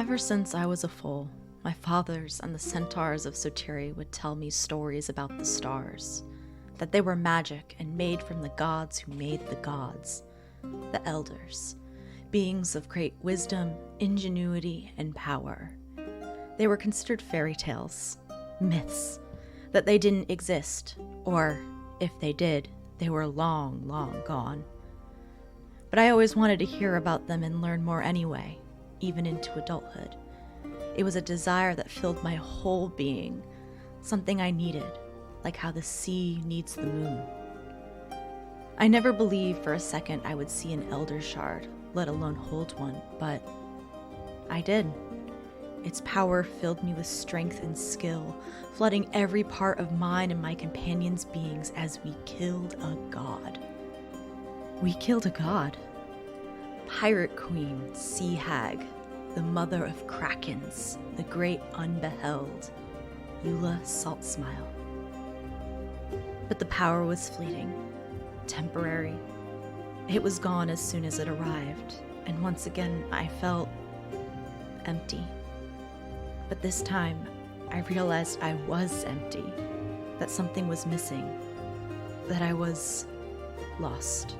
Ever since I was a foal, my fathers and the centaurs of Sotiri would tell me stories about the stars, that they were magic and made from the gods who made the gods, the elders, beings of great wisdom, ingenuity, and power. They were considered fairy tales, myths, that they didn't exist, or, if they did, they were long, long gone. But I always wanted to hear about them and learn more anyway, even into adulthood. It was a desire that filled my whole being, something I needed, like how the sea needs the moon. I never believed for a second I would see an elder shard, let alone hold one, but I did. Its power filled me with strength and skill, flooding every part of mine and my companions' beings as we killed a god. We killed a god. Pirate Queen, Sea Hag, the mother of krakens, the great unbeheld, Eula Saltsmile. But the power was fleeting, temporary. It was gone as soon as it arrived, and once again I felt empty. But this time, I realized I was empty, that something was missing, that I was lost.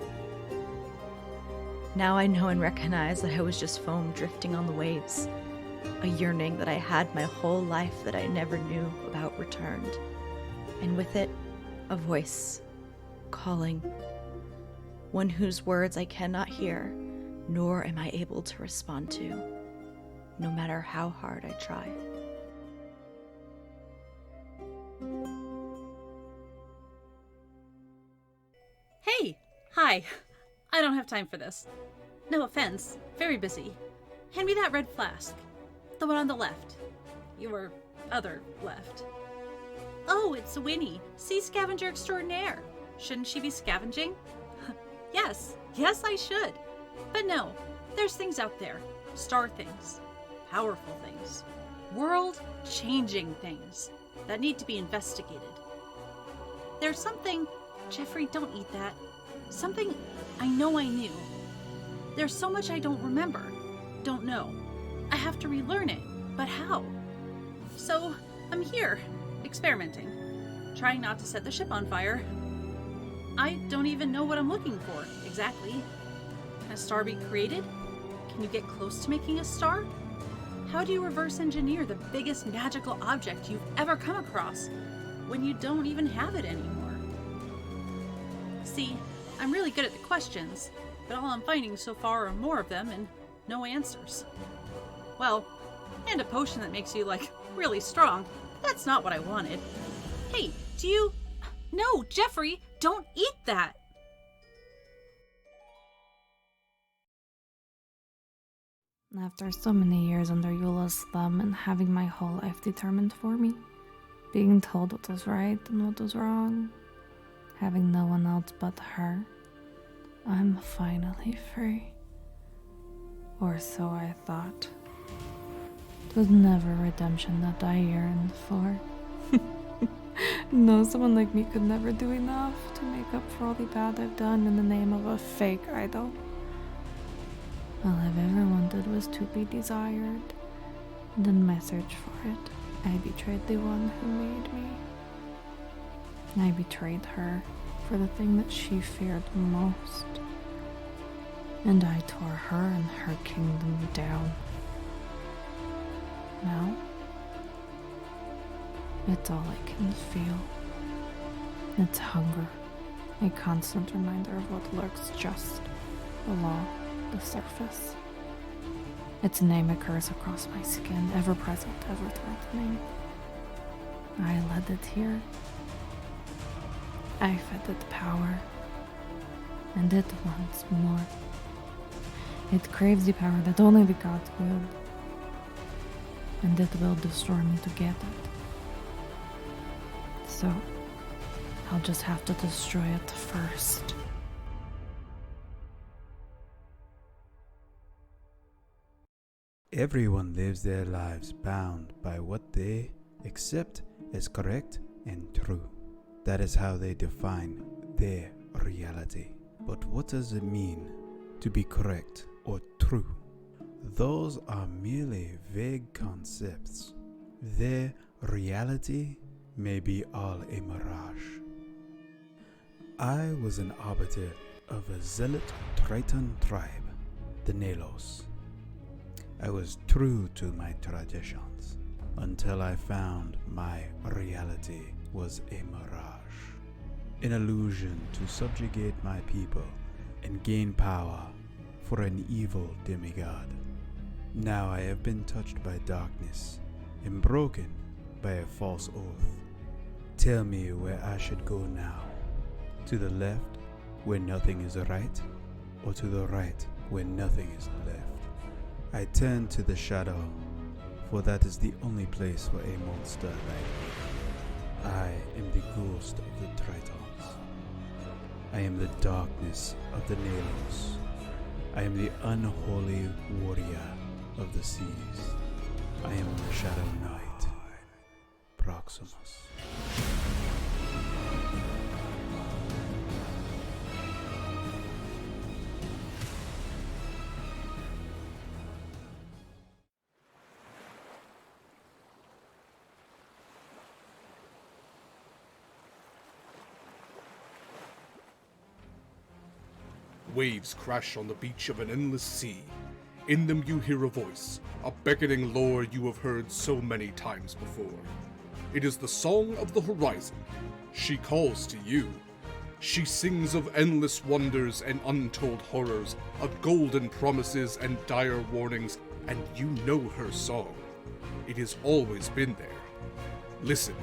Now I know and recognize that I was just foam drifting on the waves, a yearning that I had my whole life that I never knew about returned, and with it, a voice, calling, one whose words I cannot hear, nor am I able to respond to, no matter how hard I try. Hey! Hi! I don't have time for this. No offense, very busy. Hand me that red flask. The one on the left. Your other left. Oh, it's Winnie, sea scavenger extraordinaire. Shouldn't she be scavenging? Yes, I should. But no, there's things out there. Star things. Powerful things. World-changing things that need to be investigated. There's something... Jeffrey, don't eat that. Something I know I knew. There's so much I don't remember, don't know. I have to relearn it, but how? So, I'm here, experimenting, trying not to set the ship on fire. I don't even know what I'm looking for, exactly. Can a star be created? Can you get close to making a star? How do you reverse engineer the biggest magical object you've ever come across when you don't even have it anymore? See, I'm really good at the questions, but all I'm finding so far are more of them and no answers. Well, and a potion that makes you, really strong. That's not what I wanted. Hey, do you... No, Jeffrey, don't eat that! After so many years under Eula's thumb and having my whole life determined for me, being told what was right and what was wrong, having no one else but her, I'm finally free. Or so I thought. It was never redemption that I yearned for. No, someone like me could never do enough to make up for all the bad I've done in the name of a fake idol. All I've ever wanted was to be desired, and in my search for it, I betrayed the one who made me. I betrayed her for the thing that she feared most, and I tore her and her kingdom down. Now, it's all I can feel. It's hunger, a constant reminder of what lurks just below the surface. Its name occurs across my skin, ever present, ever threatening. I led it here. I fed it power, and it wants more. It craves the power that only the gods wield, and it will destroy me to get it. So, I'll just have to destroy it first. Everyone lives their lives bound by what they accept as correct and true. That is how they define their reality. But what does it mean to be correct or true? those are merely vague concepts. Their reality may be all a mirage. I was an arbiter of a zealot Triton tribe, the Nalos. I was true to my traditions until I found my reality was a mirage, an illusion to subjugate my people and gain power for an evil demigod. Now I have been touched by darkness and broken by a false oath. Tell me where I should go now. To the left, where nothing is right, or to the right, where nothing is left? I turn to the shadow, for that is the only place for a monster like me. I am the ghost of the Tritons. I am the darkness of the Nalos. I am the unholy warrior of the seas. I am the Shadow Knight, Proximus. Waves crash on the beach of an endless sea. In them you hear a voice, a beckoning lure you have heard so many times before. It is the song of the horizon. She calls to you. She sings of endless wonders and untold horrors, of golden promises and dire warnings, and you know her song. It has always been there. Listen,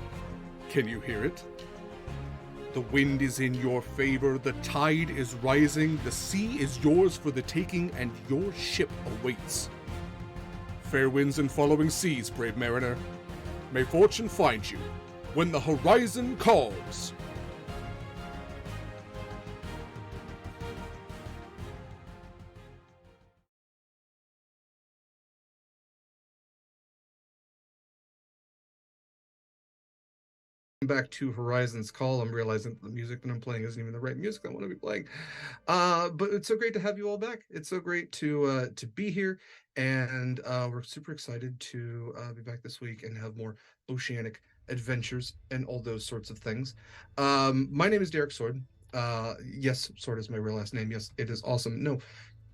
can you hear it? The wind is in your favor, the tide is rising, the sea is yours for the taking, and your ship awaits. Fair winds and following seas, brave mariner. May fortune find you when the horizon calls. Back to Horizon's Call. I'm realizing the music that I'm playing isn't even the right music I want to be playing. But it's so great to have you all back. It's so great to be here, and we're super excited to be back this week and have more oceanic adventures and all those sorts of things. My name is Derek Sword. Yes, Sword is my real last name. Yes, it is awesome. No,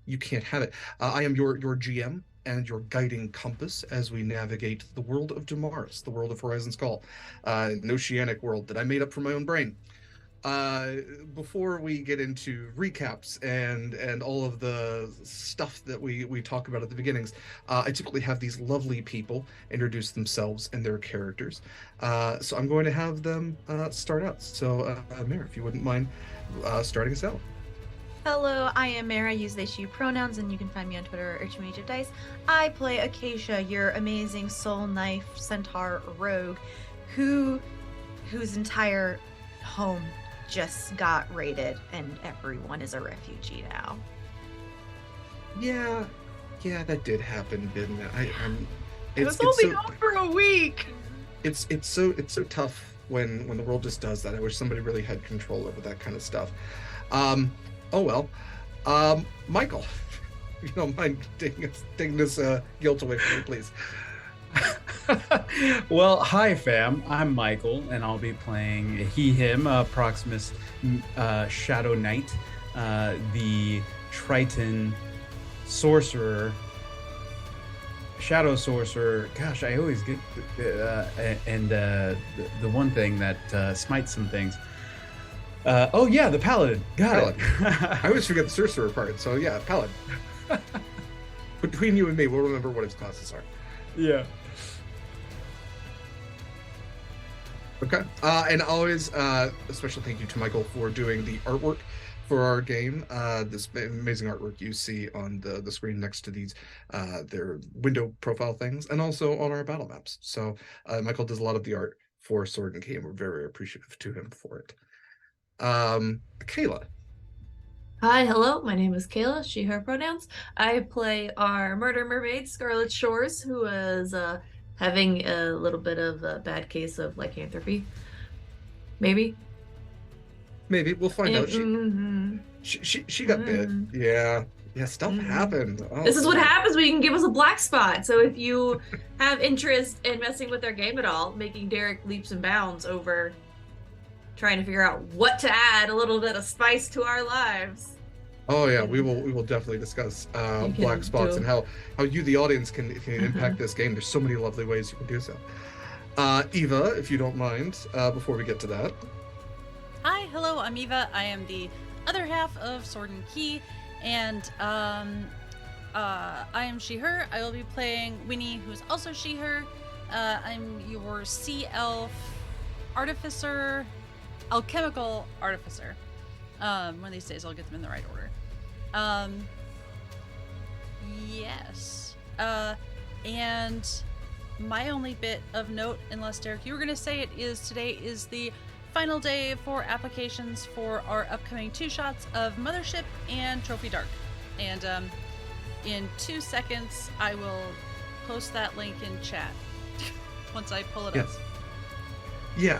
you can't have it. I am your GM and your guiding compass as we navigate the world of Damaris, the world of Horizon's Call, an oceanic world that I made up from my own brain. Before we get into recaps and all of the stuff that we talk about at the beginnings, I typically have these lovely people introduce themselves and their characters. So I'm going to have them start out. So, Mare, if you wouldn't mind starting us out. Hello, I am Mara. I use they, she pronouns, and you can find me on Twitter or Age of Dice. I play Acacia, your amazing soul knife centaur rogue, whose entire home just got raided, and everyone is a refugee now. Yeah, that did happen, didn't it? It was only on for a week. It's so tough when the world just does that. I wish somebody really had control over that kind of stuff. Oh well. Mikyl, if you don't mind taking this guilt away from me, please. Well, hi fam, I'm Mikyl, and I'll be playing he/him, Proximus Shadow Knight, the Triton sorcerer, shadow sorcerer. Gosh, I always get the one thing that smites some things. Oh yeah, the paladin. Got it. I always forget the sorcerer part. So yeah, paladin. Between you and me, we'll remember what its classes are. Yeah. Okay. And always a special thank you to Mikyl for doing the artwork for our game. This amazing artwork you see on the screen next to these their window profile things, and also on our battle maps. So Mikyl does a lot of the art for Sword and Key. We're very appreciative to him for it. Kaila. Hi, hello, my name is Kaila, she, her pronouns. I play our murder mermaid, Scarlet Shores, who is having a little bit of a bad case of lycanthropy. Maybe? Maybe, we'll find out. She got bit. Yeah. Yeah, stuff happened. Oh, This is what boy. happens when you can give us a black spot. So if you have interest in messing with our game at all, making Derek leaps and bounds over trying to figure out what to add a little bit of spice to our lives. Oh yeah, we will definitely discuss You black can spots do- and how you the audience can impact this game. There's so many lovely ways you can do so. Eva, if you don't mind, before we get to that. Hi, hello, I'm Eva. I am the other half of Sword and Key, and I am she/her. I will be playing Winnie, who's also she/her. I'm your sea elf artificer, alchemical artificer. One of these days I'll get them in the right order. Yes. And my only bit of note, unless Derek, you were going to say it, is today is the final day for applications for our upcoming 2 shots of Mothership and Trophy Dark. And in 2 seconds, I will post that link in chat once I pull it up. Yeah,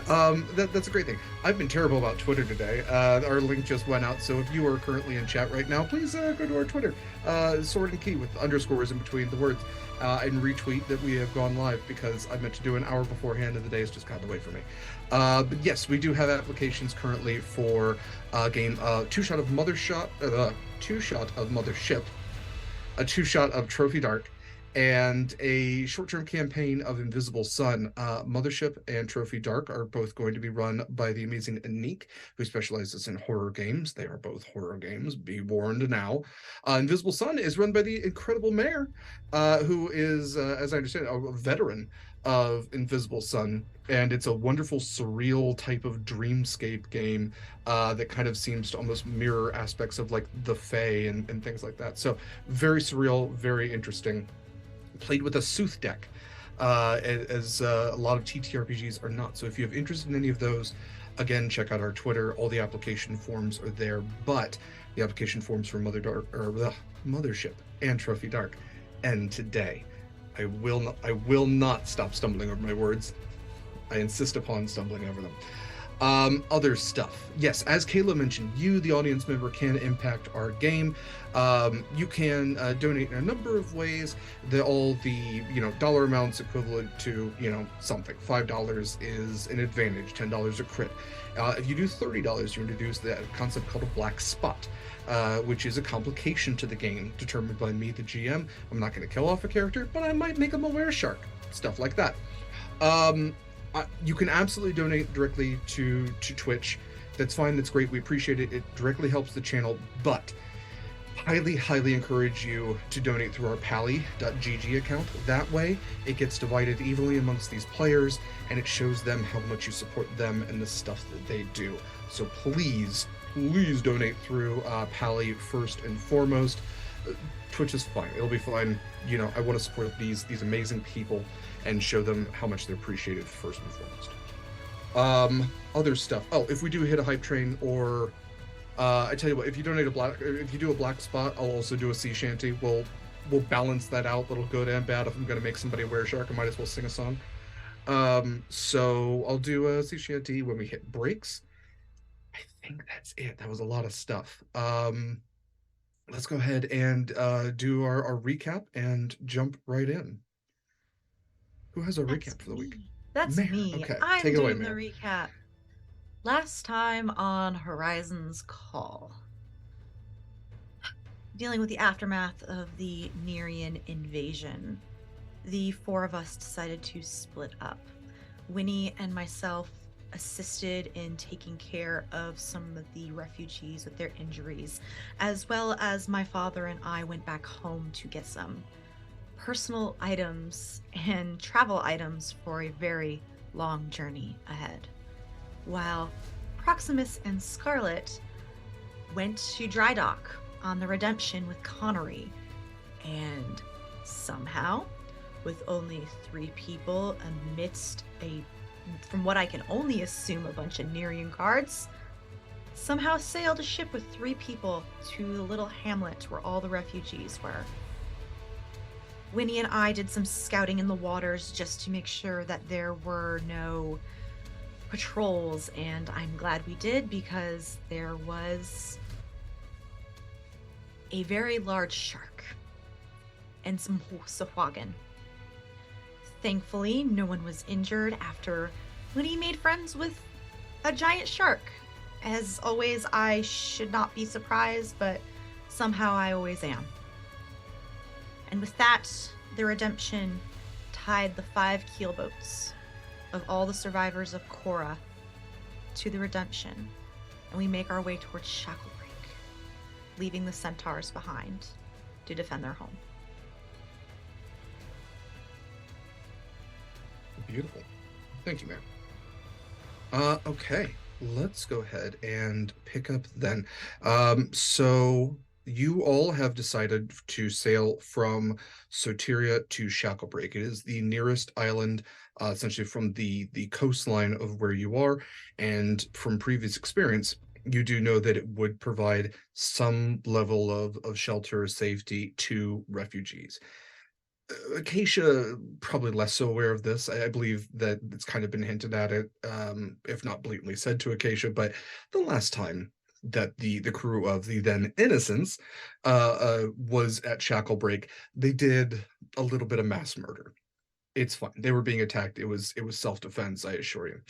that's a great thing. I've been terrible about Twitter today. Our link just went out, so if you are currently in chat right now, please go to our Twitter, Sword and Key with underscores in between the words, and retweet that we have gone live, because I meant to do an hour beforehand and the day has just gotten away from me. But yes, we do have applications currently for game 2-shot of Mothership, a 2-shot of Trophy Dark, and a short-term campaign of Invisible Sun. Mothership and Trophy Dark are both going to be run by the amazing Anik, who specializes in horror games. They are both horror games, be warned now. Invisible Sun is run by the incredible Mayor, who is, as I understand, a veteran of Invisible Sun, and it's a wonderful, surreal type of dreamscape game that kind of seems to almost mirror aspects of like the Fae and things like that. So very surreal, very interesting. Played with a Sooth deck, as a lot of TTRPGs are not. So if you have interest in any of those, again, check out our Twitter. All the application forms are there, but the application forms for Mothership and Trophy Dark end today. I will not stop stumbling over my words. I insist upon stumbling over them. Other stuff. Yes, as Kaila mentioned, you, the audience member, can impact our game. You can donate in a number of ways. All the dollar amounts equivalent to something. $5 is an advantage. $10 a crit. If you do $30, you introduce that concept called a black spot, which is a complication to the game determined by me, the GM. I'm not going to kill off a character, but I might make him a were-shark. Stuff like that. You can absolutely donate directly to Twitch. That's fine. That's great. We appreciate it. It directly helps the channel, but highly encourage you to donate through our pally.gg account. That way it gets divided evenly amongst these players, and it shows them how much you support them and the stuff that they do. So please donate through Pally first and foremost. Twitch is fine. It'll be fine. I want to support these amazing people and show them how much they're appreciated first and foremost. Other stuff. Oh, if we do hit a hype train, or I tell you what, if you do a black spot, I'll also do a sea shanty. We'll balance that out, little good and bad. If I'm gonna make somebody a were-shark, I might as well sing a song. So I'll do a sea shanty when we hit breaks. I think that's it. That was a lot of stuff. Let's go ahead and do our recap and jump right in. Who has a recap for the week? That's Mare. me. Okay, I'm take it away, doing the Mare. recap. Last time on Horizon's Call, dealing with the aftermath of the Nerian invasion, the 4 of us decided to split up. Winnie and myself assisted in taking care of some of the refugees with their injuries, as well as my father and I went back home to get some personal items and travel items for a very long journey ahead. While Proximus and Scarlet went to dry dock on the Redemption with Connery, and somehow, with only 3 people amidst from what I can only assume, a bunch of Nerian guards, somehow sailed a ship with 3 people to the little hamlet where all the refugees were. Winnie and I did some scouting in the waters just to make sure that there were no patrols, and I'm glad we did, because there was a very large shark and some Sahuagin. Thankfully, no one was injured after Winnie made friends with a giant shark. As always, I should not be surprised, but somehow I always am. And with that, the redemption tied the 5 keelboats of all the survivors of Korra to the redemption, and we make our way towards Shacklebreak, leaving the centaurs behind to defend their home. Beautiful. Thank you, ma'am. Okay, let's go ahead and pick up then. So you all have decided to sail from Soteria to Shacklebreak. It is the nearest island, essentially from the coastline of where you are, and from previous experience, you do know that it would provide some level of shelter or safety to refugees. Acacia probably less so aware of this. I believe that it's kind of been hinted at it, if not blatantly said to Acacia, but the last time that the crew of the then Innocents was at Shacklebreak, they did a little bit of mass murder. It's fine. They were being attacked. It was self-defense, I assure you.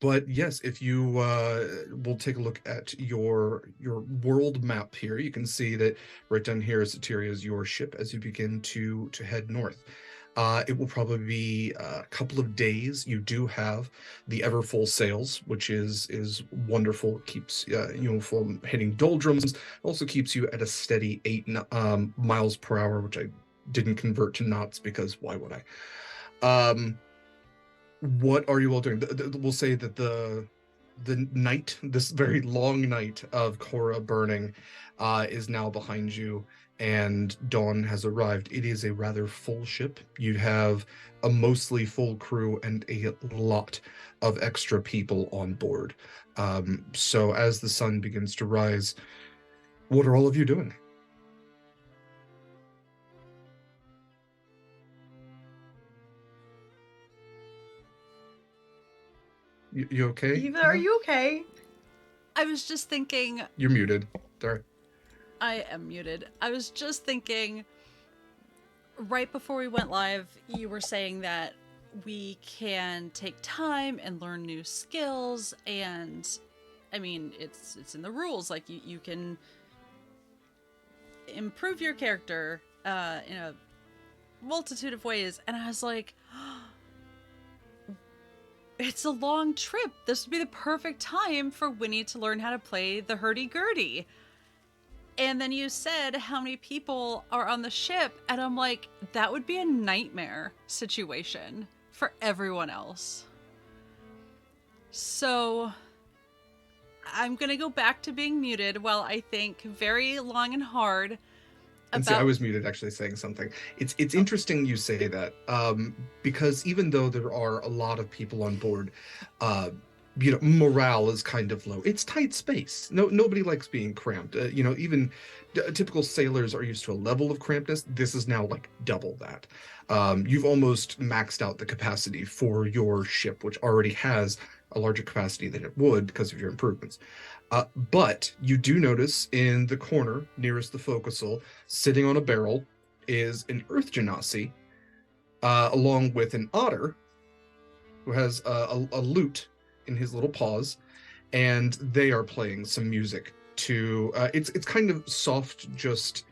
But yes, if you will take a look at your world map here, you can see that right down here is Soteria is your ship as you begin to head north. It will probably be a couple of days. You do have the ever full sails, which is wonderful. It keeps you from hitting doldrums. Also keeps you at a steady 8 miles per hour, which I didn't convert to knots because why would I? What are you all doing? We'll say that the night, this very long night of Korra burning, is now behind you, and dawn has arrived. It is a rather full ship. You have a mostly full crew and a lot of extra people on board. So as the sun begins to rise, what are all of you doing? You okay? Eva, are you okay? I was just thinking. You're muted. Sorry. I am muted. I was just thinking, right before we went live, you were saying that we can take time and learn new skills, and I mean, it's in the rules. Like you can improve your character in a multitude of ways, and I was like, it's a long trip. This would be the perfect time for Winnie to learn how to play the hurdy-gurdy. And then you said how many people are on the ship, and I'm like, that would be a nightmare situation for everyone else. So I'm gonna go back to being muted while I think very long and hard about... And see, I was muted actually saying something. It's interesting you say that, because even though there are a lot of people on board, morale is kind of low. It's tight space. Nobody likes being cramped. Even typical sailors are used to a level of crampedness. This is now like double that. You've almost maxed out the capacity for your ship, which already has a larger capacity than it would because of your improvements. But you do notice in the corner nearest the forecastle, sitting on a barrel, is an Earth Genasi, along with an otter who has a lute in his little paws, and they are playing some music to it's kind of soft, just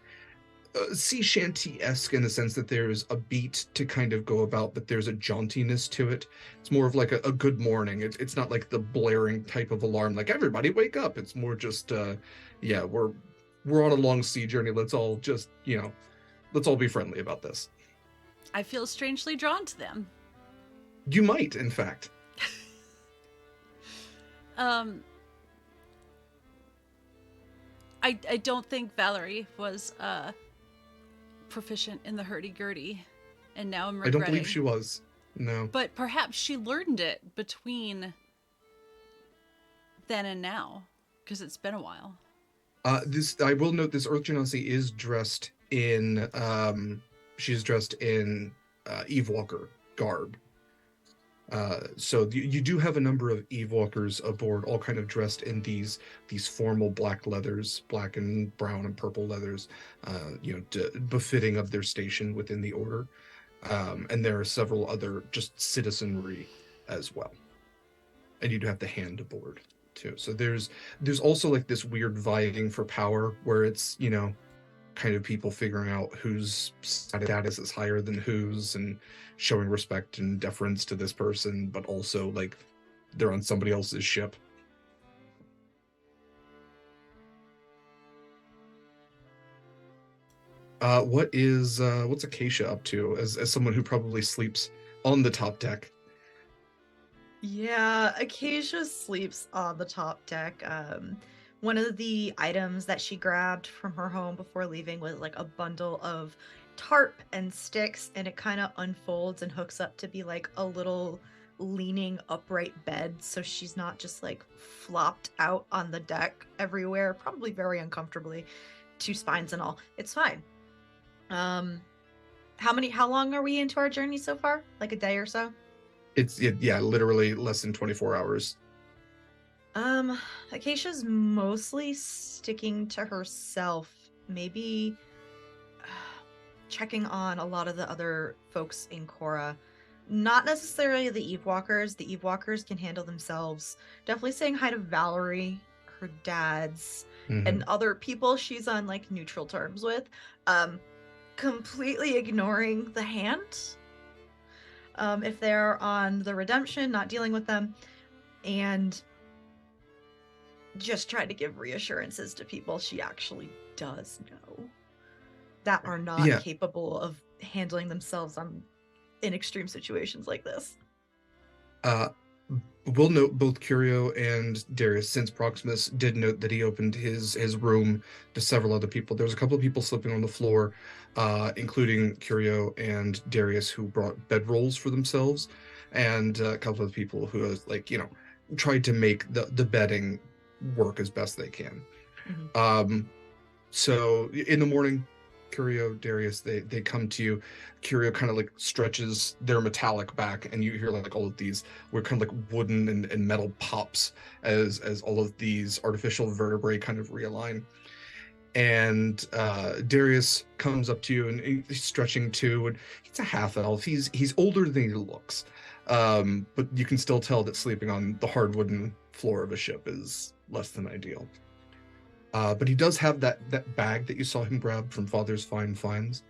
sea shanty-esque in the sense that there's a beat to kind of go about, but there's a jauntiness to it. It's more of like a good morning. It's not like the blaring type of alarm, like everybody wake up. It's more just we're on a long sea journey. Let's all just let's all be friendly about this. I feel strangely drawn to them. You might, in fact. I don't think Valerie was proficient in the hurdy-gurdy, and now I'm regretting. I don't believe she was. No. But perhaps she learned it between then and now, because it's been a while. I will note this Earth Genasi is dressed in she's dressed in Eve Walker garb. So you do have a number of Eve walkers aboard, all kind of dressed in these formal black leathers, black and brown and purple leathers, befitting of their station within the order. And there are several other just citizenry as well. And you do have the hand aboard too. So there's also like this weird vying for power where it's, kind of people figuring out whose status is higher than whose and showing respect and deference to this person, but also like they're on somebody else's ship. What's Acacia up to as someone who probably sleeps on the top deck? Yeah, Acacia sleeps on the top deck. One of the items that she grabbed from her home before leaving was like a bundle of tarp and sticks, and it kind of unfolds and hooks up to be like a little leaning upright bed, so she's not just like flopped out on the deck everywhere, probably very uncomfortably, 2 spines and all. It's fine. How long are we into our journey so far? Like a day or so? Yeah, literally less than 24 hours. Acacia's mostly sticking to herself, maybe checking on a lot of the other folks in Korra. Not necessarily the Eve Walkers. The Eve Walkers can handle themselves. Definitely saying hi to Valerie, her dads, and other people she's on like neutral terms with. Completely ignoring the hand. If they're on the Redemption, not dealing with them, and just try to give reassurances to people she actually does know that are not capable of handling themselves in extreme situations like this. We'll note both Curio and Darius, since Proximus did note that he opened his room to several other people. There was a couple of people sleeping on the floor, including Curio and Darius, who brought bedrolls for themselves, and a couple of people who, tried to make the bedding work as best they can. So in the morning, Curio, Darius, they come to you. Curio kind of like stretches their metallic back, and you hear like all of these were kind of like wooden and metal pops as all of these artificial vertebrae kind of realign. And Darius comes up to you and he's stretching too, and he's a half elf. He's older than he looks, but you can still tell that sleeping on the hard wooden floor of a ship is less than ideal. But he does have that bag that you saw him grab from Father's Fine Finds,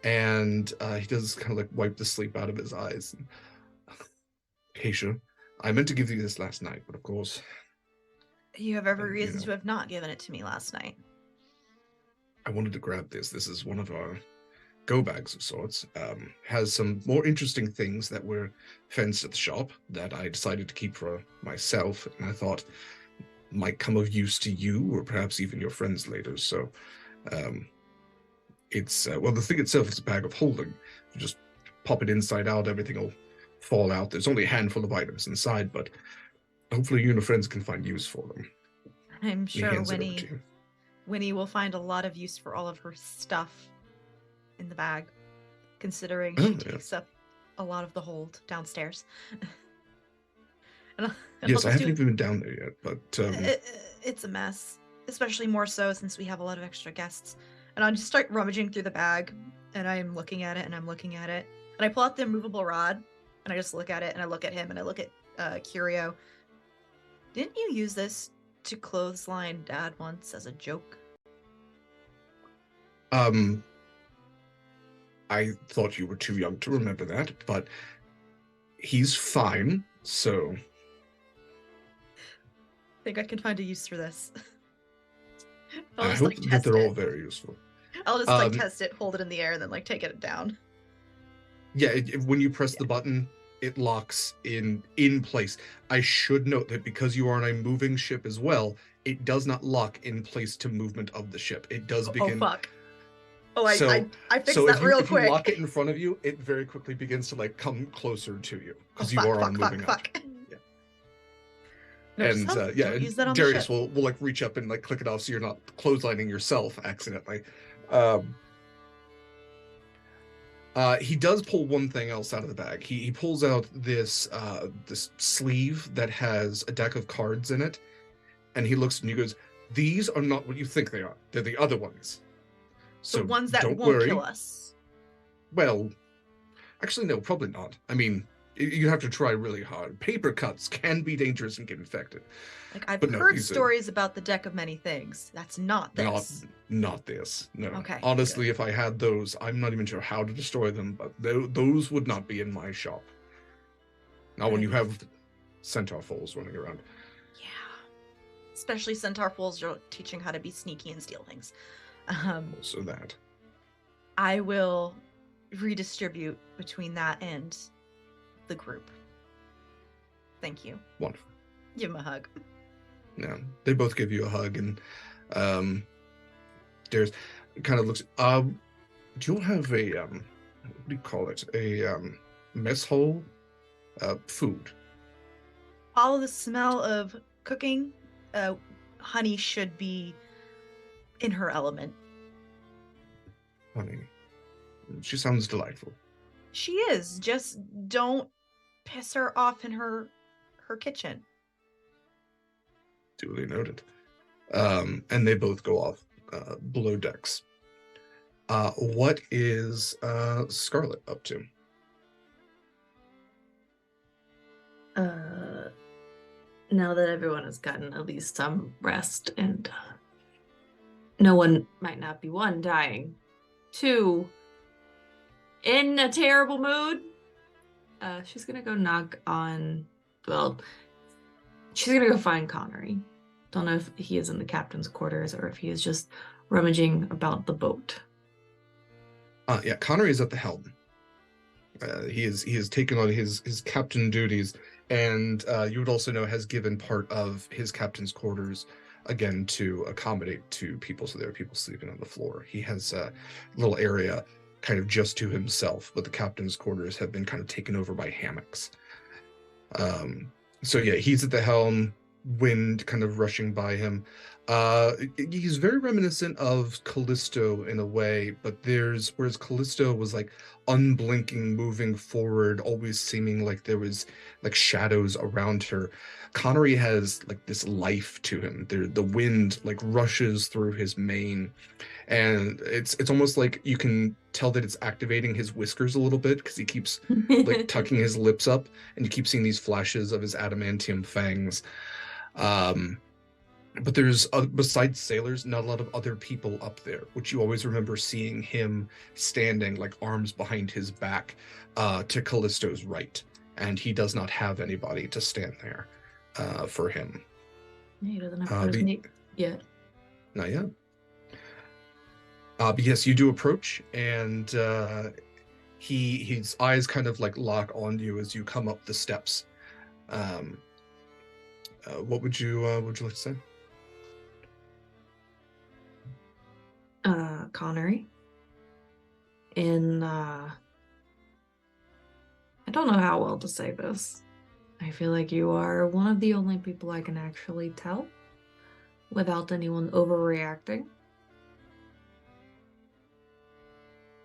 and he does kind of like wipe the sleep out of his eyes. Acacia, I meant to give you this last night, but of course... You have every reason to have not given it to me last night. I wanted to grab this. This is one of our go bags of sorts. Has some more interesting things that were fenced at the shop that I decided to keep for myself, and I thought might come of use to you or perhaps even your friends later. So it's the thing itself is a bag of holding. You just pop it inside out, everything will fall out. There's only a handful of items inside, but hopefully you and your friends can find use for them. I'm sure Winnie will find a lot of use for all of her stuff in the bag, considering she takes up a lot of the hold downstairs. Yes, I haven't even been down there yet, but... It's a mess, especially more so since we have a lot of extra guests. And I'll just start rummaging through the bag, and I'm looking at it, and I'm looking at it. And I pull out the immovable rod, and I just look at it, and I look at him, and I look at Curio. Didn't you use this to clothesline Dad once as a joke? I thought you were too young to remember that, but he's fine, so... I think I can find a use for this. I hope that they're all very useful. I'll just test it, hold it in the air, and then take it down. Yeah, when you press the button, it locks in place. I should note that because you are on a moving ship as well, it does not lock in place to movement of the ship. It does begin... Oh, fuck. Oh, I fixed that real quick. If you lock it in front of you, it very quickly begins to come closer to you because you are on a moving object. Yeah. No, and Darius will reach up and click it off so you're not clotheslining yourself accidentally. He does pull one thing else out of the bag. He pulls out this sleeve that has a deck of cards in it, and he looks and he goes, "These are not what you think they are. They're the other ones. So The ones that don't won't worry." kill us. Well, actually, no, probably not. I mean, you have to try really hard. Paper cuts can be dangerous and get infected. Like, I've But no, heard these are- stories about the deck of many things. That's not this. Not this. No. Okay, Honestly, if I had those, I'm not even sure how to destroy them, but those would not be in my shop. Not when you have centaur foals running around. Yeah. Especially centaur fools are teaching how to be sneaky and steal things. Also that. I will redistribute between that and the group. Thank you. Wonderful. Give him a hug. Yeah, they both give you a hug, and Darius kind of looks. Do you have a what do you call it? A mess hall? Food. All the smell of cooking, Honey should be in her element. Honey, she sounds delightful. She is. Just don't piss her off in her kitchen. Duly noted. And they both go off below decks. What is Scarlet up to? Now that everyone has gotten at least some rest and no one might not be one dying, two in a terrible mood, she's gonna go knock on. Well, she's gonna go find Connery. Don't know if he is in the captain's quarters or if he is just rummaging about the boat. Yeah, Connery is at the helm. He is taken on his captain duties, and you would also know has given part of his captain's quarters again to accommodate two people, so there are people sleeping on the floor. He has a little area kind of just to himself, but the captain's quarters have been kind of taken over by hammocks. So yeah, he's at the helm, wind kind of rushing by him. He's very reminiscent of Callisto in a way, but whereas Callisto was like unblinking, moving forward, always seeming like there was like shadows around her. Connery has like this life to him. The wind like rushes through his mane, and it's almost like you can tell that it's activating his whiskers a little bit because he keeps like tucking his lips up, and you keep seeing these flashes of his adamantium fangs. But there's, besides sailors, not a lot of other people up there, which you always remember seeing him standing, like arms behind his back, to Callisto's right. And he does not have anybody to stand there for him. He doesn't have his mate yet. Not yet. But yes, you do approach, and his eyes kind of like lock on you as you come up the steps. What would you like to say? Connery. I don't know how well to say this. I feel like you are one of the only people I can actually tell without anyone overreacting.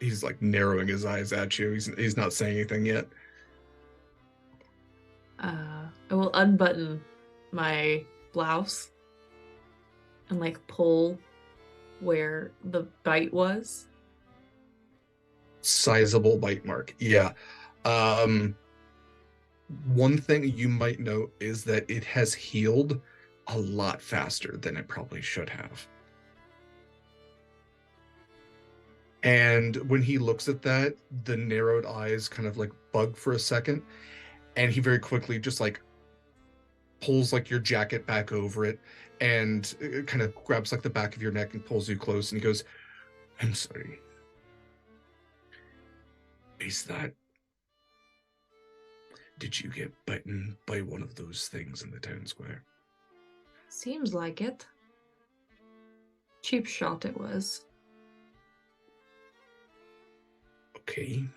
He's like narrowing his eyes at you. He's not saying anything yet. I will unbutton my blouse and like pull where the bite was. Sizable bite mark. Yeah. One thing you might note is that it has healed a lot faster than it probably should have. And when he looks at that, the narrowed eyes kind of like bug for a second, and he very quickly just like pulls like your jacket back over it and it kind of grabs like the back of your neck and pulls you close, and he goes, "I'm sorry. Did you get bitten by one of those things in the town square?" Seems like it. Cheap shot it was. Okay.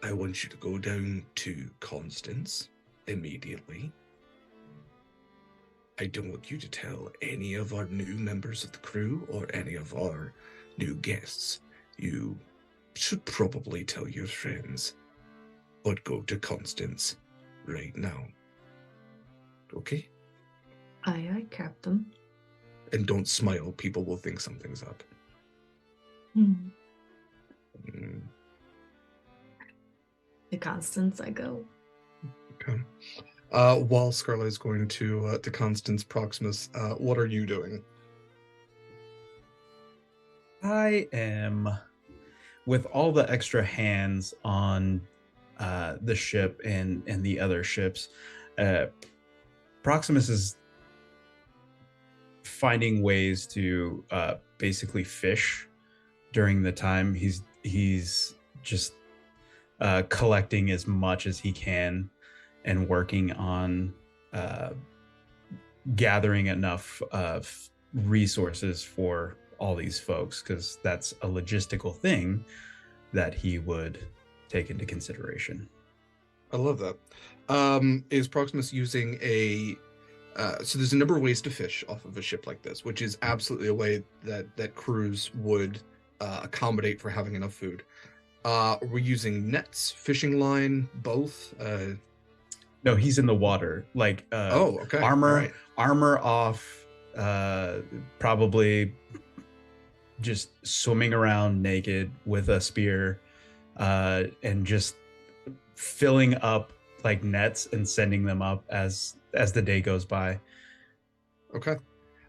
I want you to go down to Constance immediately. I don't want you to tell any of our new members of the crew or any of our new guests, you should probably tell your friends, but go to Constance right now. Okay? Aye, aye, Captain. And don't smile, people will think something's up. Hmm. Mm, To Constance I go. okay. While Scarlet is going to Constance Proximus, what are you doing? I am, with all the extra hands on the ship and the other ships, Proximus is finding ways to basically fish during the time. He's just collecting as much as he can and working on gathering enough resources for all these folks, because that's a logistical thing that he would take into consideration. I love that. Is Proximus using a so there's a number of ways to fish off of a ship like this, which is absolutely a way that crews would accommodate for having enough food. We're using nets, fishing line, both. No, he's in the water, like Okay. armor, Right. armor off, probably just swimming around naked with a spear, and just filling up like nets and sending them up as the day goes by. Okay.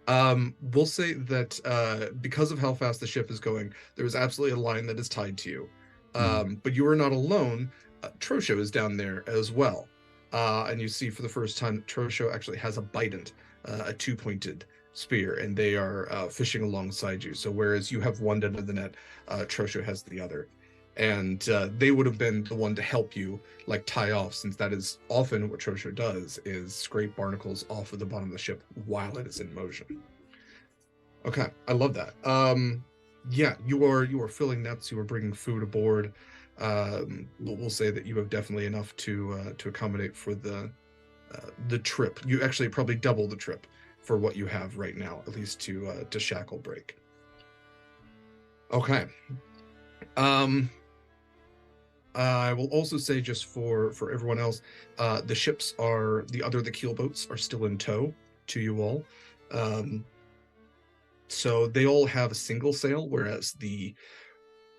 We'll say that because of how fast the ship is going, there is absolutely a line that is tied to you. But you are not alone. Trosho is down there as well. And you see for the first time, Trosho actually has a bident, a two-pointed spear, and they are fishing alongside you. So whereas you have one end of the net, Trosho has the other. And they would have been the one to help you, like tie off, since that is often what Trosho does, is scrape barnacles off of the bottom of the ship while it is in motion. Okay, I love that. Yeah, you are filling nets. You are bringing food aboard. We'll say that you have definitely enough to accommodate for the trip. You actually probably double the trip for what you have right now, at least to Shacklebreak. Okay. I will also say, just for everyone else, the ships the keelboats are still in tow to you all. So they all have a single sail, whereas the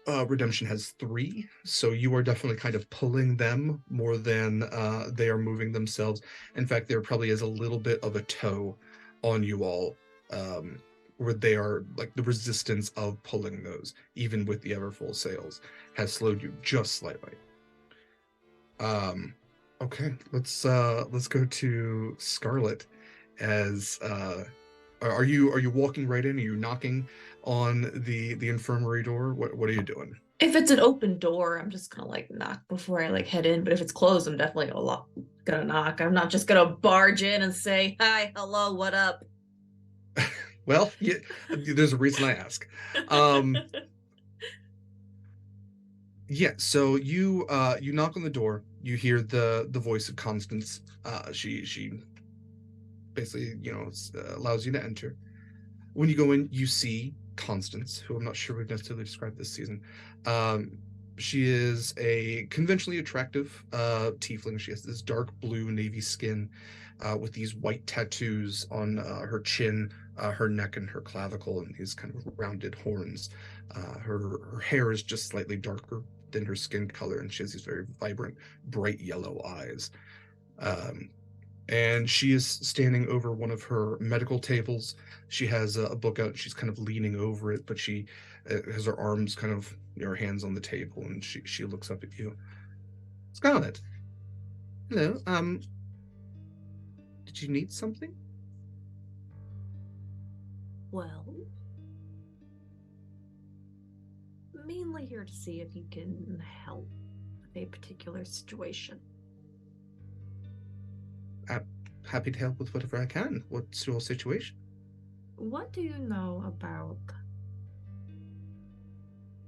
Redemption has 3. So you are definitely kind of pulling them more than they are moving themselves. In fact, there probably is a little bit of a tow on you all, where they are, like, the resistance of pulling those, even with the ever full sails, has slowed you just slightly. Okay, let's go to Scarlet. As are you walking right in? Are you knocking on the infirmary door? What are you doing? If it's an open door, I'm just gonna like knock before I like head in. But if it's closed, I'm definitely gonna knock. I'm not just gonna barge in and say, "Hi, hello, what up?" Well, yeah, there's a reason I ask. Yeah, so you knock on the door. You hear the voice of Constance. She basically, allows you to enter. When you go in, you see Constance, who I'm not sure we've necessarily described this season. She is a conventionally attractive tiefling. She has this dark blue navy skin with these white tattoos on her chin, her neck, and her clavicle, and these kind of rounded horns. Her hair is just slightly darker than her skin color, and she has these very vibrant, bright yellow eyes. And she is standing over one of her medical tables. She has a book out. She's kind of leaning over it, but she has her arms kind of, her hands on the table, and she looks up at you. Scarlet, hello. Did you need something? Well, mainly here to see if you can help with a particular situation. Happy to help with whatever I can. What's your situation? What do you know about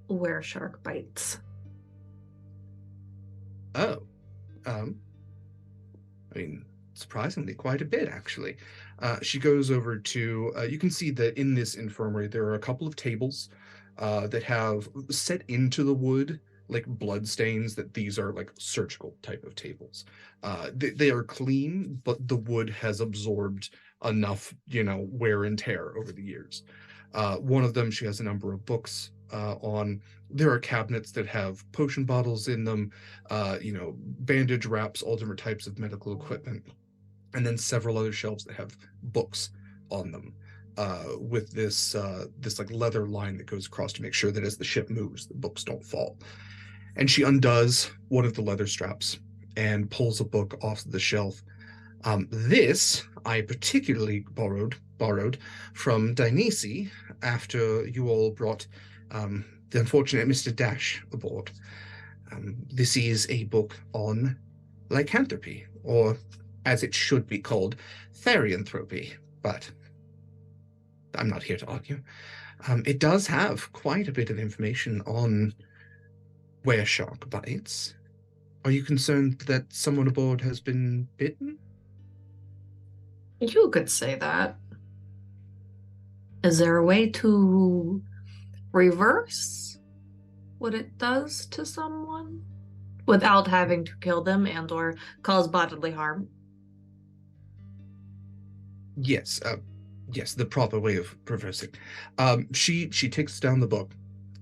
where shark bites? Oh, I mean, surprisingly, quite a bit, actually. She goes over to, you can see that in this infirmary, there are a couple of tables that have set into the wood like blood stains that these are like surgical type of tables. They are clean, but the wood has absorbed enough, wear and tear over the years. One of them, she has a number of books on. There are cabinets that have potion bottles in them, bandage wraps, all different types of medical equipment, and then several other shelves that have books on them. With this like leather line that goes across to make sure that as the ship moves, the books don't fall. And she undoes one of the leather straps and pulls a book off the shelf. This I particularly borrowed from Dionysi after you all brought the unfortunate Mr. Dash aboard. This is a book on lycanthropy, or as it should be called, therianthropy, but I'm not here to argue. It does have quite a bit of information on where shark bites. Are you concerned that someone aboard has been bitten? You could say that. Is there a way to reverse what it does to someone without having to kill them and or cause bodily harm? Yes, the proper way of reversing. She takes down the book,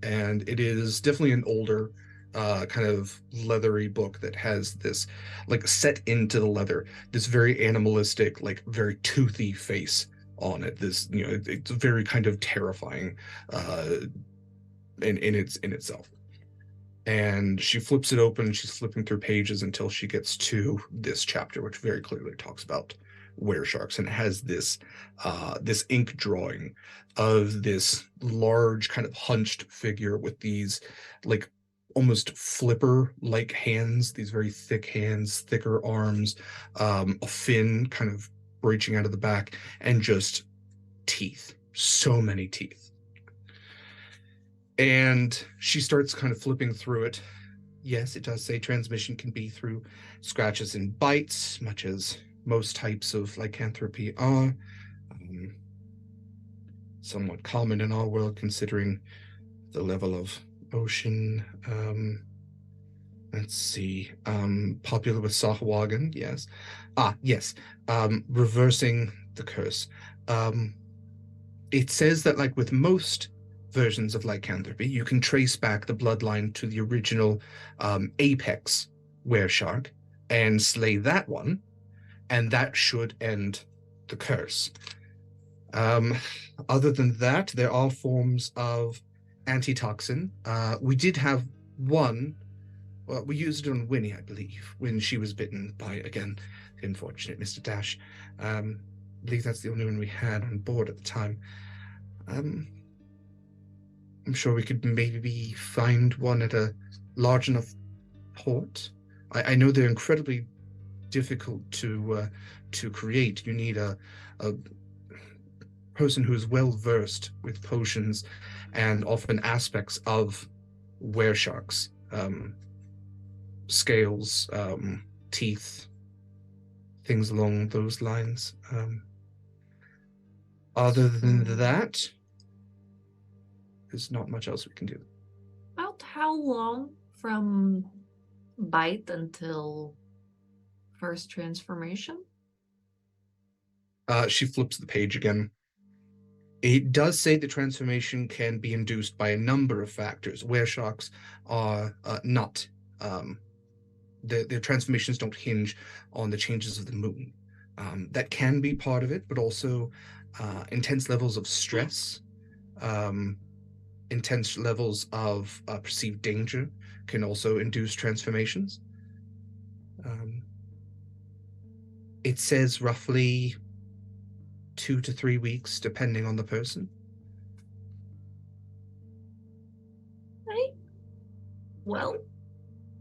and it is definitely an older, kind of leathery book that has this, like, set into the leather, this very animalistic, like, very toothy face on it. This, it's very kind of terrifying, in itself. And she flips it open. She's flipping through pages until she gets to this chapter, which very clearly talks about weresharks, and it has this ink drawing of this large kind of hunched figure with these like almost flipper like hands, these very thick hands, thicker arms, a fin kind of breaching out of the back, and just teeth, so many teeth. And she starts kind of flipping through it. Yes, it does say transmission can be through scratches and bites, much as most types of lycanthropy are. Somewhat common in our world, considering the level of ocean. Let's see. Popular with Sahuagin, yes. Yes. Reversing the curse. It says that, like with most versions of lycanthropy, you can trace back the bloodline to the original apex wereshark and slay that one, and that should end the curse. Other than that, there are forms of antitoxin. We did have one. Well, we used it on Winnie, I believe, when she was bitten by, again, the unfortunate Mr. Dash. I believe that's the only one we had on board at the time. I'm sure we could maybe find one at a large enough port. I know they're incredibly difficult to create. You need a person who's well versed with potions and often aspects of weresharks, scales, teeth, things along those lines. Other than that, there's not much else we can do. About how long from bite until first transformation? She flips the page again. It does say the transformation can be induced by a number of factors. Weresharks are not. Their transformations don't hinge on the changes of the moon. That can be part of it, but also intense levels of stress, intense levels of perceived danger can also induce transformations. It says roughly 2 to 3 weeks, depending on the person. Right. Well,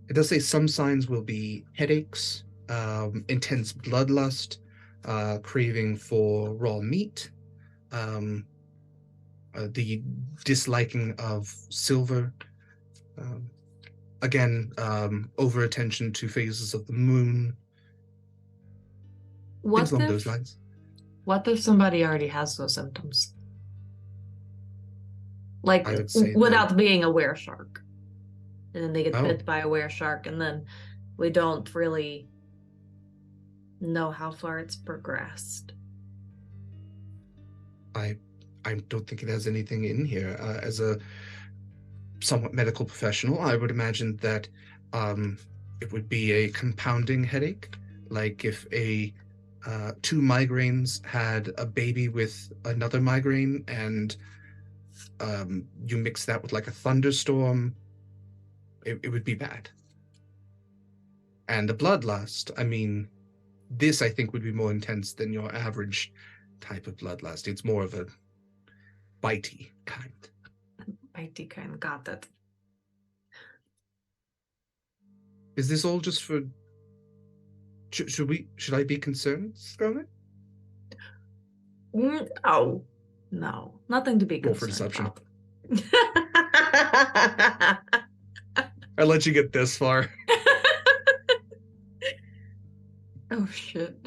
it does say some signs will be headaches, intense bloodlust, craving for raw meat, the disliking of silver, again, over attention to phases of the moon, things along those lines. What if somebody already has those symptoms? Like, I would say without being a were-shark. And then they get Oh. bit by a were-shark, and then we don't really know how far it's progressed. I don't think it has anything in here. As a somewhat medical professional, I would imagine that it would be a compounding headache, like if two migraines had a baby with another migraine, and you mix that with like a thunderstorm, it would be bad. And the bloodlust, I mean, this I think would be more intense than your average type of bloodlust. It's more of a bitey kind. Bitey kind, got that. Is this all just for? Should I be concerned, Scarlet? No, nothing to be Roll for concerned deception. about. I let you get this far. Oh shit.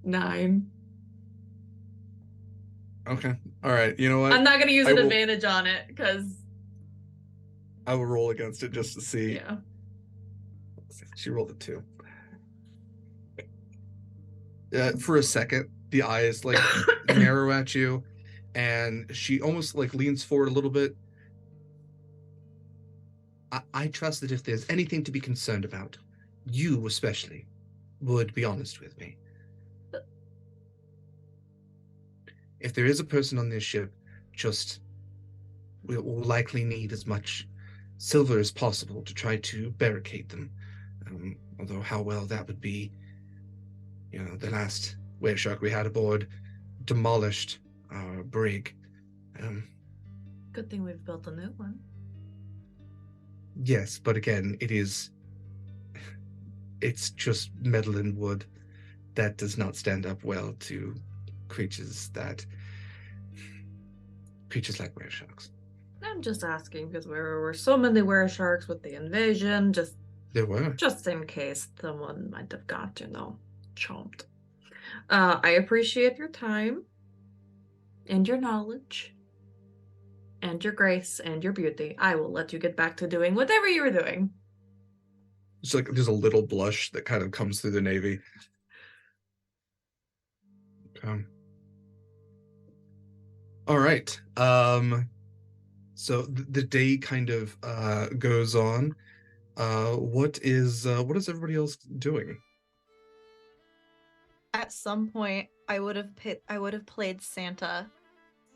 9. Okay. All right. You know what? I'm not gonna use an will- advantage on it because I will roll against it just to see. yeah. She rolled a 2. For a second, the eyes like narrow at you, and she almost like leans forward a little bit. I trust that if there's anything to be concerned about, you especially would be honest with me. If there is a person on this ship, just we'll likely need as much silver as possible to try to barricade them. Although how well that would be, the last whale shark we had aboard demolished our brig. Good thing we've built a new one. Yes, but again, it's just metal and wood that does not stand up well to creatures like whale sharks. I'm just asking because there were so many were sharks with the invasion, There were. just in case someone might have got, chomped. I appreciate your time and your knowledge and your grace and your beauty. I will let you get back to doing whatever you were doing. It's like there's a little blush that kind of comes through the Navy. All right. So the day kind of goes on. What is everybody else doing? At some point, I would have played Santa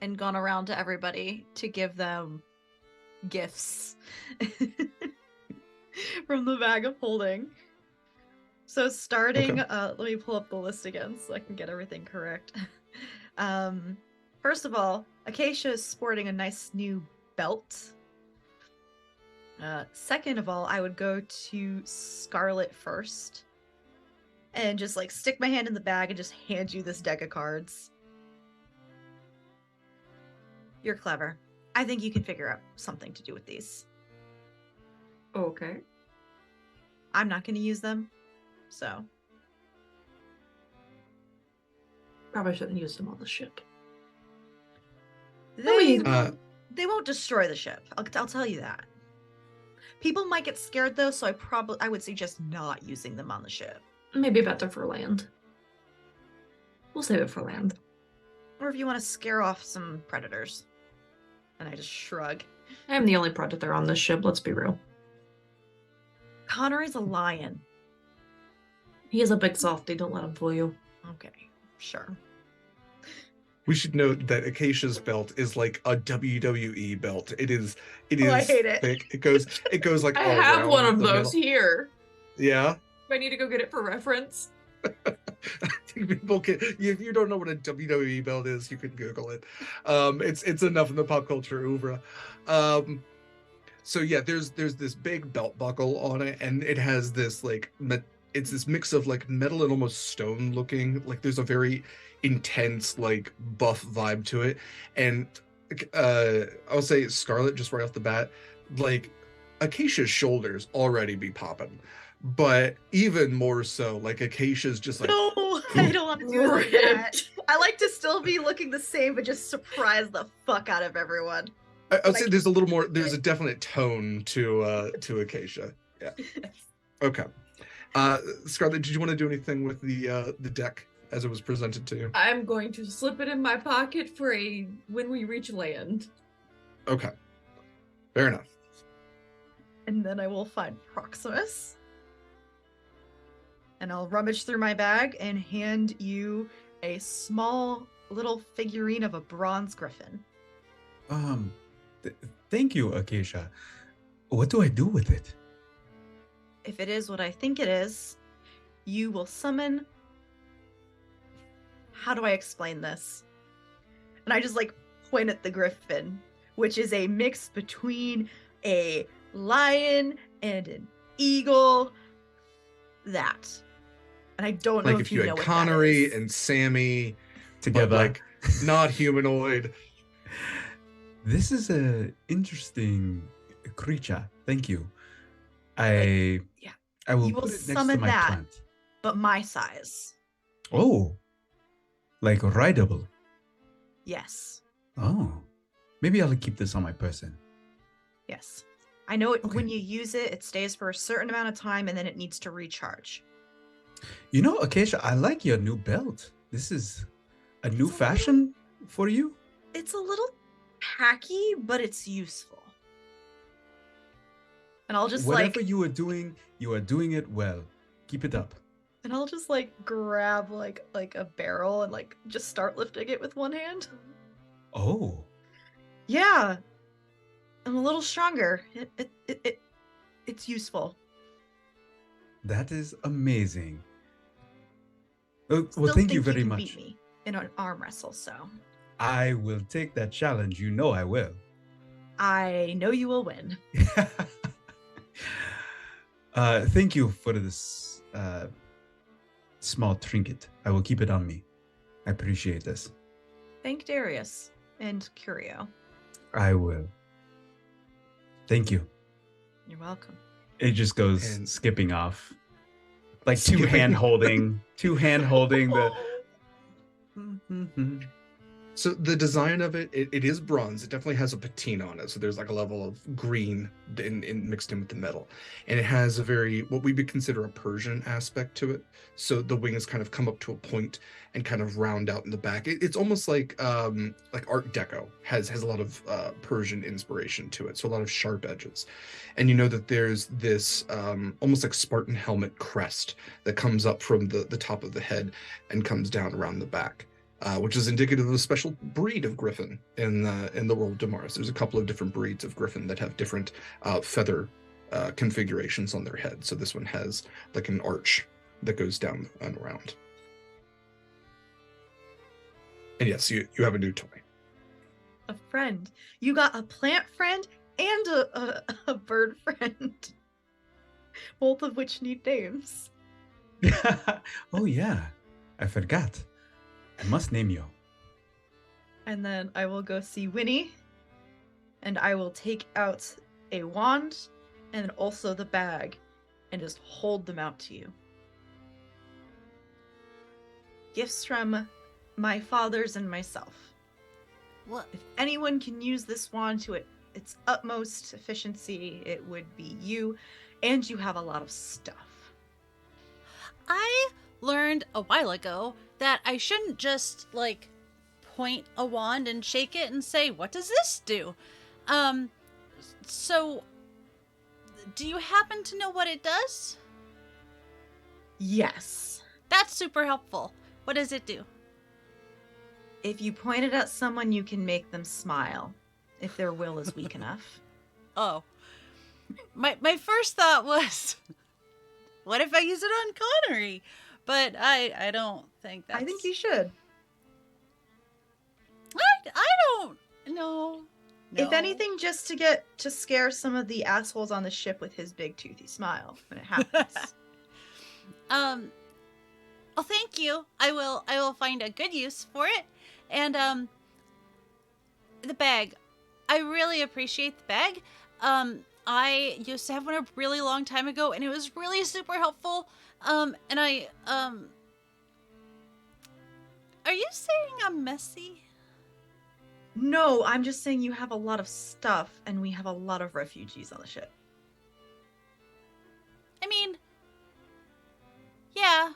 and gone around to everybody to give them gifts from the bag of holding. So starting, Okay. let me pull up the list again so I can get everything correct. First of all, Acacia is sporting a nice new belt. Second of all, I would go to Scarlet first and just like stick my hand in the bag and just hand you this deck of cards. You're clever. I think you can figure out something to do with these. Okay. I'm not going to use them, so. Probably shouldn't use them on the ship. They, Uh, they won't destroy the ship. I'll tell you that. People might get scared though, so I would suggest not using them on the ship. Maybe better for land. We'll save it for land. Or if you want to scare off some predators. And I just shrug. I'm the only predator on this ship, let's be real. Connery's a lion. He is a big softy, don't let him fool you. Okay, sure. we should note that Acacia's belt is like a WWE belt. It is Oh, I hate it. thick. It goes like I all have around one of the those middle. here. Yeah. Do I need to go get it for reference? I think people can. If you don't know what a WWE belt is, you can Google it. It's enough in the pop culture oeuvre. So yeah, there's this big belt buckle on it, and it has this like it's this mix of like metal and almost stone looking. Like there's a very intense like buff vibe to it, and I'll say Scarlet just right off the bat, like Acacia's shoulders already be popping. But even more so, like Acacia's just like No, I don't want to do that. I like to still be looking the same, but just surprise the fuck out of everyone. I would say there's a little more. There's a definite tone to Acacia. Yeah. Okay. Scarlett, did you want to do anything with the deck as it was presented to you? I'm going to slip it in my pocket for when we reach land. Okay. Fair enough. And then I will find Proximus. And I'll rummage through my bag and hand you a small little figurine of a bronze griffin. Thank you, Acacia. What do I do with it? If it is what I think it is, you will summon... How do I explain this? And I just like point at the griffin, which is a mix between a lion and an eagle. That. And I don't know Like if you know had what Connery that is. and Sammy Together. but like not humanoid. This is a interesting creature. Thank you. I will You will put it next to summon my that. plant. But my size. Oh, like rideable. Yes. Oh, maybe I'll keep this on my person. Yes. I know it, Okay. when you use it, it stays for a certain amount of time and then it needs to recharge. You know, Acacia, I like your new belt. This is a new It's a fashion for you. It's a little tacky, but it's useful. And I'll just Whatever like, you are doing it well. Keep it up. and I'll just like grab like a barrel and like just start lifting it with one hand. Oh, Yeah. I'm a little stronger. It's useful. that is amazing. Well, Still thank you think very can much. Beat me in an arm wrestle, so I will take that challenge. You know I will. I know you will win. Thank you for this small trinket. I will keep it on me. I appreciate this. Thank Darius and Curio. I will. Thank you. You're welcome. It just goes And- skipping off. Like two Skipping. hand holding the So the design of it is bronze. It definitely has a patina on it. So there's like a level of green in mixed in with the metal. And it has a very, what we would consider a Persian aspect to it. So the wings kind of come up to a point and kind of round out in the back. It's almost like Art Deco has a lot of Persian inspiration to it. So a lot of sharp edges. And you know that there's this almost like Spartan helmet crest that comes up from the top of the head and comes down around the back. Which is indicative of a special breed of griffin in the world of Damaris. There's a couple of different breeds of griffin that have different feather configurations on their head. So this one has like an arch that goes down and around. And yes, you have a new toy. A friend. You got a plant friend and a bird friend. Both of which need names. Oh yeah, I forgot. I must name you. And then I will go see Winnie. And I will take out a wand and also the bag and just hold them out to you. Gifts from my fathers and myself. What? If anyone can use this wand to its utmost efficiency, it would be you. And you have a lot of stuff. I learned a while ago that I shouldn't just like point a wand and shake it and say, "What does this do?" So do you happen to know what it does? Yes. That's super helpful. What does it do? If you point it at someone, you can make them smile. If their will is weak enough. Oh. My first thought was, what if I use it on Connery? But I don't think that's... I think you should. I don't know. If anything, just to scare some of the assholes on the ship with his big toothy smile when it happens. Well, thank you. I will find a good use for it. And the bag. I really appreciate the bag. I used to have one a really long time ago, and it was really super helpful. And I Are you saying I'm messy? No, I'm just saying you have a lot of stuff, and we have a lot of refugees on the ship. I mean, yeah.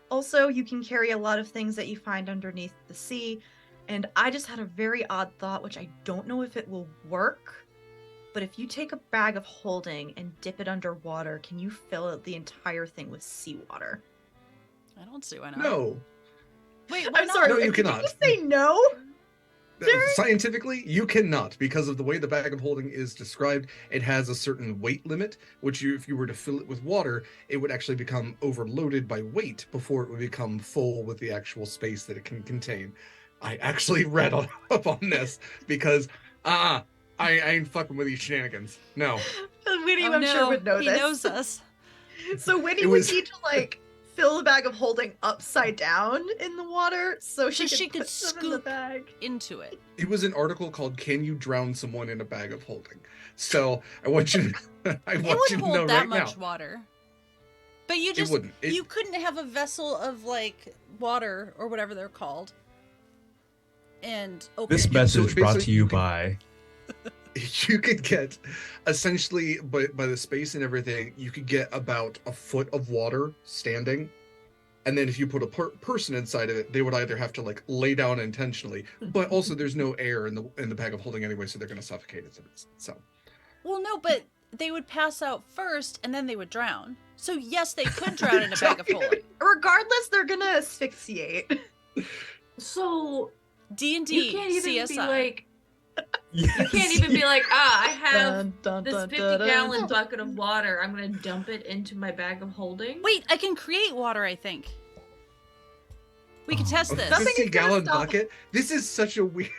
Also, you can carry a lot of things that you find underneath the sea, and I just had a very odd thought, which I don't know if it will work, but if you take a bag of holding and dip it underwater, can you fill the entire thing with seawater? I don't see why not. No. Wait, why I'm not? sorry, No, you did cannot. you just say no? Scientifically, you cannot, because of the way the bag of holding is described. It has a certain weight limit, which if you were to fill it with water, it would actually become overloaded by weight before it would become full with the actual space that it can contain. I actually read up on this because I ain't fucking with these shenanigans. No. Winnie, Oh, I'm sure no, would know he this. knows us. So Winnie It would was- need to fill the bag of holding upside down in the water so she could put them in the scoop bag. into it. It was an article called "Can You Drown Someone in a Bag of Holding?" So I want you to, I It want you wouldn't to know hold that right much now. water. But you just wouldn't. you couldn't have a vessel of water or whatever they're called. And okay. This So message brought basically to you you can- by. You could get, essentially, by the space and everything, you could get about a foot of water standing, and then if you put a person inside of it, they would either have to lay down intentionally, but also there's no air in the bag of holding anyway, so they're going to suffocate it. So Well, no, but they would pass out first and then they would drown. So yes, they could drown in a bag of holding. Regardless, they're gonna asphyxiate. So D&D, you can't even CSI. be like, Yes. you can't even be like, I have Dun, this dun, 50-gallon bucket of water. I'm gonna dump it into my bag of holding. Wait, I can create water, I think. We can test a this. Nothing is gonna 50-gallon stop- bucket? This is such a weird...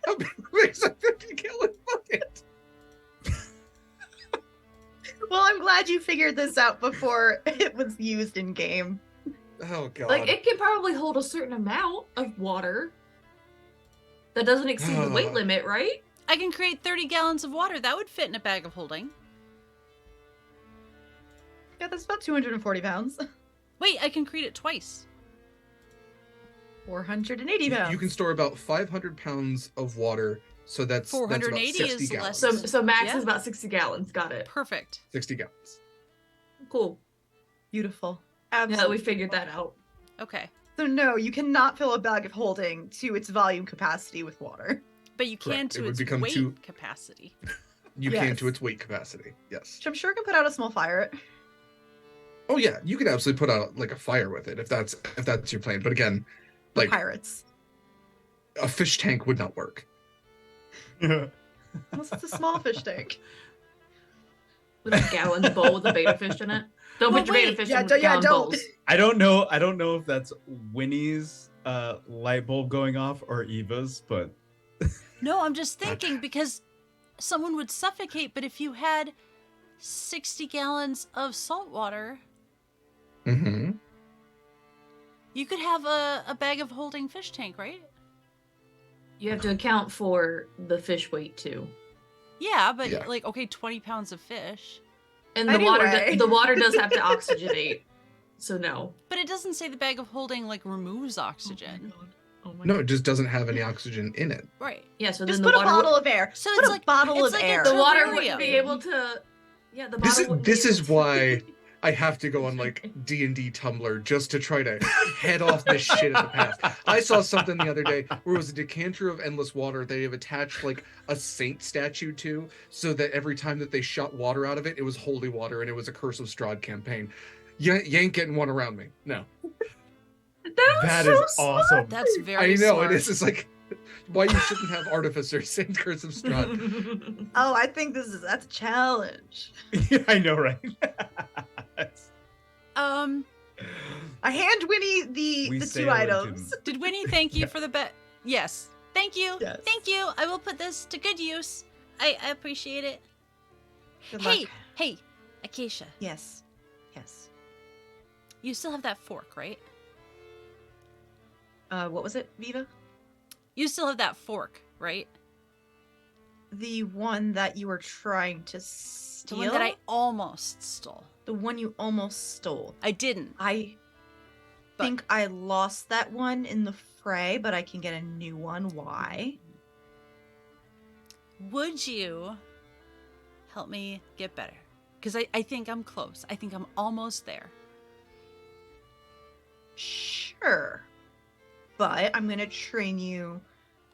How big is a 50-gallon bucket? Well, I'm glad you figured this out before it was used in game. Oh, God. Like, it can probably hold a certain amount of water that doesn't exceed the weight limit, right? I can create 30 gallons of water. That would fit in a bag of holding. Yeah, that's about 240 pounds. Wait, I can create it twice. 480 You- pounds. You can store about 500 pounds of water, so that's about 480 60 is gallons. less. So max Yeah. is about 60 gallons. Got it. Perfect. 60 gallons. Cool. Beautiful. Now that we Absolutely. figured that out. Okay. So no, you cannot fill a bag of holding to its volume capacity with water. But you can Correct. It to would its become weight too- capacity. You can Yes. to its weight capacity. Yes. Which I'm sure can put out a small fire. Oh yeah, you could absolutely put out a fire with it if that's your plan. But again, For pirates. a fish tank would not work. Unless it's a small fish tank. With a gallon bowl with a beta fish in it. Don't Well, put your beta wait, fish yeah, in don't- yeah, gallon don't. bowls. I don't know if that's Winnie's light bulb going off or Eva's, but No, I'm just thinking because someone would suffocate, but if you had 60 gallons of salt water, Mm-hmm. you could have a bag of holding fish tank, right? You have to account for the fish weight too. Yeah, but Yeah. 20 pounds of fish. And the water Anyway. the water does have to oxygenate. So no. But it doesn't say the bag of holding removes oxygen. Oh my No, it just doesn't have any oxygen in it. Right. Yeah, so Just then put the a water bottle of air. So Put it's a like- bottle it's of like a air. the water terrarium. wouldn't be able to the bottle wouldn't be This able is to- why I have to go on D&D Tumblr just to try to head off this shit at the past. I saw something the other day where it was a decanter of endless water they have attached a saint statue to, so that every time that they shot water out of it, it was holy water and it was a Curse of Strahd campaign. You ain't getting one around me. No. that is awesome. That's very I know, smart. it is. It's why you shouldn't have artificers in Curse of Strahd. Oh, I think that's a challenge. I know, right? I hand Winnie We the sail two into- items. Did Winnie thank you for the bet? Yes. Thank you. Yes. Thank you. I will put this to good use. I appreciate it. Good Hey, luck. hey, Acacia, Yes. Yes. you still have that fork, right? What was it, Viva? You still have that fork, right? The one that you were trying to The steal? one that I almost stole. The one you almost stole. I didn't, I think I lost that one in the fray, but I can get a new one. Why? Would you help me get better? Because I think I'm close. I think I'm almost there. Sure. But I'm going to train you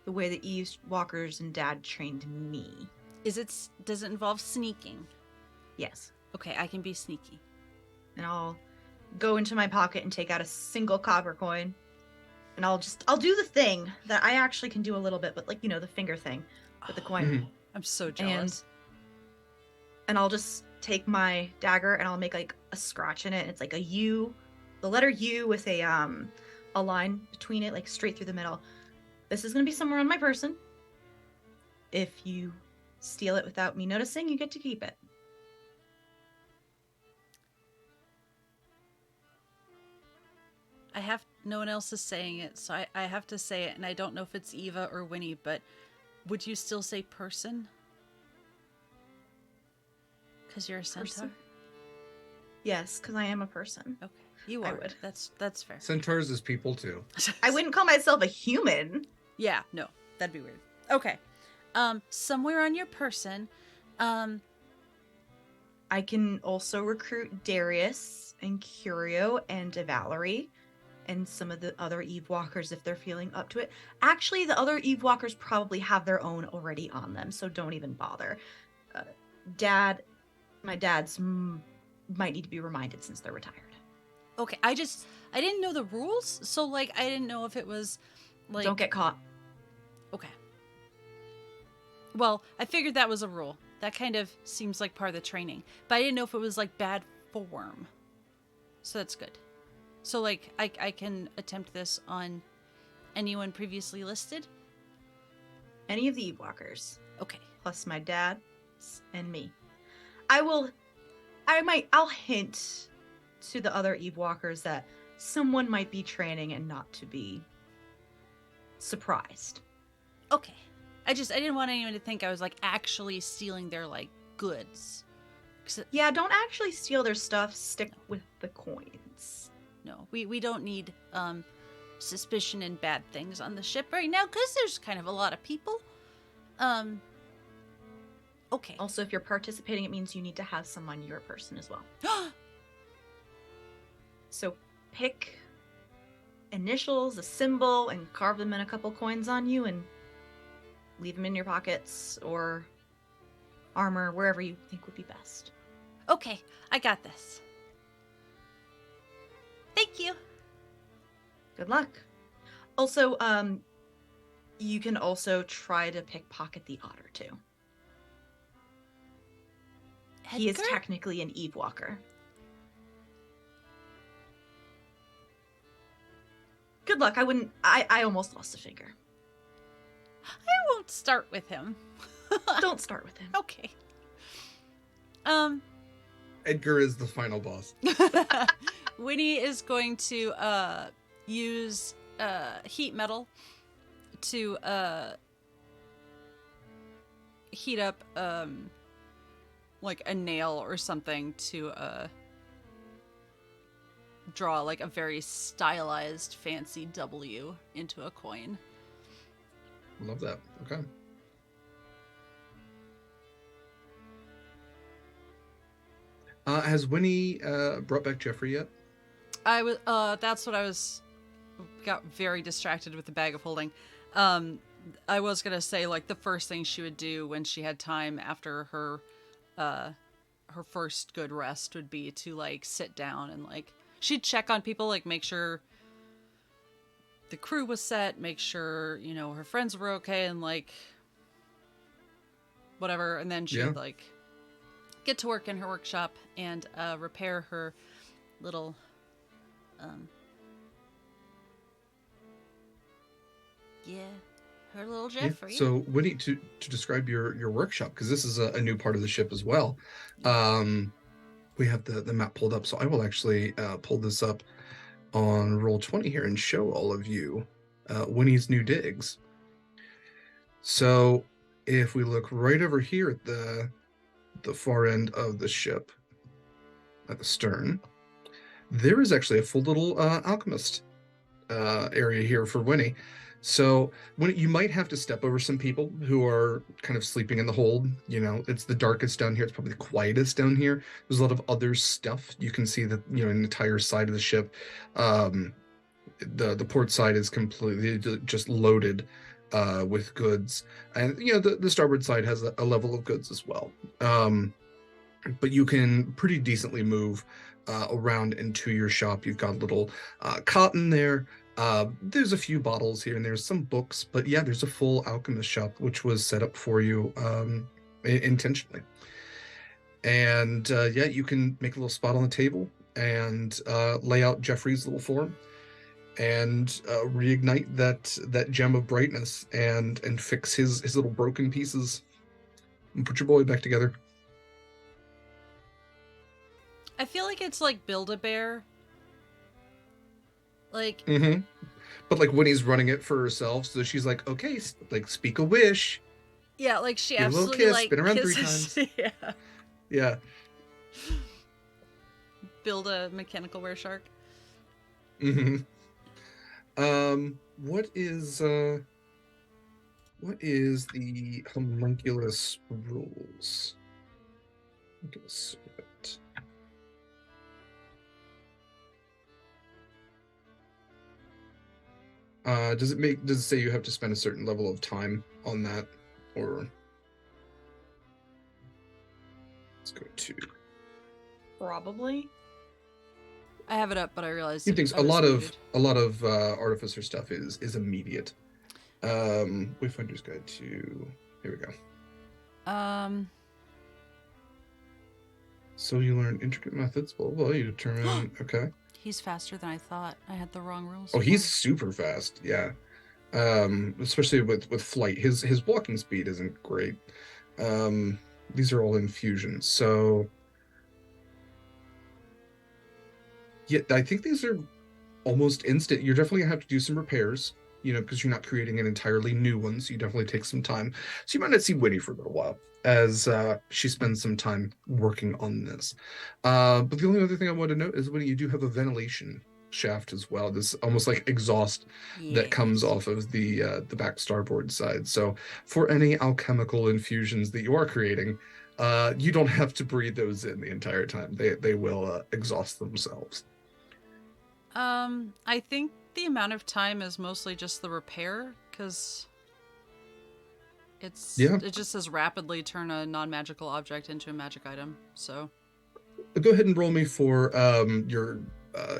the way the East Walkers and Dad trained me. Does it involve sneaking? Yes. Okay, I can be sneaky. And I'll go into my pocket and take out a single copper coin. And I'll do the thing that I actually can do a little bit, but like, the finger thing with the coin. I'm so jealous. And I'll just take my dagger and I'll make like a scratch in it. And it's like a U, the letter U with a line between it, like straight through the middle. This is going to be somewhere on my person. If you steal it without me noticing, you get to keep it. No one else is saying it, so I have to say it, and I don't know if it's Eva or Winnie, but would you still say person? Because you're a centaur? Person? Yes, because I am a person. Okay, you are. I would. That's fair. Centaurs is people too. I wouldn't call myself a human. Yeah, no, that'd be weird. Okay, somewhere on your person, I can also recruit Darius and Curio and Valerie and some of the other Eve Walkers if they're feeling up to it. Actually, the other Eve Walkers probably have their own already on them, so don't even bother. My dad's might need to be reminded since they're retired. Okay, I didn't know the rules, so like I didn't know if it was like Don't get caught. Okay. Well, I figured that was a rule. That kind of seems like part of the training, but I didn't know if it was like bad form. So that's good. So like I can attempt this on anyone previously listed? Any of the Eve Walkers. Okay. Plus my dad and me. I'll hint to the other Eve Walkers that someone might be training and not to be surprised. Okay. I didn't want anyone to think I was like actually stealing their like goods. Yeah, don't actually steal their stuff. Stick with the coins. No, we don't need suspicion and bad things on the ship right now because there's kind of a lot of people. Okay. Also, if you're participating, it means you need to have some on your person as well. So pick initials, a symbol, and carve them in a couple coins on you and leave them in your pockets or armor, wherever you think would be best. Okay, I got this. Thank you. Good luck. Also, you can also try to pickpocket the otter too. He is technically an Eve Walker. Good luck. I almost lost a finger. I won't start with him. Don't start with him. Okay. Edgar is the final boss. Winnie is going to use heat metal to heat up like a nail or something to draw like a very stylized fancy W into a coin. Love that. Okay. Has Winnie brought back Jeffrey yet? I was that's what I was got very distracted with the bag of holding. I was gonna say like the first thing she would do when she had time after her first good rest would be to like sit down and like she'd check on people, like make sure the crew was set, make sure, you know, her friends were okay and like whatever, and then she'd like get to work in her workshop and repair her little her little Jeffrey. Yeah. So Winnie, to describe your workshop, because this is a new part of the ship as well. We have the map pulled up, so I will actually pull this up on Roll20 here and show all of you Winnie's new digs. So if we look right over here at the far end of the ship, at the stern, there is actually a full little alchemist area here for Winnie. So when you might have to step over some people who are kind of sleeping in the hold. It's the darkest down here. It's probably the quietest down here. There's a lot of other stuff. You can see that an entire side of the ship. The port side is completely just loaded with goods, and the starboard side has a level of goods as well. But you can pretty decently move around into your shop. You've got a little cotton there. There's a few bottles here and there's some books, but yeah, there's a full alchemist shop which was set up for you intentionally. And yeah, you can make a little spot on the table and lay out Jeffrey's little form and reignite that gem of brightness and fix his little broken pieces and put your boy back together. I feel like it's like Build-A-Bear. Like, But like Winnie's running it for herself, so she's like, okay, like speak a wish. yeah, like she Give a little absolutely kiss, like spin around 3 kisses. times. Yeah. Yeah. Build a mechanical were shark. What is the homunculus rules? Homunculus servant. Does it say you have to spend a certain level of time on that, or let's go to Probably. I have it up, but I realized he thinks I was muted. a lot of artificer stuff is immediate. Wayfinder's Guide to here we go. So you learn intricate methods, blah blah. You determine okay. He's faster than I thought. I had the wrong rules. Oh, he's super fast. Yeah. Especially with flight. His walking speed isn't great. These are all infusions. So yeah, I think these are almost instant. You're definitely gonna have to do some repairs, because you're not creating an entirely new one. So you definitely take some time. So you might not see Winnie for a little while as she spends some time working on this. But the only other thing I want to note is Winnie, you do have a ventilation shaft as well. This almost like exhaust that comes off of the back starboard side. So for any alchemical infusions that you are creating, you don't have to breathe those in the entire time. They will exhaust themselves. I think the amount of time is mostly just the repair, because it just says rapidly turn a non-magical object into a magic item. So go ahead and roll me for your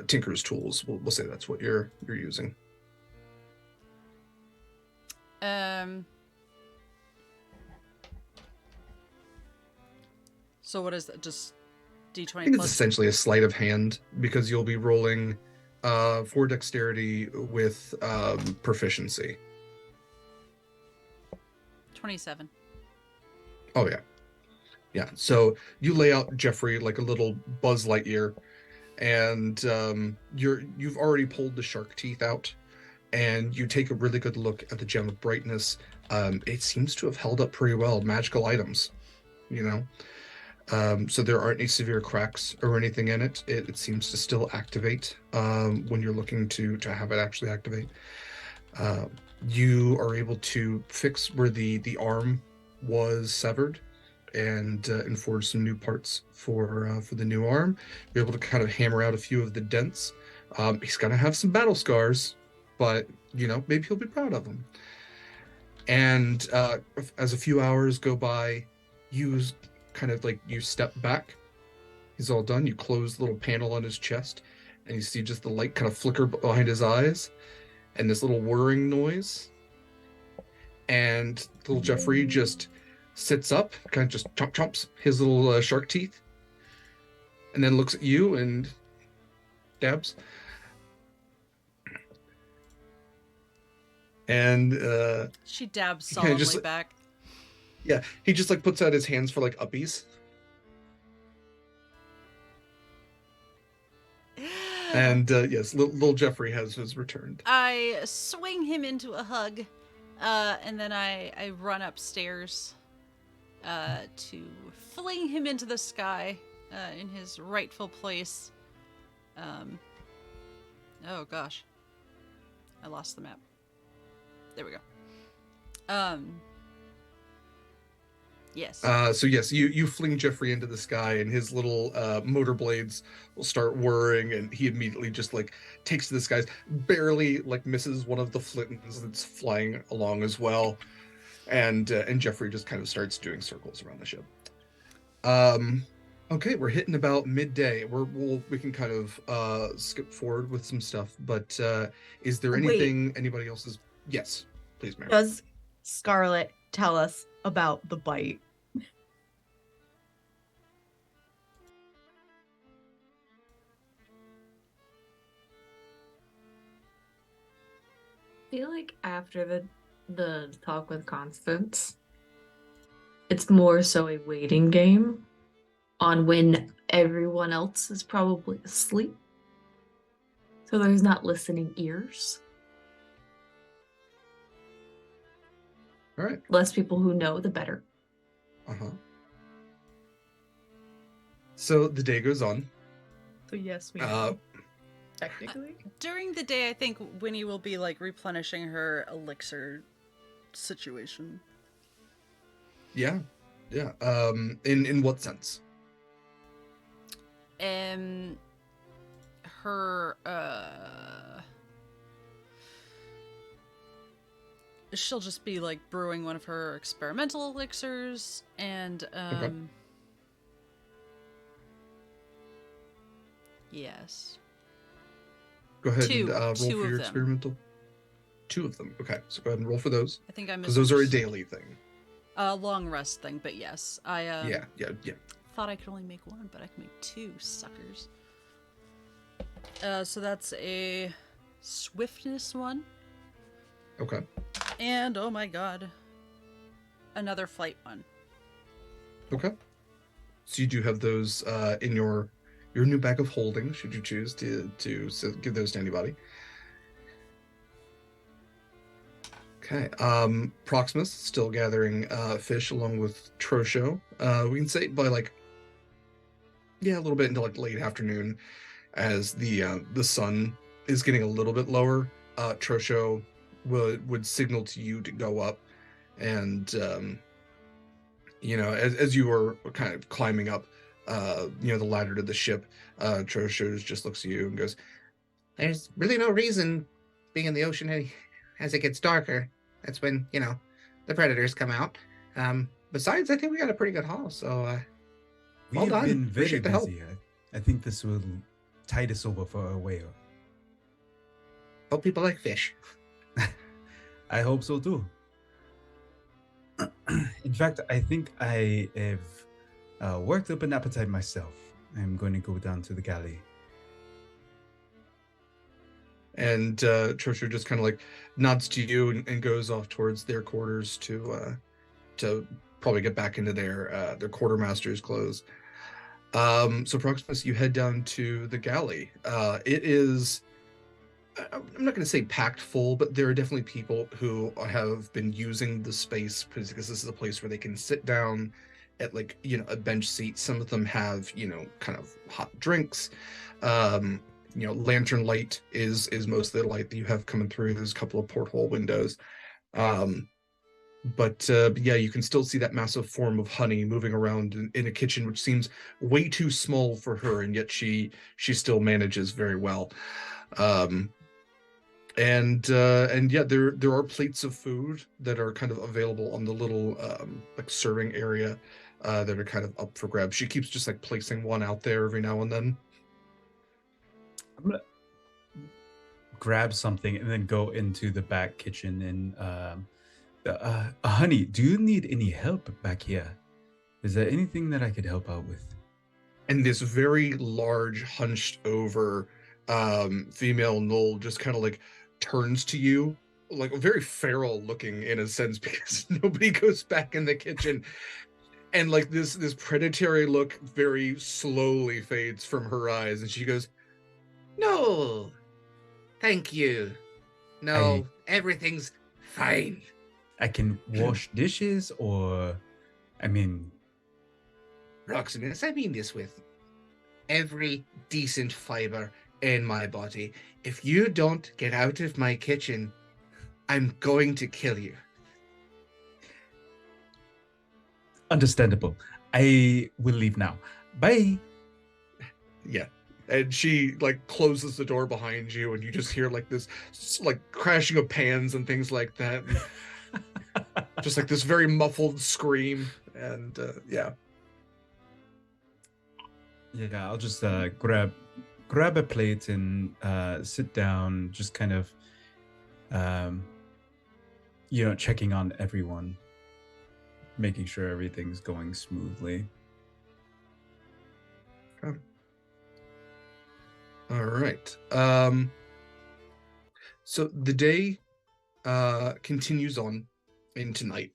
tinker's tools. We'll say that's what you're using. So what is that? Just D20 I think plus? it's essentially a sleight of hand because you'll be rolling for dexterity with proficiency. 27. Oh yeah. So you lay out Jeffrey like a little Buzz Lightyear, and you've already pulled the shark teeth out, and you take a really good look at the gem of brightness. It seems to have held up pretty well. Magical items, so there aren't any severe cracks or anything in it. It seems to still activate when you're looking to have it actually activate. You are able to fix where the arm was severed and forge some new parts for the new arm. You're able to kind of hammer out a few of the dents. He's gonna have some battle scars, but maybe he'll be proud of them. And as a few hours go by, you step back. He's all done. You close the little panel on his chest, and you see just the light kind of flicker behind his eyes, and this little whirring noise. And little Jeffrey just sits up, kind of just chomps his little shark teeth, and then looks at you and dabs. And she dabs solemnly back. Yeah, he just puts out his hands for uppies. And yes, little Jeffrey has returned. I swing him into a hug, and then I run upstairs to fling him into the sky in his rightful place. Oh gosh. I lost the map. There we go. Yes. So yes, you fling Jeffrey into the sky, and his little motor blades will start whirring, and he immediately just like takes to the skies, barely like misses one of the Flintons that's flying along as well, and Jeffrey just kind of starts doing circles around the ship. Okay, we're hitting about midday. We can kind of skip forward with some stuff, but is there anything anybody else is? Yes, please, Mary. Does Scarlet tell us about the bite? I feel like after the talk with Constance, it's more so a waiting game on when everyone else is probably asleep. So there's not listening ears. All right. Less people who know, the better. Uh-huh. So the day goes on. So yes, we know. Technically. During the day, I think Winnie will be like replenishing her elixir situation. Yeah. In what sense? She'll just be like brewing one of her experimental elixirs, and Okay. Yes. Go ahead Two. and roll Two for of your them. experimental. 2 of them. Okay, so go ahead and roll for those. I think I missed Because those are a daily thing. long rest thing, but yes, I Yeah. thought I could only make one, but I can make 2 suckers. So that's a swiftness one, Okay. and oh my god, another flight one. Okay. So you do have those in your new bag of holding, should you choose to give those to anybody. Okay. Proximus still gathering fish along with Trosho. We can say by like a little bit into like late afternoon, as the sun is getting a little bit lower. Trosho would signal to you to go up, and as you are kind of climbing up the ladder to the ship, Trosho just looks at you and goes, "There's really no reason being in the ocean as it gets darker. That's when, the predators come out. Besides, I think we got a pretty good haul, so well We've done. been very Appreciate the help. busy. I think this will tide us over for a while. Hope people like fish." I hope so too. In fact, I think I have worked up an appetite myself. I'm going to go down to the galley. And Trosho just kind of like nods to you and goes off towards their quarters to probably get back into their quartermaster's clothes. So Proximus, you head down to the galley. It is, I'm not going to say packed full, but there are definitely people who have been using the space because this is a place where they can sit down at like, a bench seat. Some of them have, kind of hot drinks. Lantern light is most of the light that you have coming through. There's a couple of porthole windows. But you can still see that massive form of Honey moving around in a kitchen, which seems way too small for her, and yet she still manages very well. There are plates of food that are kind of available on the little like serving area that are kind of up for grabs. She keeps just like placing one out there every now and then. I'm gonna grab something and then go into the back kitchen and Honey, do you need any help back here? Is there anything that I could help out with? And this very large, hunched over female gnoll just kind of like turns to you, like very feral looking in a sense, because nobody goes back in the kitchen. And like this predatory look very slowly fades from her eyes, and she goes, "No, thank you. No, everything's fine." I can wash dishes, or, Proximus, I mean this with every decent fiber in my body. If you don't get out of my kitchen, I'm going to kill you. Understandable. I will leave now. Bye. Yeah. And she like closes the door behind you, and you just hear like this like crashing of pans and things like that. And just like this very muffled scream. And yeah. Yeah, I'll just grab a plate and sit down, just kind of checking on everyone, making sure everything's going smoothly. Okay. All right. So the day continues on into night.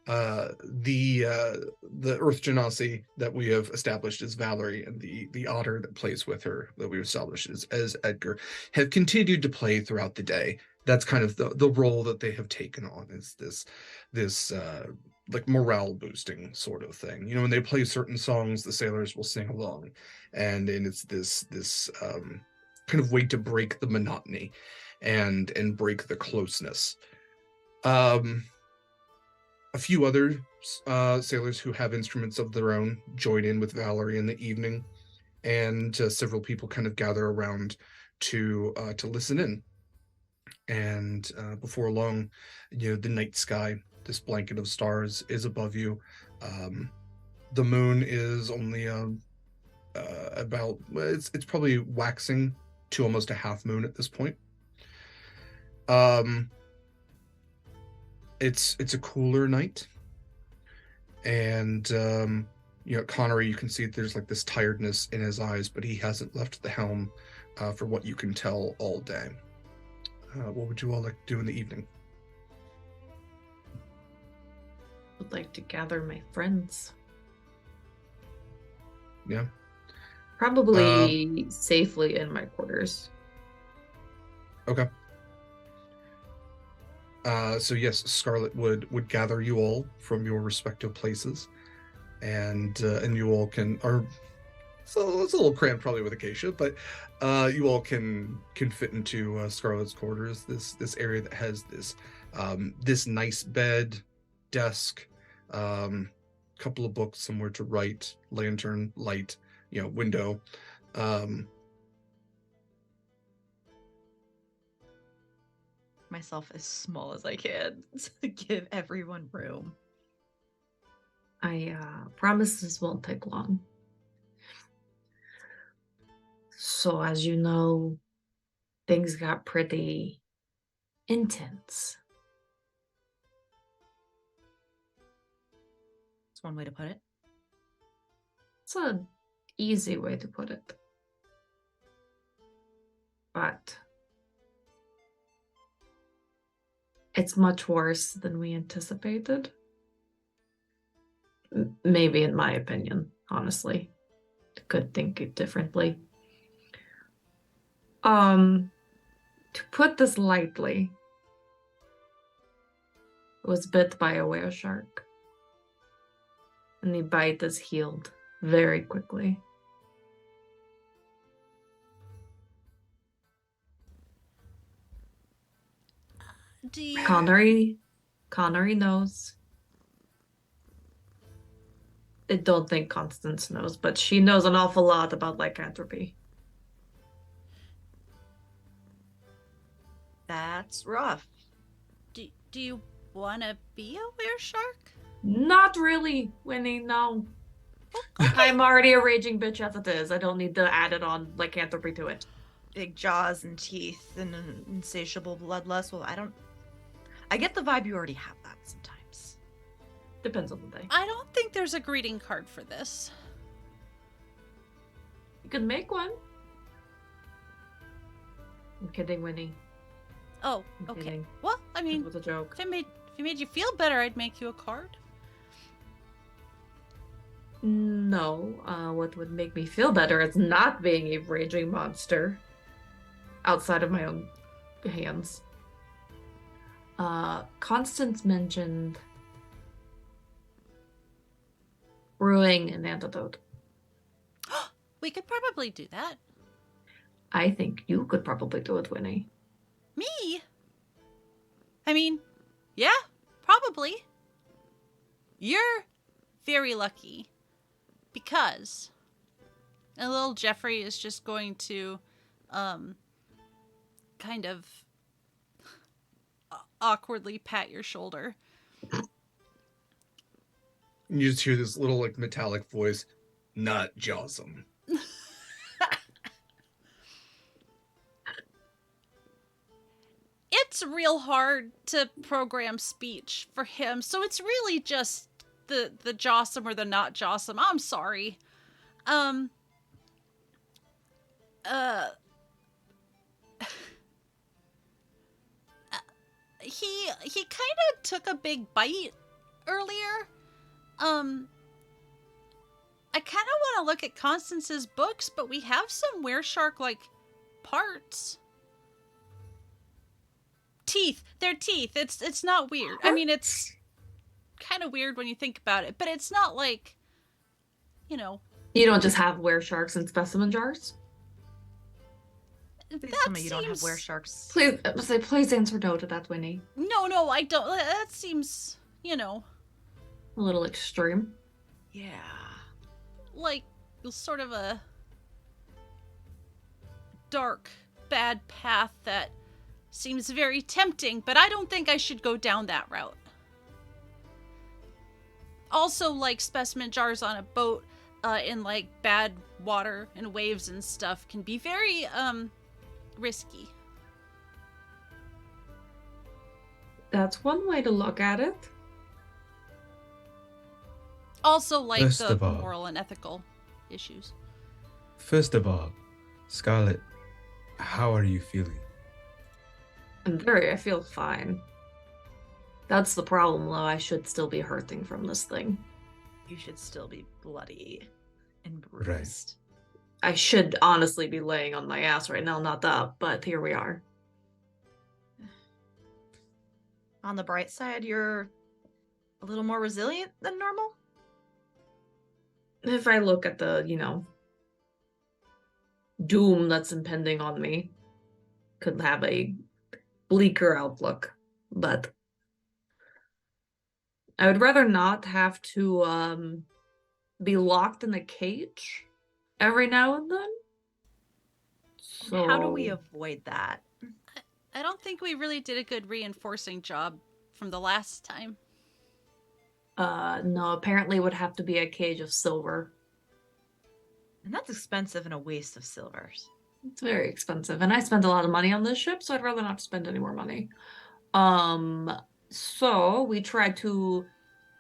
The Earth Genasi that we have established as Valerie, and the otter that plays with her that we've established as Edgar, have continued to play throughout the day. That's kind of the role that they have taken on, is this like morale boosting sort of thing. You know, when they play certain songs, the sailors will sing along, and it's this kind of way to break the monotony and break the closeness. A few other sailors who have instruments of their own join in with Valerie in the evening, and several people kind of gather around to listen in. And before long, the night sky, this blanket of stars, is above you. The moon is only about it's probably waxing to almost a half moon at this point. It's a cooler night, and Connery, you can see there's like this tiredness in his eyes, but he hasn't left the helm for what you can tell all day. What would you all like to do in the evening? Would like to gather my friends. Yeah. Probably safely in my quarters. Okay. So yes, Scarlet would gather you all from your respective places, and you all can, or so it's a little cramped probably with Acacia, but you all can fit into Scarlet's quarters. This area that has this nice bed, desk, couple of books, somewhere to write, lantern, light, window. Myself as small as I can to give everyone room. I promise this won't take long. So as you know, things got pretty intense. That's one way to put it. It's an easy way to put it. But it's much worse than we anticipated. Maybe in my opinion, honestly. Could think it differently. To put this lightly, was bit by a whale shark. And the bite is healed very quickly. Do you... Connery knows. I don't think Constance knows, but she knows an awful lot about lycanthropy. That's rough. Do you want to be a were-shark? Not really, Winnie, no. I'm already a raging bitch as it is. I don't need to add it on lycanthropy to it. Big jaws and teeth and an insatiable bloodlust. Well, I get the vibe you already have that sometimes. Depends on the day. I don't think there's a greeting card for this. You could make one. I'm kidding, Winnie. Oh, I'm okay. kidding. Well, I mean, It was a joke. if it made you feel better, I'd make you a card. No, what would make me feel better is not being a raging monster outside of my own hands. Constance mentioned brewing an antidote. We could probably do that. I think you could probably do it, Winnie. Me? I mean, yeah, probably. You're very lucky because a little Jeffrey is just going to kind of awkwardly pat your shoulder. You just hear this little like metallic voice, not Jawsome. It's real hard to program speech for him, so it's really just the Jawsome or the not Jawsome. I'm sorry. He kind of took a big bite earlier. I kind of want to look at Constance's books, but we have some wereshark like parts. Teeth. They're teeth. It's not weird. I mean, it's kind of weird when you think about it, but it's not like, you know. You don't just have weresharks in specimen jars? Please tell me you don't have weresharks. Please answer no to that, Winnie. No, I don't. That seems, you know, a little extreme. Yeah. Like sort of a dark, bad path that seems very tempting, but I don't think I should go down that route. Also, like, specimen jars on a boat in, like, bad water and waves and stuff can be very, risky. That's one way to look at it. Also, like, First the of all- moral and ethical issues. First of all, Scarlet, how are you feeling? I feel fine. That's the problem, though. I should still be hurting from this thing. You should still be bloody and bruised. I should honestly be laying on my ass right now, not that, but here we are. On the bright side, you're a little more resilient than normal? If I look at the, doom that's impending on me, could have a bleaker outlook, but I would rather not have to be locked in a cage every now and then. So How do we avoid that? I don't think we really did a good reinforcing job from the last time. No, apparently it would have to be a cage of silver. And that's expensive and a waste of silvers. It's very expensive, and I spent a lot of money on this ship, so I'd rather not spend any more money. So we tried to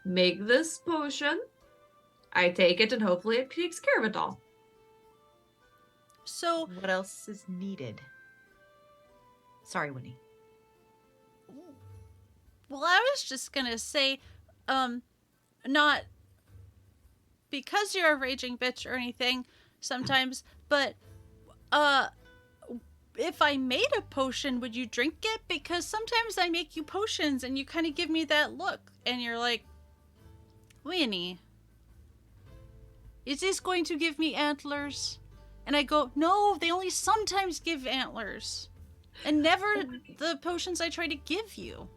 make this potion. I take it, and hopefully it takes care of it all. So, what else is needed? Sorry, Winnie. Well, I was just gonna say, not because you're a raging bitch or anything sometimes, but, if I made a potion, would you drink it? Because sometimes I make you potions and you kind of give me that look and you're like, Winnie, is this going to give me antlers? And I go, no, they only sometimes give antlers. And never the potions I try to give you.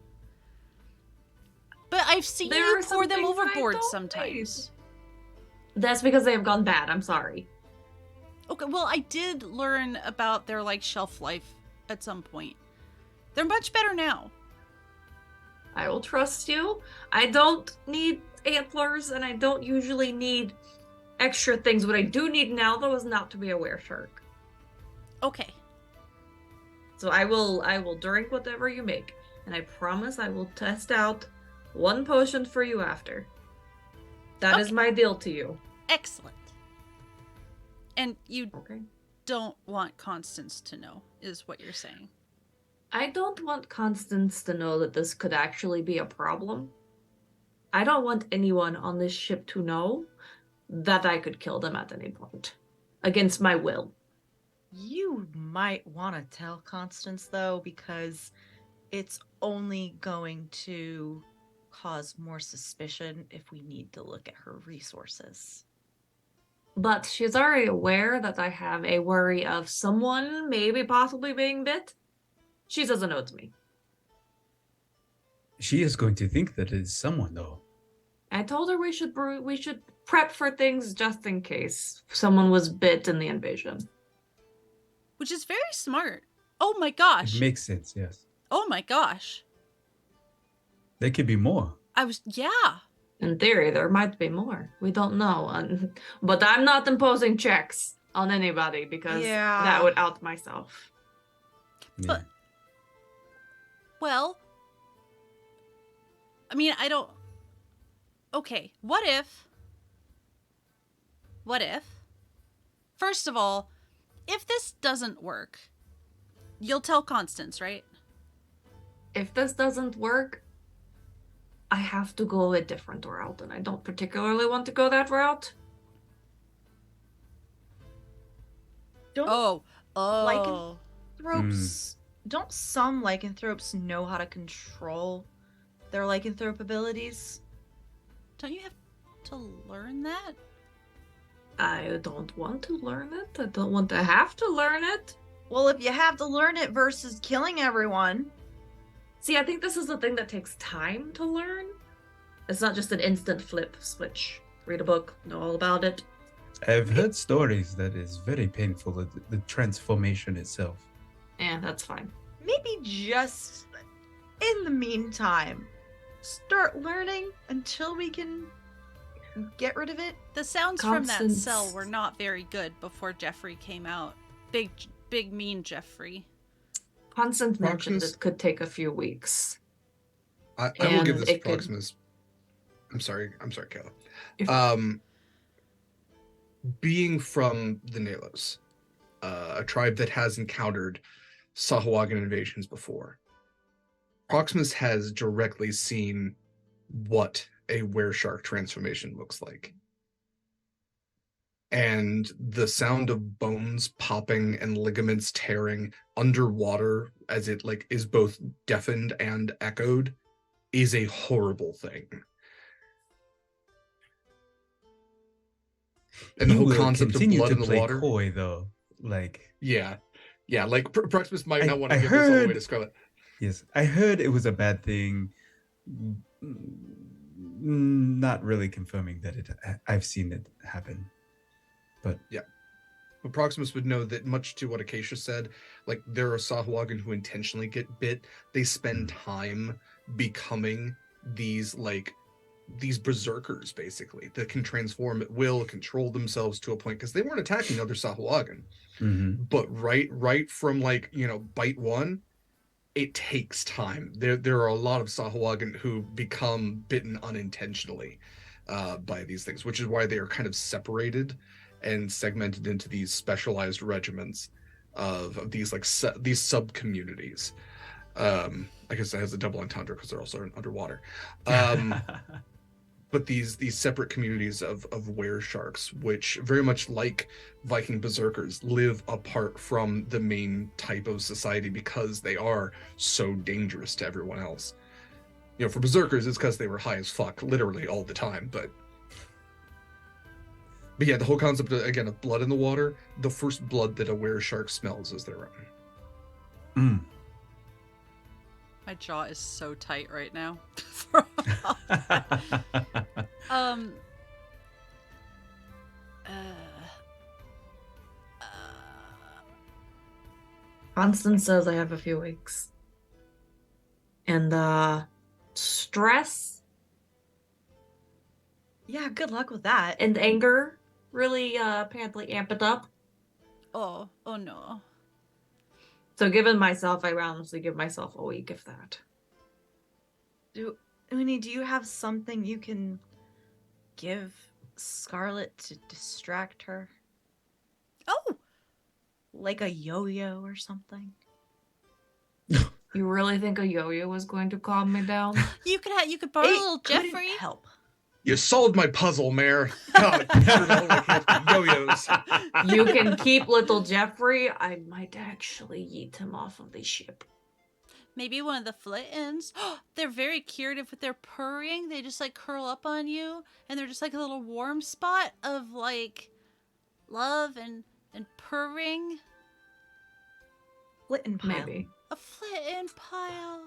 But I've seen you pour them overboard sometimes. That's because they have gone bad. I'm sorry. Okay, well, I did learn about their, like, shelf life at some point. They're much better now. I will trust you. I don't need antlers, and I don't usually need extra things. What I do need now, though, is not to be a wereshark. Okay. So I will drink whatever you make, and I promise I will test out one potion for you after. That is my deal to you. Excellent. And you don't want Constance to know, is what you're saying. I don't want Constance to know that this could actually be a problem. I don't want anyone on this ship to know that I could kill them at any point. Against my will. You might want to tell Constance, though, because it's only going to cause more suspicion if we need to look at her resources. But she's already aware that I have a worry of someone maybe possibly being bit. She doesn't know it's me. She is going to think that it is someone, though. I told her we should prep for things just in case someone was bit in the invasion. Which is very smart. Oh my It gosh. makes sense, yes. Oh my gosh. There could be more. Yeah. In theory, there might be more. We don't know. But I'm not imposing checks on anybody because that would out myself. Yeah. But, well, I mean, I don't... Okay, what if... First of all, if this doesn't work, you'll tell Constance, right? If this doesn't work, I have to go a different route, and I don't particularly want to go that route. Don't Oh. lycanthropes. Don't some lycanthropes know how to control their lycanthrope abilities? Don't you have to learn that? I don't want to learn it. I don't want to have to learn it. Well, if you have to learn it versus killing everyone. See, I think this is the thing that takes time to learn. It's not just an instant flip switch. Read a book, know all about it. I've heard stories that is very painful, the transformation itself. Yeah, that's fine. Maybe just in the meantime, start learning until we can get rid of it. The sounds from that Constance. cell were not very good before Jeffrey came out. Big mean Jeffrey. Constance mentioned Proximus- it could take a few weeks. I will give And this it could- Proximus. I'm sorry, Kayla. If- Being from the Nalos, a tribe that has encountered Sahuagin invasions before, Proximus has directly seen what a wereshark transformation looks like. And the sound of bones popping and ligaments tearing underwater as it is both deafened and echoed is a horrible thing. And the You whole will concept of continue blood to in the play water. coy, though. Yeah. Proximus might not want to I give this all the way heard- to Scarlet. Yes, I heard it was a bad thing. Not really confirming that I've seen it happen. But But Proximus would know that, much to what Acacia said, there are Sahuagin who intentionally get bit. They spend time becoming these berserkers, basically, that can transform at will, control themselves to a point, because they weren't attacking other Sahuagin. But right from bite one, it takes time. There are a lot of Sahuagin who become bitten unintentionally by these things, which is why they are kind of separated and segmented into these specialized regiments of these these sub communities. I guess it has a double entendre because they're also underwater. But these separate communities of weresharks, which very much like Viking berserkers, live apart from the main type of society because they are so dangerous to everyone else. For berserkers, it's because they were high as fuck literally all the time. But yeah, the whole concept again of blood in the water, the first blood that a wereshark smells is their own. My jaw is so tight right now. Constance says I have a few weeks. And stress Yeah, good luck with that. and anger really apparently amp it up. Oh no. So given myself, I honestly give myself a week, if that. Uni, do you have something you can give Scarlet to distract her? Oh, Like a yo-yo or something? You really think a yo-yo was going to calm me down? you could borrow a little couldn't Jeffrey. help. You solved my puzzle, Mare. God, yo-yos. You can keep little Jeffrey. I might actually yeet him off of the ship. Maybe one of the flittins. They're very curative with their purring. They just curl up on you, and they're just a little warm spot of love and purring. Flitting pile. Maybe. A flitting pile.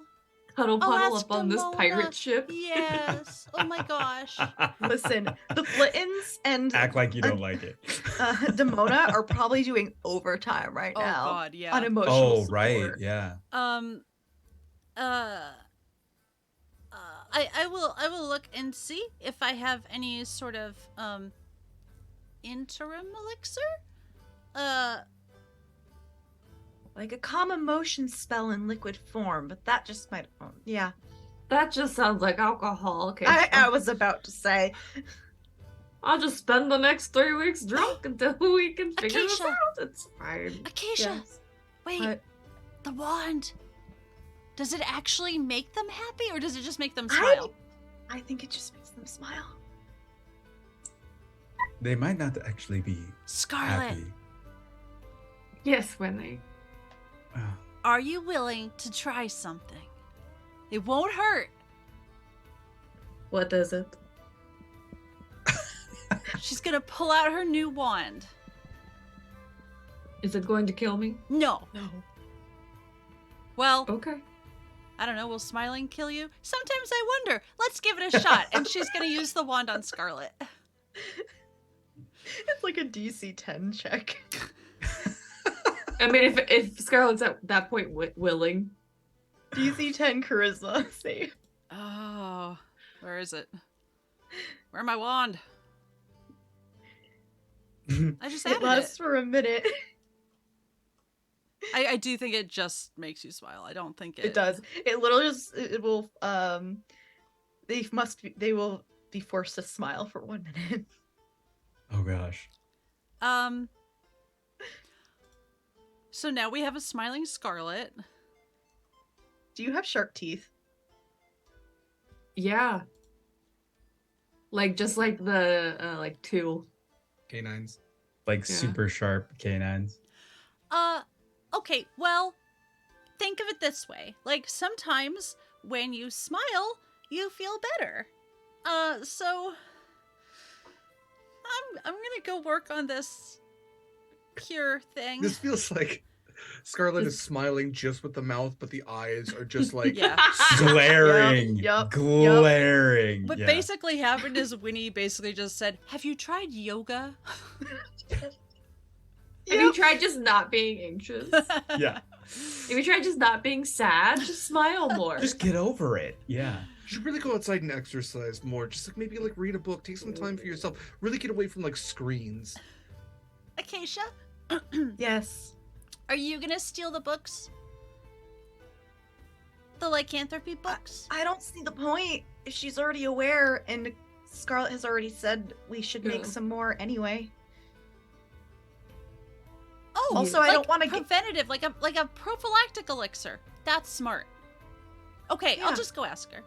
Cuddle puddle ask up on this Demona. pirate ship. Yes. Oh my gosh. Listen, the Flittins and Act like you don't like it. Demona are probably doing overtime right Oh now God, yeah. on emotional Oh, support. right. Yeah. I will look and see if I have any sort of interim elixir. Like a calm emotion spell in liquid form, but that just might. Yeah, That just sounds like alcohol. Okay. I was about to say. I'll just spend the next 3 weeks drunk until we can figure this Acacia. out. It's fine. Acacia, Yes. wait. What? The wand. Does it actually make them happy, or does it just make them smile? I think it just makes them smile. They might not actually be Scarlet, happy. Yes, Winnie. are you willing to try something? It won't hurt. What is it? She's gonna pull out her new wand. Is it going to kill me? No. No. Well, Okay. I don't know. Will smiling kill you? Sometimes I wonder. Let's give it a shot. And she's gonna use the wand on Scarlet. It's like a DC 10 check. I mean, if Scarlett's at that point willing. DC 10 charisma save. Oh, where is it? Where's my wand? I just It added lasts it. for a minute. I do think it just makes you smile. I don't think It does. It literally just it will they will be forced to smile for 1 minute. Oh gosh. So now we have a smiling Scarlet. Do you have shark teeth? Yeah. Like, just like the, like, 2. Canines. Like Yeah. super sharp canines. Okay, well, think of it this way. Like, sometimes when you smile, you feel better. So I'm gonna go work on this cure thing. This feels like Scarlet is smiling just with the mouth, but the eyes are just like Yeah. Glaring. Yep. Glaring. What yeah. basically happened is Winnie basically just said, "Have you tried yoga?" Have you tried just not being anxious? Yeah. If you try just not being sad, just smile more. Just get over it. Yeah. you should really go outside and exercise more. Just like maybe like read a book, take some time for yourself. Really get away from like screens. Acacia, Yes. are you gonna steal the books? The lycanthropy books? I don't see the point if she's already aware and Scarlet has already said we should make Yeah. some more anyway. Oh, Also, I don't wanna get- preventative, like a prophylactic elixir. That's smart. Okay, I'll Yeah. just go ask her.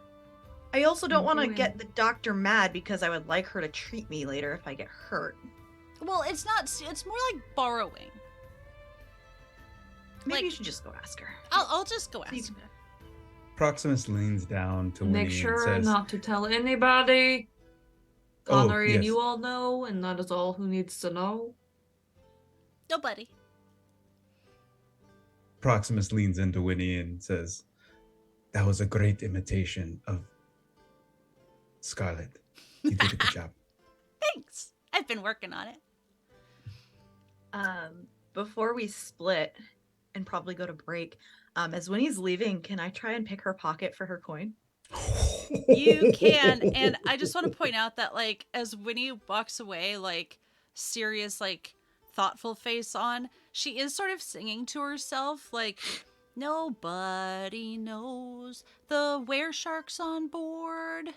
I also don't want to Boy. get the doctor mad because I would like her to treat me later if I get hurt. Well, it's not. It's more like borrowing. Maybe Like- you should just go ask her. I'll just go So you ask can- her. Proximus leans down to Winnie Make sure and says, not to tell anybody. Oh, Connery and yes. you all know, and that is all who needs to know. Nobody. Proximus leans into Winnie and says, "That was a great imitation of Scarlet. You did a good job." Thanks. I've been working on it. Before we split and probably go to break, as Winnie's leaving, can I try and pick her pocket for her coin? You can, and I just want to point out that, like, as Winnie walks away, like, serious, like, thoughtful face on, she is sort of singing to herself, like, "Nobody knows the were-shark's on board.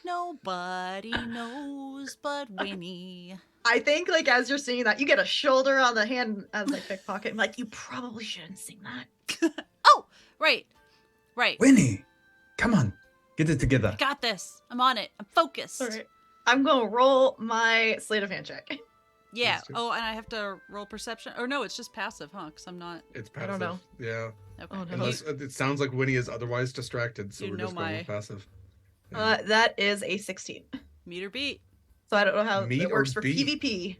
Nobody knows but Winnie." I think, like, as you're singing that, you get a shoulder on the hand as I pickpocket. I'm like, you probably shouldn't sing that. Oh, right. Winnie, come on, get it together. I got this. I'm on it. I'm focused. All right. I'm going to roll my sleight of hand check. Yeah. Please do. Oh, and I have to roll perception. Or no, it's just passive, huh? Because I'm not. It's I passive. don't know. Yeah. Okay. Oh, no. Unless it sounds like Winnie is otherwise distracted, so You we're know just going my- with passive. That is a 16. Meter beat. So I don't know how Meet it or works for beat? PvP.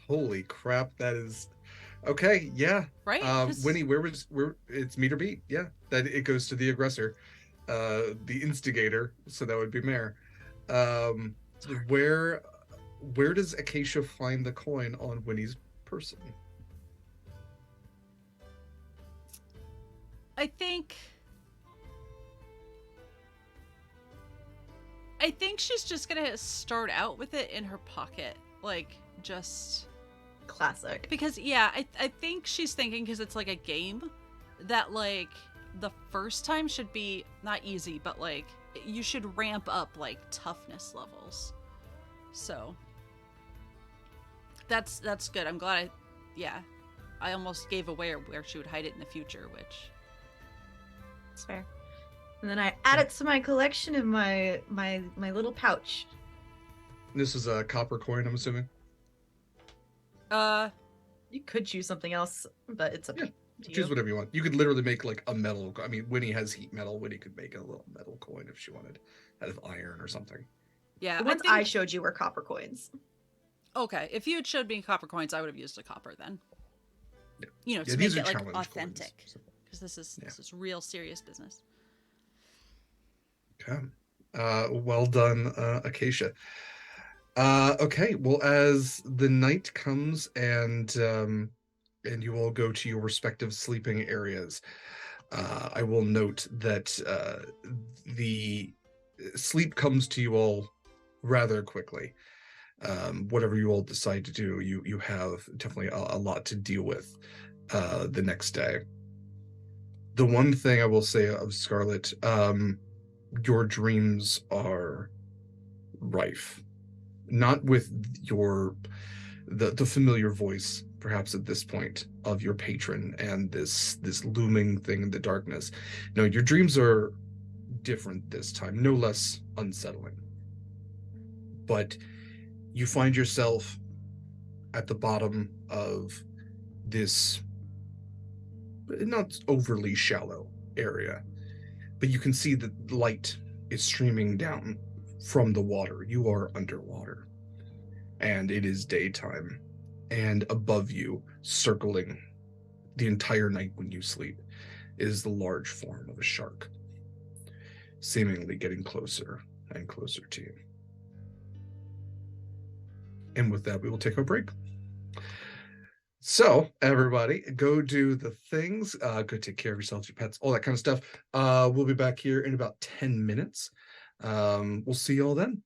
Holy crap, that is okay. Yeah. Right? Winnie, where it's meet or beat? Yeah, that it goes to the aggressor, the instigator. So that would be Mare. Um, where does Acacia find the coin on Winnie's person? I think she's just gonna start out with it in her pocket, like just Classic. because yeah, I think she's thinking because it's like a game that like the first time should be not easy, but like you should ramp up like toughness levels. So that's good. I'm glad I almost gave away where she would hide it in the future, which That's fair. And then I add it to my collection in my little pouch. This is a copper coin, I'm assuming. You could choose something else, but it's up to you. Choose whatever you want. You could literally make like a metal. I mean, Winnie has heat metal. Winnie could make a little metal coin if she wanted, out of iron or something. yeah. The ones I showed you were copper coins. Okay, if you had showed me copper coins, I would have used a copper then. Yeah. You know, to these make are it like challenge authentic, coins, so. because this is real serious business. Okay. Well done, Acacia. Okay. Well, as the night comes and you all go to your respective sleeping areas, I will note that the sleep comes to you all rather quickly. Whatever you all decide to do, you have definitely a lot to deal with the next day. The one thing I will say of Scarlet, your dreams are rife, not with the familiar voice perhaps at this point of your patron and this looming thing in the darkness. No, your dreams are different this time, no less unsettling. But you find yourself at the bottom of this not overly shallow area, but you can see that light is streaming down from the water. You are underwater, and it is daytime, and above you, circling the entire night when you sleep, is the large form of a shark, seemingly getting closer and closer to you. And with that, we will take a break. So, everybody, go do the things. Go take care of yourselves, your pets, all that kind of stuff. We'll be back here in about 10 minutes. We'll see you all then.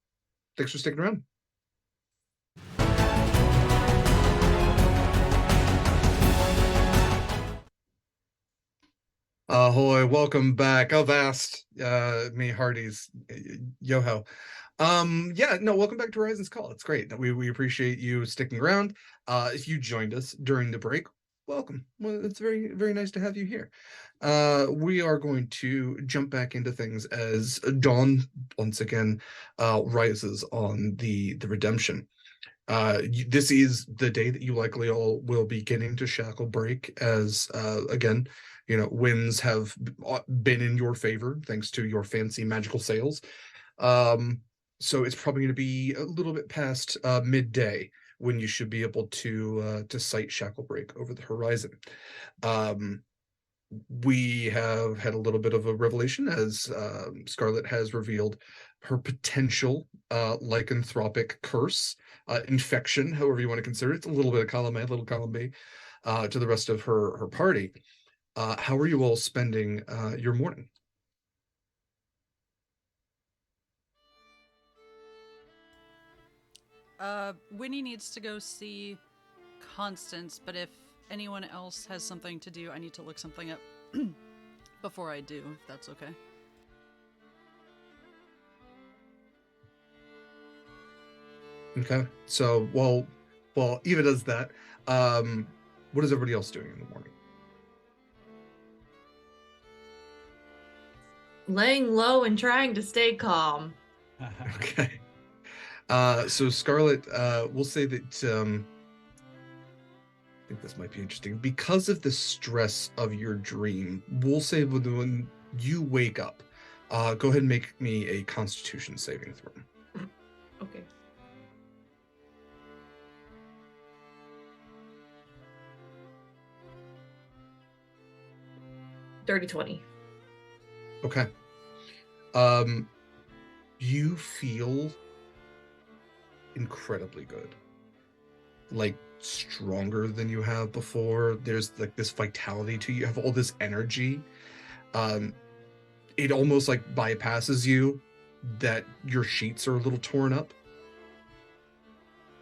Thanks for sticking around. Ahoy, welcome back. Avast, me hearties, yo-ho. Welcome back to Horizon's Call. It's great. We appreciate you sticking around. If you joined us during the break, welcome. Well, it's very, very nice to have you here. We are going to jump back into things as dawn once again rises on the redemption. This is the day that you likely all will be getting to Shacklebreak, as again, winds have been in your favor thanks to your fancy magical sails. So it's probably going to be a little bit past midday when you should be able to sight Shacklebreak over the horizon. We have had a little bit of a revelation as Scarlet has revealed her potential lycanthropic curse, infection, however you want to consider it. It's a little bit of column A, a little column B, to the rest of her party. How are you all spending your morning? Winnie needs to go see Constance, but if anyone else has something to do, I need to look something up before I do, if that's okay. Okay, so while Eva does that, what is everybody else doing in the morning? Laying low and trying to stay calm. Okay. So Scarlet, we'll say that I think this might be interesting. Because of the stress of your dream, we'll say when you wake up, go ahead and make me a Constitution saving throw. Okay. Dirty 20. Okay. You feel incredibly good. Like stronger than you have before. There's like this vitality to you. You have all this energy. It almost like bypasses you that your sheets are a little torn up.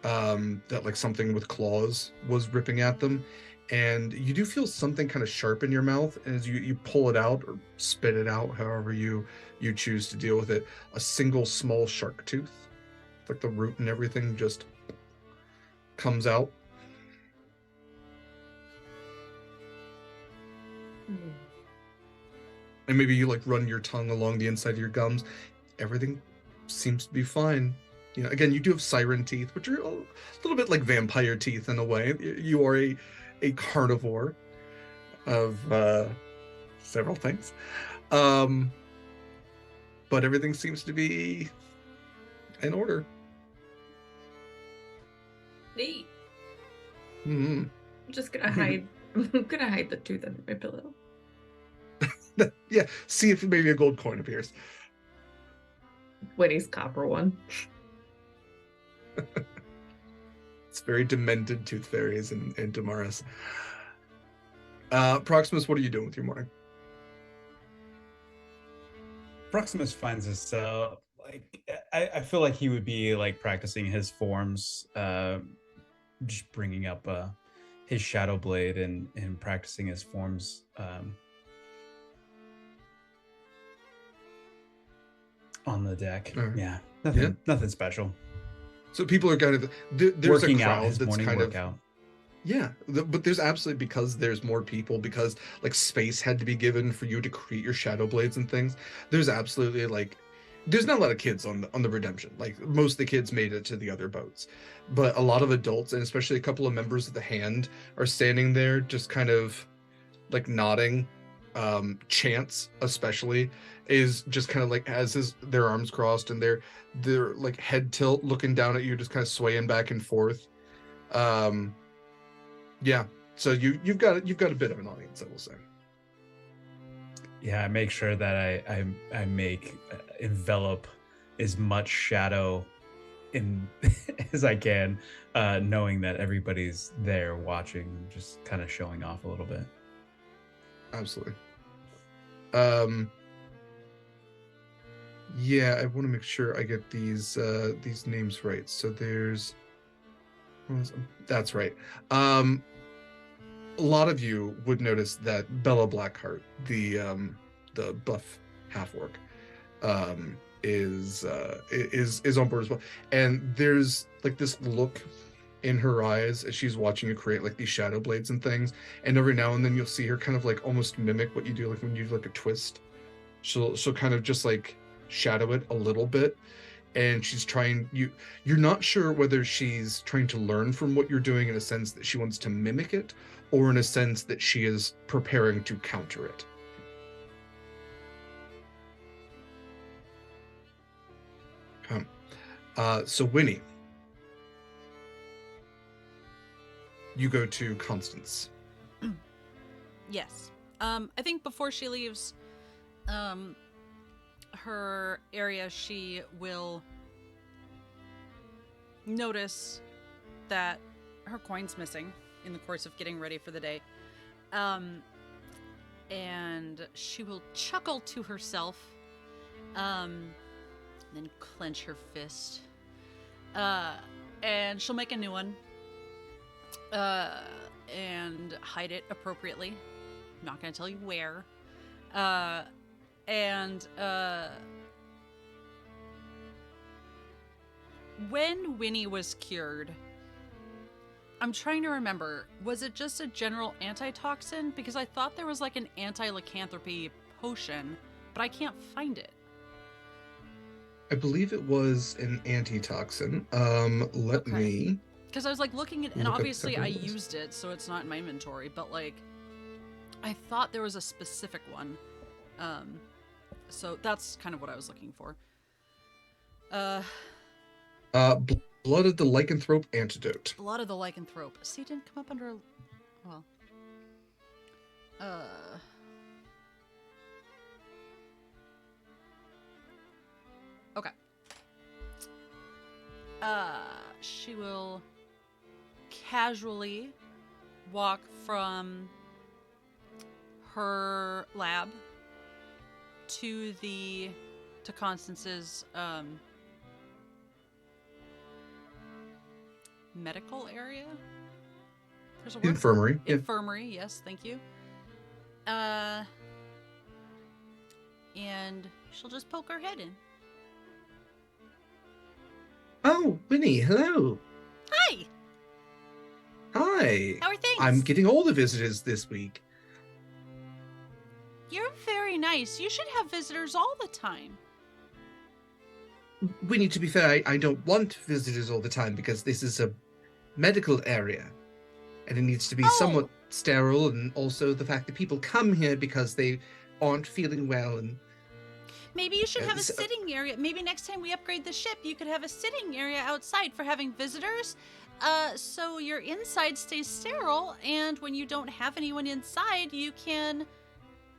That like something with claws was ripping at them. And you do feel something kind of sharp in your mouth as you pull it out or spit it out, however you choose to deal with it. A single small shark tooth, like the root and everything just comes out. And maybe you like run your tongue along the inside of your gums. Everything seems to be fine. You know, again, you do have siren teeth, which are a little bit like vampire teeth in a way. You are a carnivore of several things. But everything seems to be in order. Neat. Mm-hmm. I'm just gonna hide. I'm gonna hide the tooth under my pillow. Yeah, see if maybe a gold coin appears. Winnie's copper one. It's very demented tooth fairies in Damaris. Proximus, what are you doing with your morning? Proximus finds this like I feel like he would be like practicing his forms, just bringing up his shadow blade and practicing his forms. On the deck. Yeah, nothing special. So people are kind of there's working a crowd out his that's morning kind workout. But there's absolutely, because there's more people, because like space had to be given for you to create your shadow blades and things. There's absolutely like there's not a lot of kids on the Redemption. Like most of the kids made it to the other boats, but a lot of adults and especially a couple of members of the Hand are standing there just kind of like nodding. Chance especially is just kind of like has their arms crossed and their like head tilt looking down at you, just kind of swaying back and forth. Yeah, so you've got a bit of an audience, I will say. Yeah, I make sure that I make envelop as much shadow in as I can, knowing that everybody's there watching, just kind of showing off a little bit. Absolutely. Yeah, I want to make sure I get these names right. So that's right. A lot of you would notice that Bella Blackheart, the buff half-orc, is on board as well. And there's like this look in her eyes as she's watching you create like these shadow blades and things, and every now and then you'll see her kind of like almost mimic what you do, like when you do like a twist. She'll kind of just like shadow it a little bit, and she's trying you're not sure whether she's trying to learn from what you're doing in a sense that she wants to mimic it, or in a sense that she is preparing to counter it. So Winnie, you go to Constance. Yes. I think before she leaves her area, she will notice that her coin's missing in the course of getting ready for the day. And she will chuckle to herself, then clench her fist. And she'll make a new one. And hide it appropriately. I'm not going to tell you where. When Winnie was cured, I'm trying to remember, was it just a general antitoxin? Because I thought there was like an anti-lycanthropy potion, but I can't find it. I believe it was an antitoxin. Let me... Because I was like looking at, and obviously I used it, so it's not in my inventory, but like, I thought there was a specific one. So that's kind of what I was looking for. Blood of the Lycanthrope antidote. Blood of the Lycanthrope. See, it didn't come up under, well. Okay. She will casually walk from her lab to Constance's medical area. There's a word. Infirmary. Yeah. Infirmary. Yes, thank you. And she'll just poke her head in. Oh, Winnie, hello. Hi. Hi. How are things? I'm getting all the visitors this week. You're very nice. You should have visitors all the time. Winnie, to be fair, I don't want visitors all the time because this is a medical area. And it needs to be somewhat sterile, and also the fact that people come here because they aren't feeling well. And maybe you should have a sitting area. Maybe next time we upgrade the ship, you could have a sitting area outside for having visitors. So your inside stays sterile, and when you don't have anyone inside, you can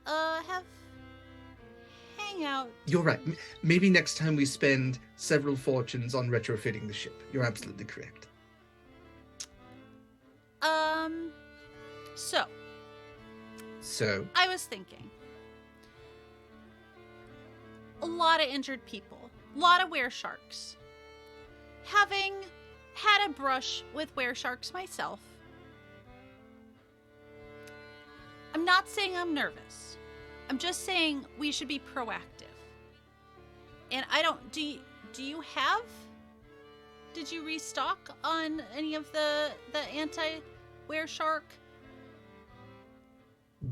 have hangout. You're right. Maybe next time we spend several fortunes on retrofitting the ship. You're absolutely correct. So I was thinking, a lot of injured people, a lot of weresharks. Having had a brush with weresharks myself, I'm not saying I'm nervous. I'm just saying we should be proactive. And I don't, did you restock on any of the anti-wereshark?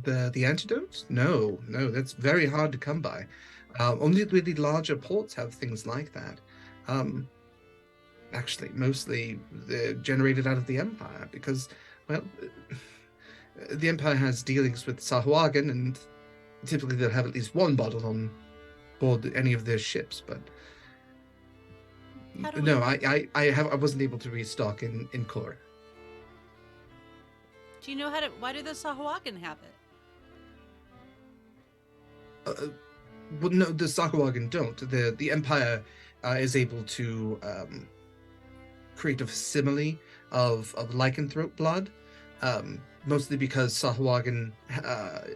The antidotes? No, that's very hard to come by. Only really larger ports have things like that. Actually, mostly they're generated out of the Empire because, well, the Empire has dealings with Sahuagin, and typically they'll have at least one bottle on board any of their ships. But no, I wasn't able to restock in Kor. Do you know how to? Why do the Sahuagin have it? Well, no, the Sahuagin don't. The Empire is able to create a facsimile of lycanthrope blood, mostly because Sahuagin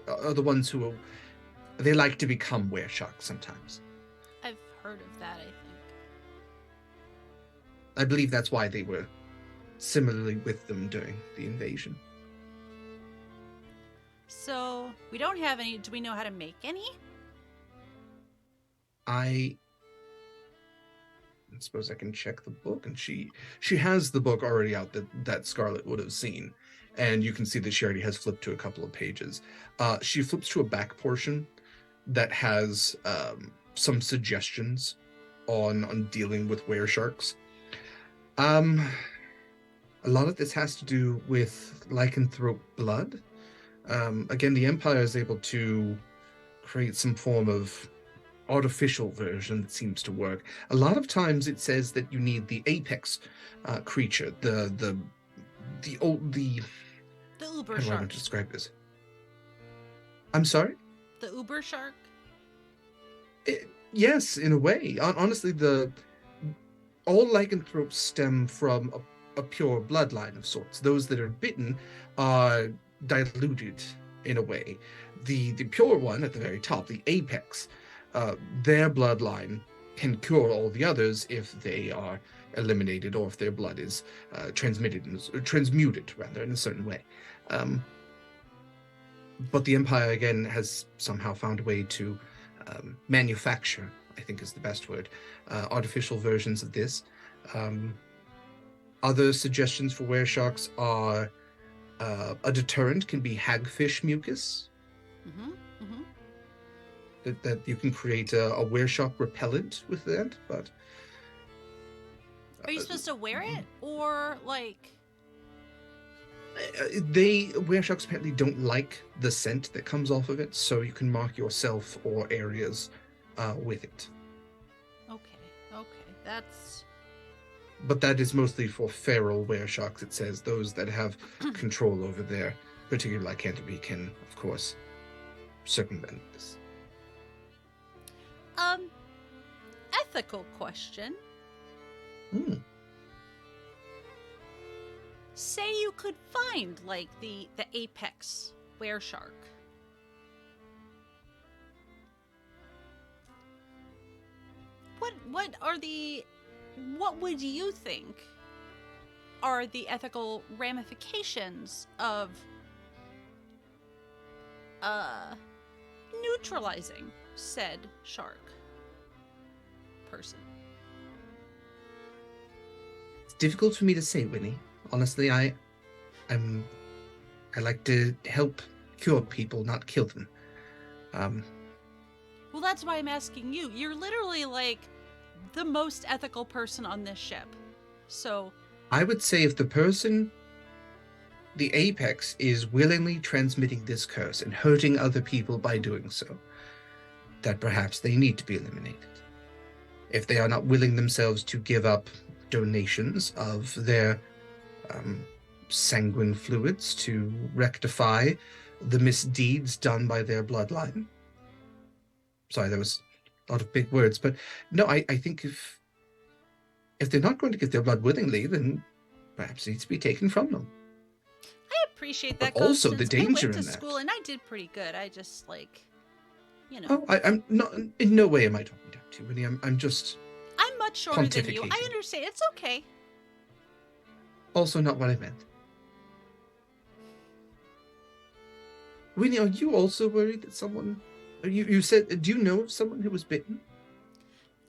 are the ones who they like to become weresharks sometimes. I've heard of that, I think. I believe that's why they were similarly with them during the invasion. So, we don't have any. Do we know how to make any? I suppose I can check the book, and she has the book already out that Scarlet would have seen, and you can see that she already has flipped to a couple of pages. She flips to a back portion that has some suggestions on dealing with weresharks. A lot of this has to do with lycanthrope blood. Again, the Empire is able to create some form of artificial version that seems to work. A lot of times it says that you need the apex creature, the uber how do I shark. want to describe this? I'm sorry? The uber shark? Yes, in a way. Honestly, all lycanthropes stem from a pure bloodline of sorts. Those that are bitten are diluted in a way. The pure one at the very top, the apex, their bloodline can cure all the others if they are eliminated or if their blood is transmuted rather in a certain way. But the Empire again has somehow found a way to manufacture, I think is the best word, artificial versions of this. Other suggestions for weresharks are a deterrent can be hagfish mucus. That you can create a wereshark repellent with that, but are you supposed to wear it, or like? Weresharks apparently don't like the scent that comes off of it, so you can mark yourself or areas with it. Okay, that's. But that is mostly for feral weresharks. It says those that have control over their particular lycanthropy can, of course, circumvent this. I ethical question. Hmm. Say you could find, like, the apex were shark. What would you think are the ethical ramifications of neutralizing said shark person? It's difficult for me to say, Winnie. Honestly, I like to help cure people, not kill them. Well, that's why I'm asking you. You're literally, like, the most ethical person on this ship. So I would say if the apex, is willingly transmitting this curse and hurting other people by doing so, that perhaps they need to be eliminated. If they are not willing themselves to give up donations of their sanguine fluids to rectify the misdeeds done by their bloodline. Sorry, that was a lot of big words, but no, I think if they're not going to give their blood willingly, then perhaps it needs to be taken from them. I appreciate that. But also Constance. the danger I went in to that. school and I did pretty good. I just, like, you know. Oh, I'm not. In no way am I talking down to you, Winnie. I'm just. I'm much shorter than you. I pontificating. understand. It's okay. Also, not what I meant. Winnie, are you also worried that someone? You said. Do you know of someone who was bitten?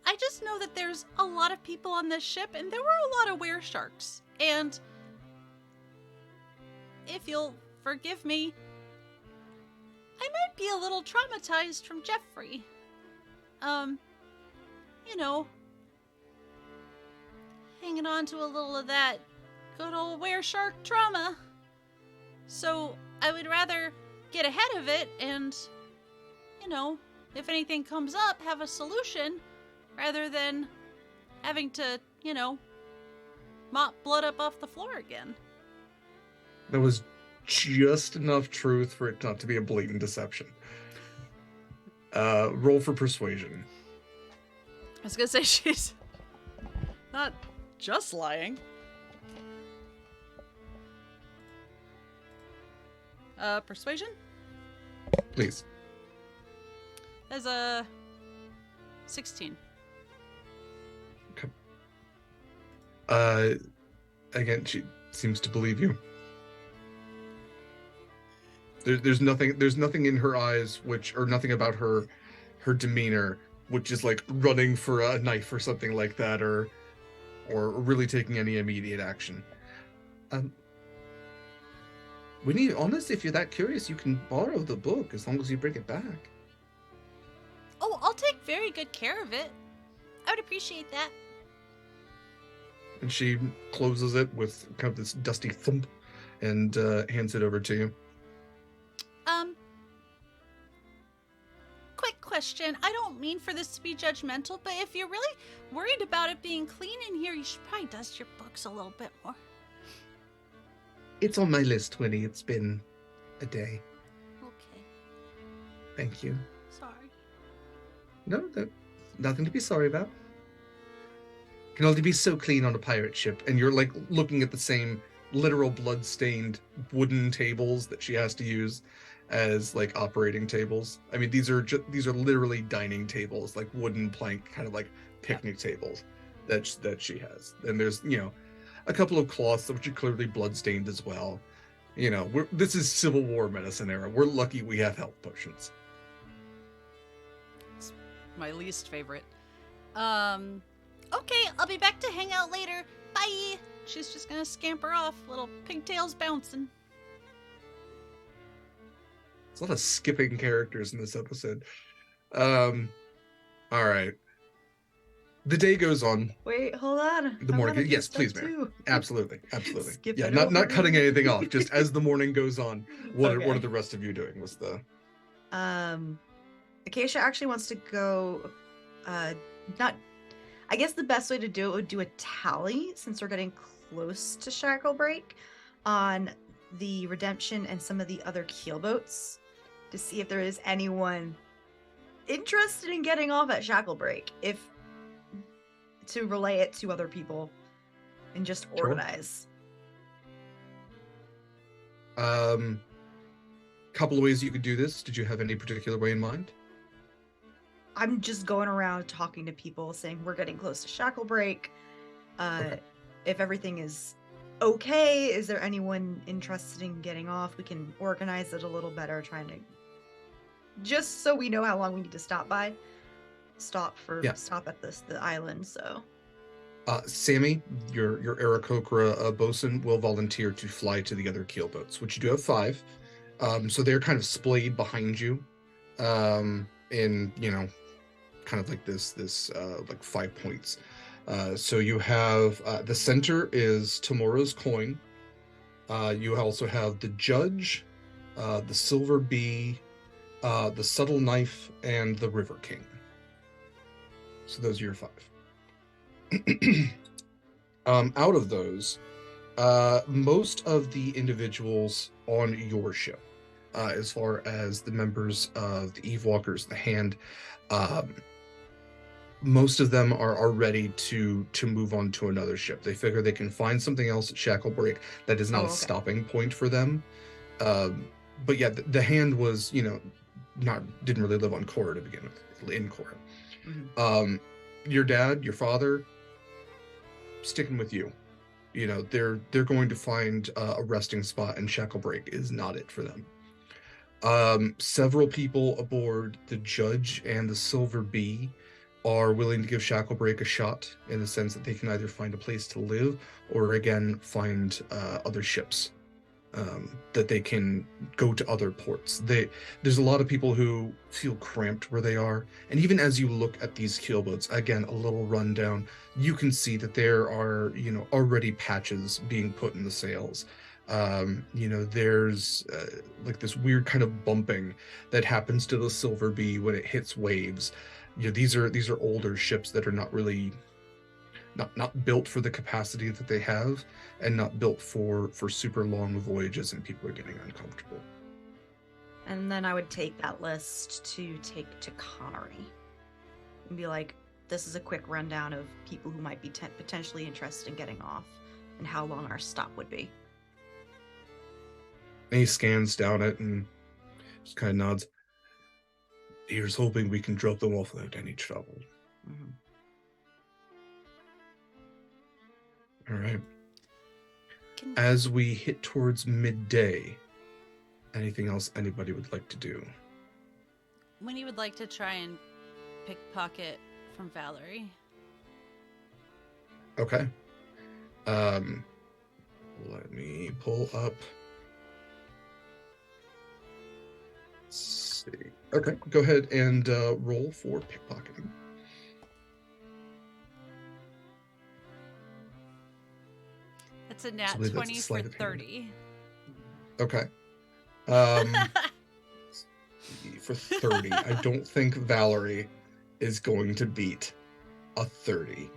I just know that there's a lot of people on this ship, and there were a lot of were sharks. And if you'll forgive me, I might be a little traumatized from Jeffrey. You know, hanging on to a little of that good old were shark trauma. So I would rather get ahead of it and, you know, if anything comes up, have a solution rather than having to, you know, mop blood up off the floor again. There was just enough truth for it not to be a blatant deception. Roll for persuasion. I was gonna say she's not just lying. Persuasion? Please. There's a 16. Okay. Again, she seems to believe you. There's nothing in her eyes or nothing about her demeanor, which is like running for a knife or something like that, or really taking any immediate action. Winnie, honestly, if you're that curious, you can borrow the book as long as you bring it back. Oh, I'll take very good care of it. I would appreciate that. And she closes it with kind of this dusty thump and hands it over to you. Quick question. I don't mean for this to be judgmental, but if you're really worried about it being clean in here, you should probably dust your books a little bit more. It's on my list, Winnie. It's been a day. Okay. Thank you. Sorry. No, nothing to be sorry about. Can only be so clean on a pirate ship, and you're like looking at the same literal blood-stained wooden tables that she has to use as like operating tables. I mean, these are literally dining tables, like wooden plank, kind of like picnic tables that she has. And there's, you know, a couple of cloths which are clearly blood-stained as well. You know, this is Civil War medicine era. We're lucky we have health potions. It's my least favorite. Okay, I'll be back to hang out later. Bye! She's just gonna scamper off, little pigtails bouncing. There's a lot of skipping characters in this episode. All right. The day goes on. Wait, hold on. The morning. Yes, please, ma'am. Absolutely. Skip Yeah, it not over cutting me. anything off. Just as the morning goes on, what Okay. are the rest of you doing? What's the? Acacia actually wants to go. Not. I guess the best way to do it would do a tally, since we're getting close to Shacklebreak, on the Redemption and some of the other keelboats, to see if there is anyone interested in getting off at Shacklebreak. If to relay it to other people and just Sure. organize. Couple of ways you could do this. Did you have any particular way in mind? I'm just going around talking to people saying we're getting close to Shacklebreak. Okay. If everything is okay, is there anyone interested in getting off? We can organize it a little better, trying to just so we know how long we need to stop at the island. So Sammy, your Aarakocra bosun will volunteer to fly to the other keelboats, which you do have 5. So they're kind of splayed behind you, in kind of like this like 5 points. So you have the center is Tomorrow's coin. You also have the judge, the silver bee, the subtle knife, and the river king. So those are your 5. Out of those, most of the individuals on your ship, as far as the members of the Evewalkers, the Hand, most of them are ready to move on to another ship. They figure they can find something else at Shacklebreak that is not a stopping point for them. But yeah, the Hand was, didn't really live on Korra to begin with, in Korra. Mhm. Your dad, your father, sticking with you. They're going to find a resting spot, and Shacklebreak is not it for them. Several people aboard the Judge and the Silver Bee are willing to give Shacklebreak a shot, in the sense that they can either find a place to live or, again, find other ships that they can go to other ports. There's a lot of people who feel cramped where they are, and even as you look at these keelboats, again, a little rundown, you can see that there are already patches being put in the sails. There's like this weird kind of bumping that happens to the Silver Bee when it hits waves. These are older ships that are not really not built for the capacity that they have, and not built for super long voyages, and people are getting uncomfortable. And then I would take that list to take to Connery and be like, this is a quick rundown of people who might be potentially interested in getting off and how long our stop would be. And he scans down it and just kind of nods. Here's hoping we can drop them off without any trouble. Mm-hmm. All right. As we hit towards midday, anything else anybody would like to do? Winnie would like to try and pickpocket from Valerie. Okay. Let me pull up. Let's see. Okay, go ahead and roll for pickpocketing. That's a nat So I believe 20 that's a for sleight of hand. 30. Okay. For 30, I don't think Valerie is going to beat a 30.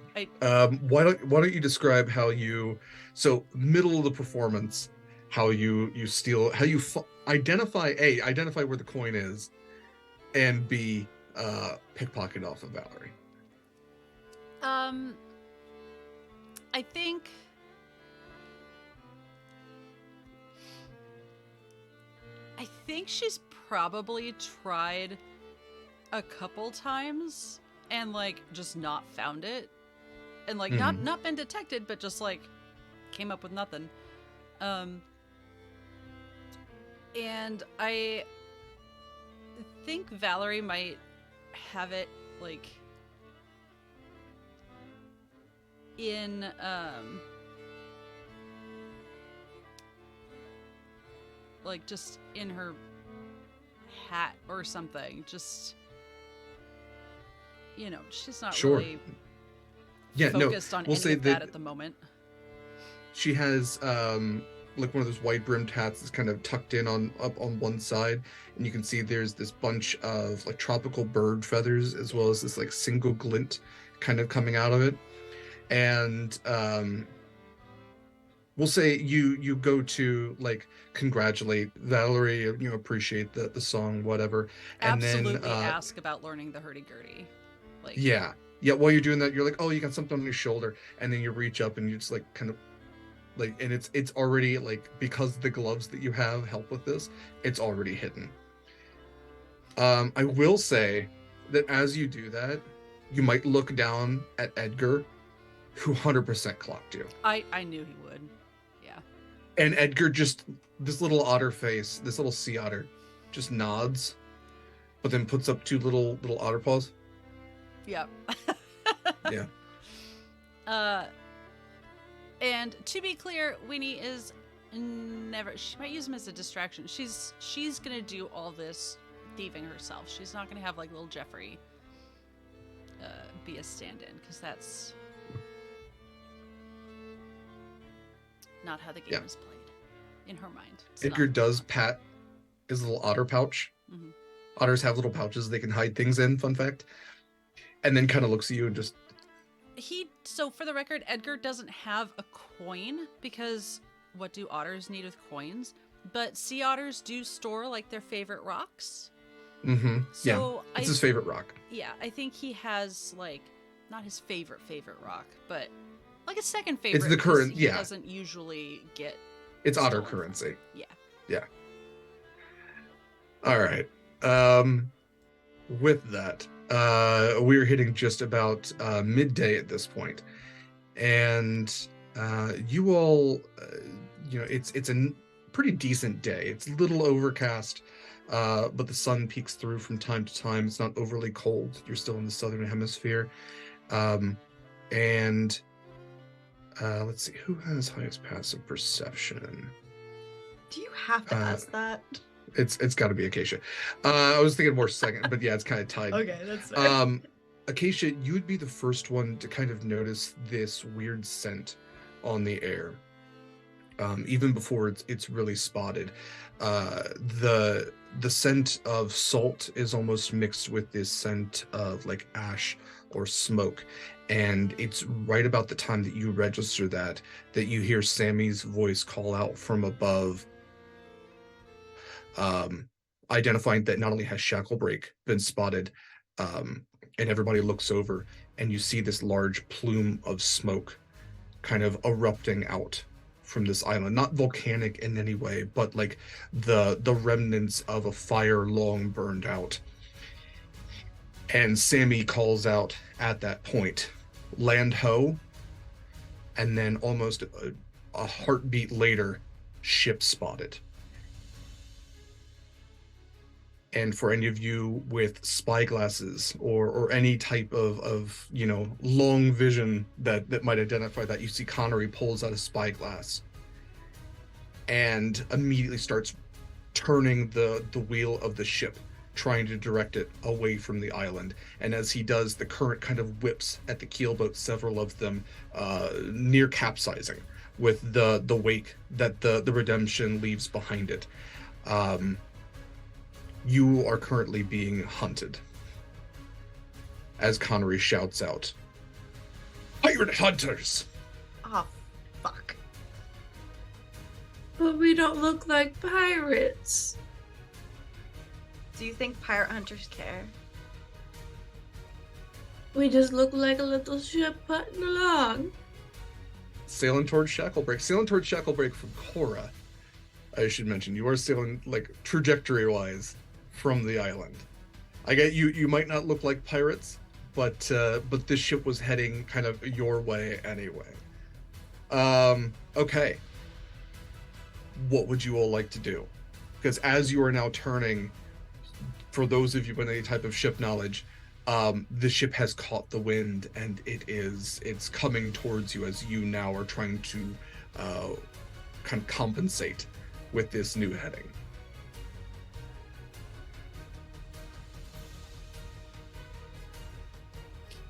Why don't you describe how you, so middle of the performance, how you steal, how you identify where the coin is, and B, pickpocket off of Valerie. I think she's probably tried a couple times and just not found it, and not been detected, but just came up with nothing. And I think Valerie might have it in just in her hat or something. Just she's not really focused on any of that at the moment. She has one of those wide brimmed hats that's kind of tucked in up on one side, and you can see there's this bunch of tropical bird feathers, as well as this single glint kind of coming out of it. And we'll say you go to congratulate Valerie, appreciate the song, whatever. Absolutely. And then ask about learning the hurdy-gurdy. Yeah. Yeah, while you're doing that, you're like, oh, you got something on your shoulder, and then you reach up and you just like kind of like, and it's already like, because the gloves that you have help with this, it's already hidden. I will say that as you do that, you might look down at Edgar, who 100% clocked you. I knew he would. Yeah. And Edgar just, this little otter face, this little sea otter, just nods, but then puts up two little otter paws. Yep. Yeah. And to be clear, Winnie is never. She might use him as a distraction. She's gonna do all this thieving herself. She's not gonna have like little Jeffrey be a stand-in, because that's not how the game is played in her mind. Edgar does pat his little otter pouch. Mm-hmm. Otters have little pouches they can hide things in, fun fact. And then kind of looks at you and just... So for the record, Edgar doesn't have a coin, because what do otters need with coins? But sea otters do store like their favorite rocks. Mm-hmm. So yeah, it's his favorite rock. Yeah, I think he has like, not his favorite rock, but like a second favorite. It's the current, he doesn't usually get. It's otter currency. Yeah. Yeah. All right. With that, we're hitting just about midday at this point, and you all, it's a pretty decent day. It's a little overcast, but the sun peeks through from time to time. It's not overly cold. You're still in the southern hemisphere, and let's see, who has highest passive perception? Do you have to ask that? It's got to be Acacia. I was thinking more second, but yeah, it's kind of tied. Okay, that's fair. Acacia, you would be the first one to kind of notice this weird scent on the air, even before it's really spotted. The scent of salt is almost mixed with this scent of like ash or smoke, and it's right about the time that you register that you hear Sammy's voice call out from above, identifying that not only has Shacklebreak been spotted, and everybody looks over, and you see this large plume of smoke kind of erupting out from this island. Not volcanic in any way, but like the remnants of a fire long burned out. And Sammy calls out at that point, "Land ho!" And then almost a heartbeat later, ship spotted. And for any of you with spy glasses or any type of long vision that might identify that, you see Connery pulls out a spyglass and immediately starts turning the wheel of the ship, trying to direct it away from the island. And as he does, the current kind of whips at the keelboats, several of them near capsizing with the wake that the Redemption leaves behind it. You are currently being hunted as Connery shouts out, "Pirate hunters!" Oh, fuck. But we don't look like pirates. Do you think pirate hunters care? We just look like a little ship putting along. Sailing towards Shacklebreak from Cora. I should mention, you are sailing like trajectory-wise from the island. I get you might not look like pirates, but this ship was heading kind of your way anyway. Okay. What would you all like to do? Because as you are now turning, for those of you with any type of ship knowledge, the ship has caught the wind and it's coming towards you as you now are trying to kind of compensate with this new heading.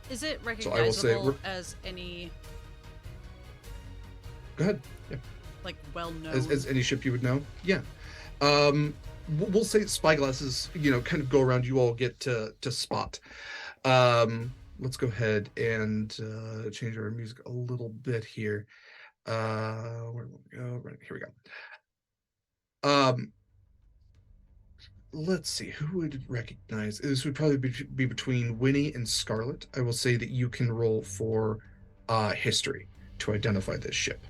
Is it So I will recognizable say as any, Go ahead. Yeah. like, well-known? As any ship you would know? Yeah. We'll say spyglasses, kind of go around, you all get to spot. Let's go ahead and change our music a little bit here. Where will we go? Right, here we go. let's see, who would recognize? This would probably be between Winnie and Scarlet. I will say that you can roll for history to identify this ship.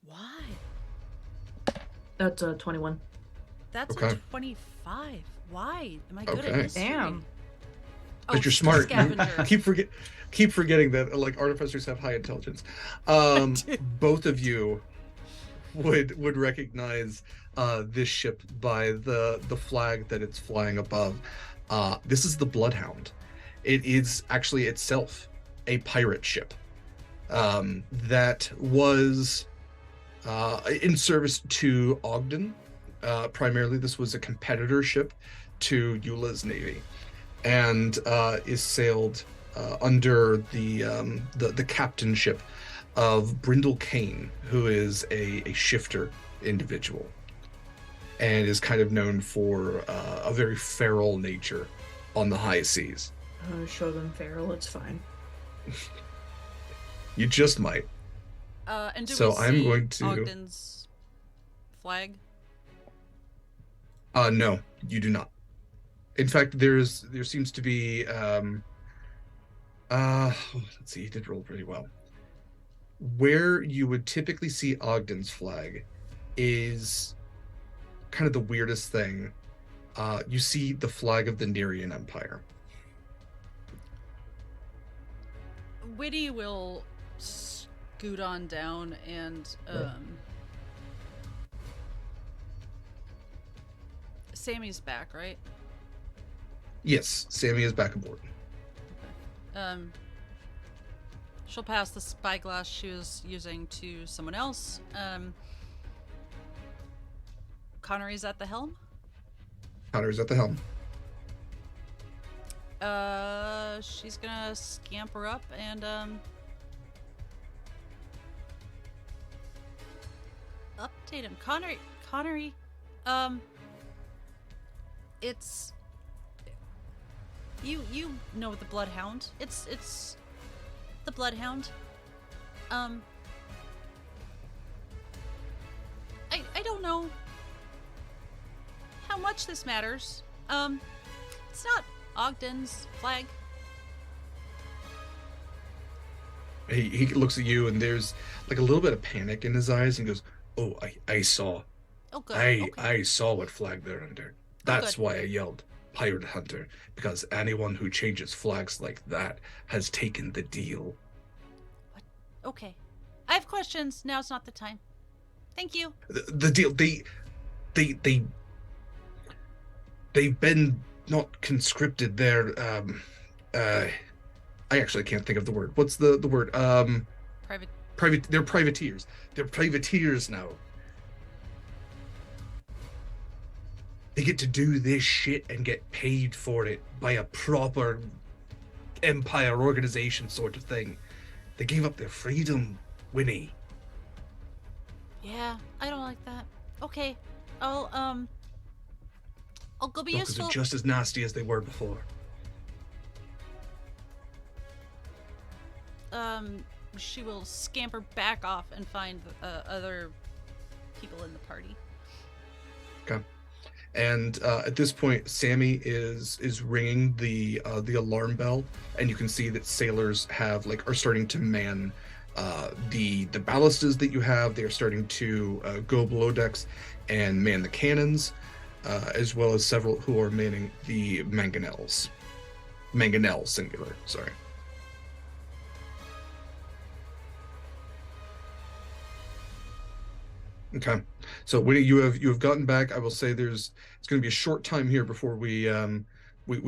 Why? That's a 21. That's Okay. a 25. Why? Am I good Okay. at history? Damn. But you're smart. Scavenger. Keep forgetting that like artificers have high intelligence. Both of you would recognize this ship by the flag that it's flying above. This is the Bloodhound. It is actually itself a pirate ship that was in service to Ogden. Primarily, this was a competitor ship to Eula's navy, and is sailed under the captainship of Brindle Kane, who is a shifter individual, and is kind of known for a very feral nature on the high seas. Show them feral, it's fine. You just might. And do So we I'm see going to- Ogden's flag? No, you do not. In fact, there seems to be let's see, he did roll pretty well. Where you would typically see Ogden's flag is kind of the weirdest thing. You see the flag of the Nerian Empire. Whitty will scoot on down and Sammy's back, right? Yes, Sammy is back aboard. She'll pass the spyglass she was using to someone else. Connery's at the helm. Connor's at the helm. She's gonna scamper up and update him. Connery, it's you know the Bloodhound. It's the Bloodhound. I don't know how much this matters. It's not Ogden's flag. He looks at you, and there's like a little bit of panic in his eyes, and goes, "Oh, I saw. Oh, good. I Okay. saw what flag they're under. That's good. why I yelled pirate hunter, because anyone who changes flags like that has taken the deal." Okay. I have questions. Now's not the time. Thank you. The deal. They've been not conscripted. They're I actually can't think of the word. What's the word? Private. They're privateers. They're privateers now. They get to do this shit and get paid for it by a proper empire organization sort of thing. They gave up their freedom, Winnie. Yeah, I don't like that. Okay. I'll go be Because useful. they're just as nasty as they were before. She will scamper back off and find other people in the party. Okay. And at this point, Sammy is ringing the alarm bell, and you can see that sailors are starting to man the ballastas that you have. They are starting to go below decks and man the cannons, as well as several who are manning the mangonels. Mangonel singular. Sorry. Okay, so when you have gotten back, I will say it's going to be a short time here before we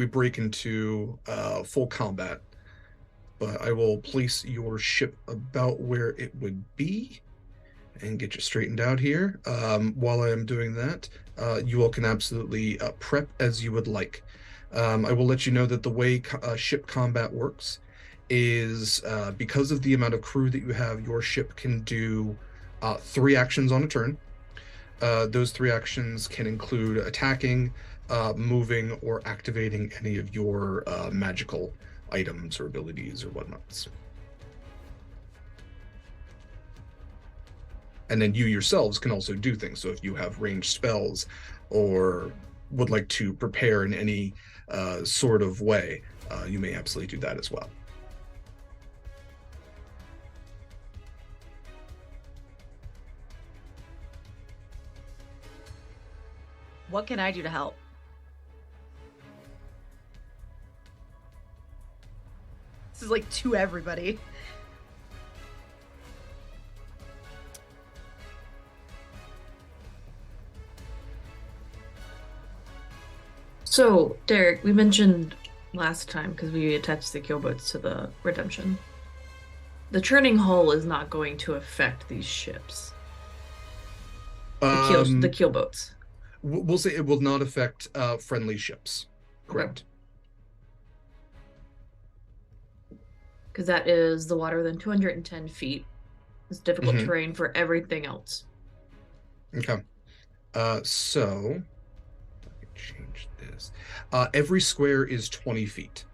break into full combat. But I will place your ship about where it would be and get you straightened out here. While I am doing that, you all can absolutely prep as you would like. I will let you know that the way ship combat works is because of the amount of crew that you have, your ship can do 3 actions on a turn. Those 3 actions can include attacking, moving, or activating any of your magical items or abilities or whatnots. And then you yourselves can also do things. So if you have ranged spells or would like to prepare in any sort of way, you may absolutely do that as well. What can I do to help? This is like to everybody. So, Derek, we mentioned last time, because we attached the keelboats to the Redemption, the churning hull is not going to affect these ships. The keelboats. We'll say it will not affect friendly ships. Correct. Because that is the water within 210 feet. It's difficult terrain for everything else. Okay. So change this. Every square is 20 feet.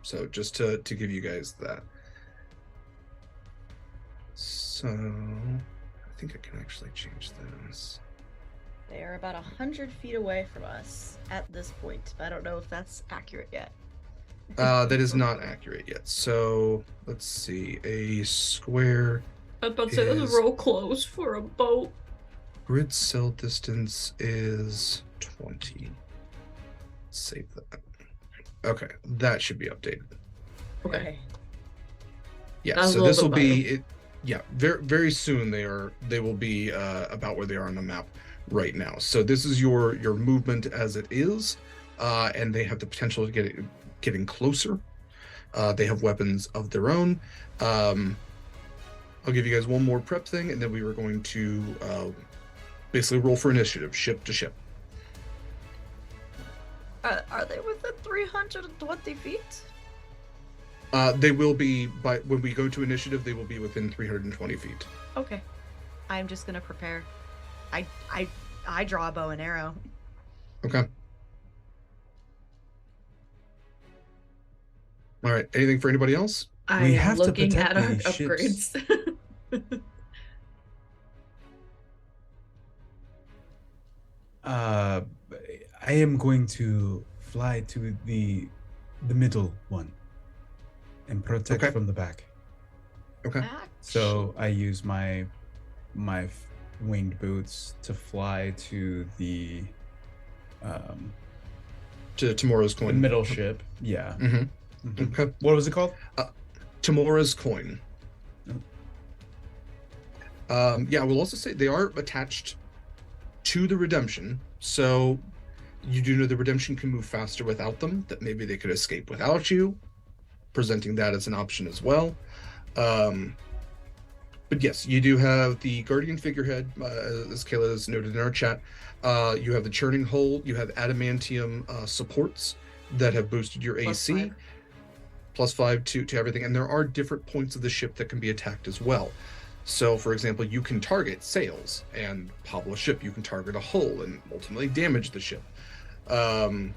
So just to give you guys that. So I think I can actually change this. They are about 100 feet away from us at this point, but I don't know if that's accurate yet. That is not accurate yet. So let's see. A square. I was about to say this is real close for a boat. Grid cell distance is 20. Save that. Okay, that should be updated. Okay. Yeah, so this will be it. Yeah, very very soon they will be about where they are on the map right now. So this is your movement as it is, and they have the potential to getting closer. They have weapons of their own. I'll give you guys one more prep thing, and then we were going to basically roll for initiative, ship to ship. Are they within 320 feet? They will be, when we go to initiative, they will be within 320 feet. Okay. I'm just gonna prepare. I draw a bow and arrow. Okay. All right. Anything for anybody else? We have looking at our upgrades. I am going to fly to the middle one and protect from the back. Okay. So I use my winged boots to fly to the to Tomorrow's Coin. Middle ship. Yeah. Okay. What was it called? Tomorrow's Coin. Yeah, I will also say they are attached to the Redemption, so you do know the Redemption can move faster without them, that maybe they could escape without you, presenting that as an option as well. But yes, you do have the Guardian figurehead, as Kaila has noted in our chat. You have the churning hull, you have adamantium supports that have boosted your AC, +5 to everything, and there are different points of the ship that can be attacked as well. So, for example, you can target sails and hobble a ship. You can target a hull and ultimately damage the ship. And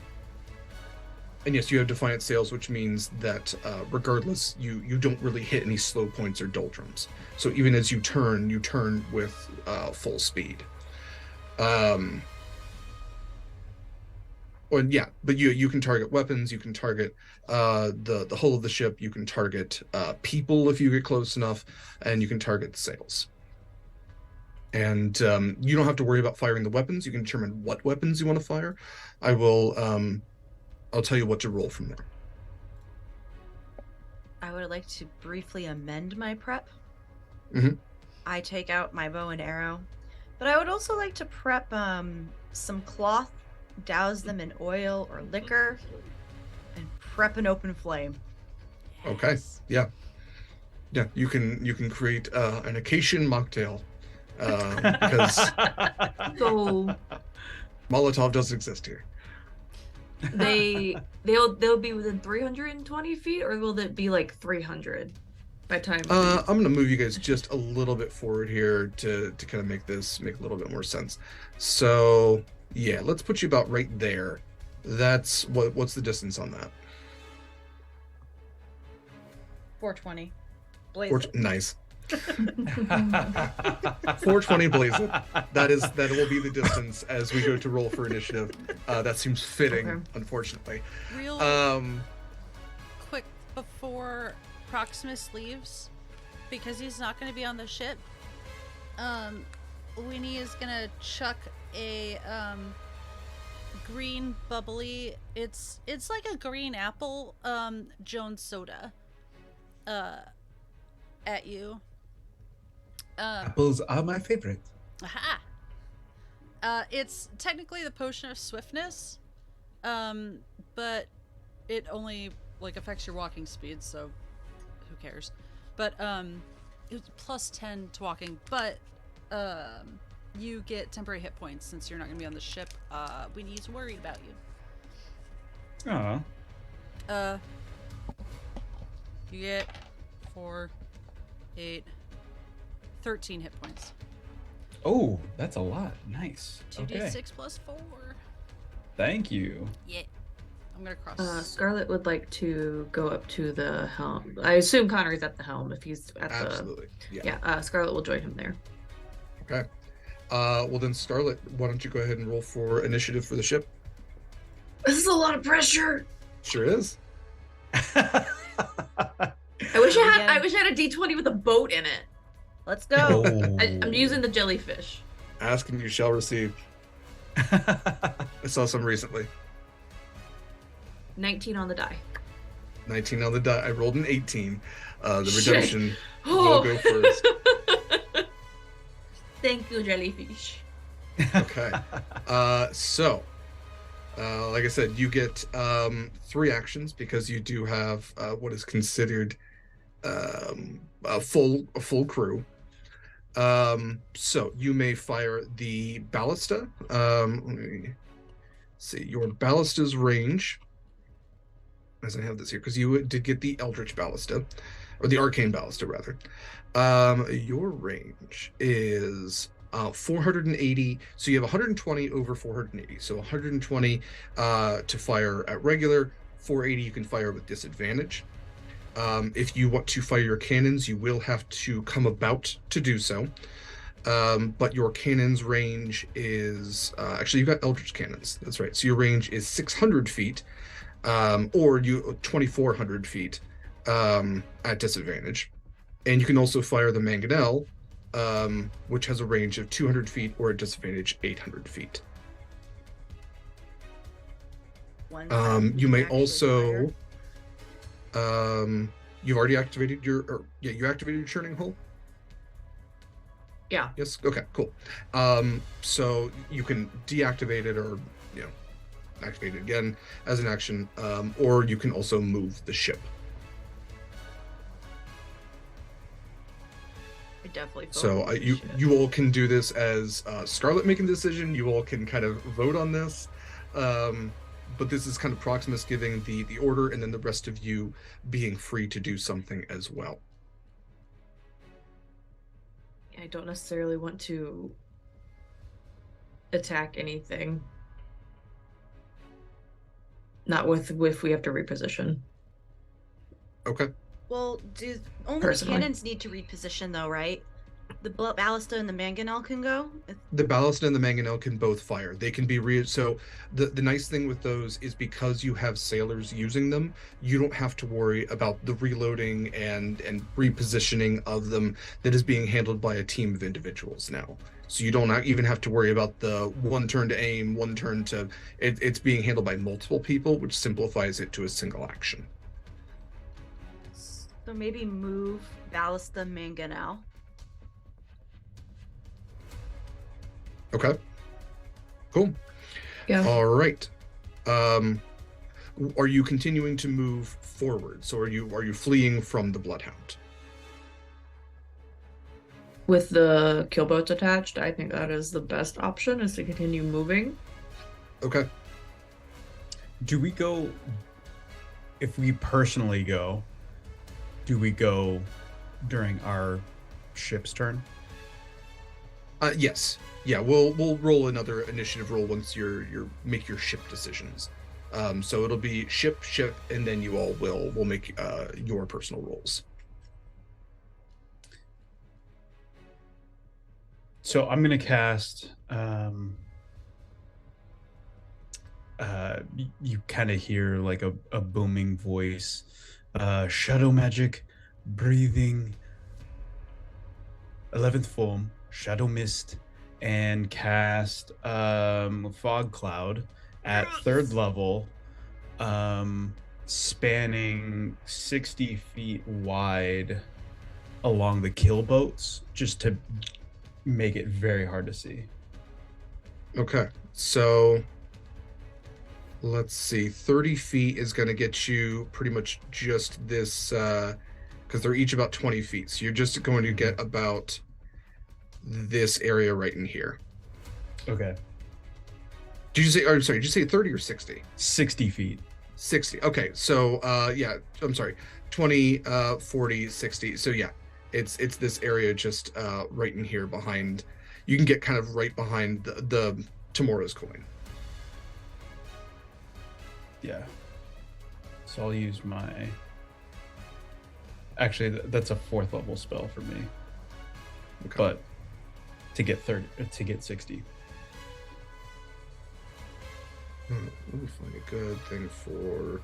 yes, you have Defiant Sails, which means that regardless, you don't really hit any slow points or doldrums. So even as you turn with full speed. But you can target weapons, you can target the hull of the ship, you can target people if you get close enough, and you can target sails. And you don't have to worry about firing the weapons. You can determine what weapons you want to fire. I'll tell you what to roll from there. I would like to briefly amend my prep. I take out my bow and arrow, but I would also like to prep some cloth, douse them in oil or liquor, and prep an open flame. Okay. Yeah. You can create an Acacian mocktail because So Molotov doesn't exist here. they'll be within 320 feet, or will it be like 300 by time? I'm gonna move you guys just a little bit forward here to kind of make this make a little bit more sense. So yeah, let's put you about right there. That's what's the distance on that? 420. Blaze it. Nice. 420 blazing. That will be the distance as we go to roll for initiative. That seems fitting, Okay. unfortunately. Real quick before Proximus leaves, because he's not going to be on the ship. Winnie is gonna chuck a green bubbly. It's like a green apple Jones soda at you. Apples are my favorite. Aha. It's technically the potion of swiftness, but it only like affects your walking speed, so who cares? But it's plus 10 to walking, but you get temporary hit points since you're not gonna be on the ship. Winnie's worried about you. Aw. You get 4, 8, 13 hit points. Oh, that's a lot. Nice. 2d6 plus 4. Thank you. Yeah. I'm gonna cross. Scarlet would like to go up to the helm. I assume Connor is at the helm if he's at Absolutely. the... Yeah, Scarlet will join him there. Okay. Well then, Scarlet, why don't you go ahead and roll for initiative for the ship? This is a lot of pressure. Sure is. I wish I had a D20 with a boat in it. Let's go. I'm using the jellyfish. Ask and you shall receive. I saw some recently. 19 on the die. 19 on the die. I rolled an 18. The Shit. redemption will go first. Thank you, jellyfish. Okay. So, like I said, you get 3 actions because you do have what is considered a full crew. So you may fire the ballista. Let me see your ballasta's range. As I have this here, because you did get the Eldritch Ballista, or the Arcane Ballista, rather. Your range is 480, so you have 120 over 480, so 120 to fire at regular, 480 you can fire with disadvantage. If you want to fire your cannons, you will have to come about to do so. But your cannons range is, actually you've got Eldritch Cannons, that's right, so your range is 600 feet, or 2,400 feet at disadvantage. And you can also fire the mangonel, which has a range of 200 feet or at disadvantage 800 feet. You may also, you've already activated you activated your churning hull? Yeah. Yes. Okay. Cool. So you can deactivate it or activate it again as an action, or you can also move the ship. I definitely. So you all can do this as Scarlet making the decision. You all can kind of vote on this, but this is kind of Proximus giving the order, and then the rest of you being free to do something as well. I don't necessarily want to attack anything. Not if we have to reposition. Okay. Well, do only Personally. cannons need to reposition though, right? The ballista and the mangonel can go? The ballista and the mangonel can both fire. They can be so the nice thing with those is because you have sailors using them, you don't have to worry about the reloading and repositioning of them. That is being handled by a team of individuals now. So you don't even have to worry about the one turn to aim, one turn to... It's being handled by multiple people, which simplifies it to a single action. So maybe move ballista mangonel. Okay. Cool. Yeah. All right. Are you continuing to move forward? So are you fleeing from the Bloodhound? With the keelboats attached, I think that is the best option, is to continue moving. Okay. Do we go, if we personally go, do we go during our ship's turn? Yes. Yeah, we'll roll another initiative roll once you make your ship decisions. So it'll be ship, and then you all will make your personal rolls. So I'm gonna cast. You kind of hear like a booming voice, shadow magic, breathing, 11th form, shadow mist, and cast fog cloud at 3rd level, spanning 60 feet wide along the keelboats, just to make it very hard to see. Okay, so let's see. 30 feet is going to get you pretty much just this, because they're each about 20 feet. So you're just going to get about this area right in here. Okay. Did you say, I'm sorry, did you say 30 or 60? 60 feet. 60. Okay, so yeah, I'm sorry. 20, 40, 60. So yeah, it's this area just right in here behind. You can get kind of right behind the Tomorrow's coin. Yeah. So I'll use my. Actually, that's a 4th level spell for me. Okay. But to get 60. Let me find a good thing for.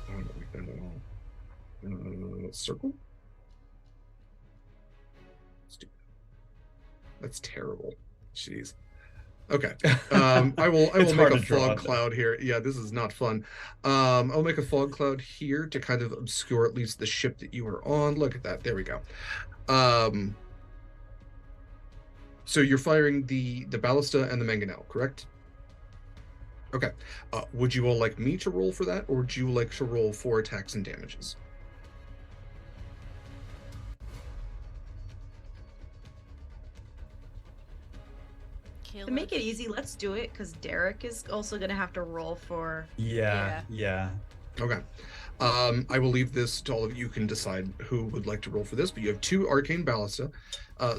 I don't know what we got at all. Circle? That's terrible. Jeez. Okay. I will make a fog cloud here. Yeah, this is not fun. I'll make a fog cloud here to kind of obscure at least the ship that you are on. Look at that. There we go. So you're firing the ballista and the mangonel, correct? Okay. Would you all like me to roll for that, or would you like to roll for attacks and damages? To make it easy, let's do it, because Derek is also going to have to roll for... Yeah. Okay. I will leave this to all of you. You can decide who would like to roll for this, but you have 2 arcane ballista.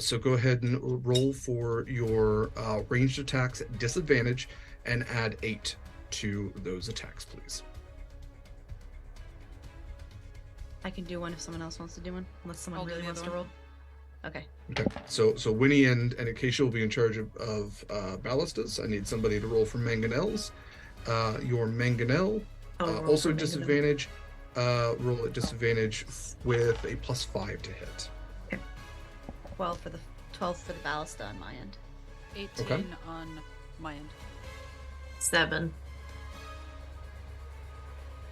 So go ahead and roll for your ranged attacks at disadvantage and add 8 to those attacks, please. I can do one if someone else wants to do one, unless someone really wants to roll. Okay. Okay. So Winnie and Acacia will be in charge of ballistas. I need somebody to roll for mangonels. Your mangonel, also disadvantage. Roll at disadvantage with a +5 to hit. Okay. 12 for the ballista on my end. 18 on my end. 7.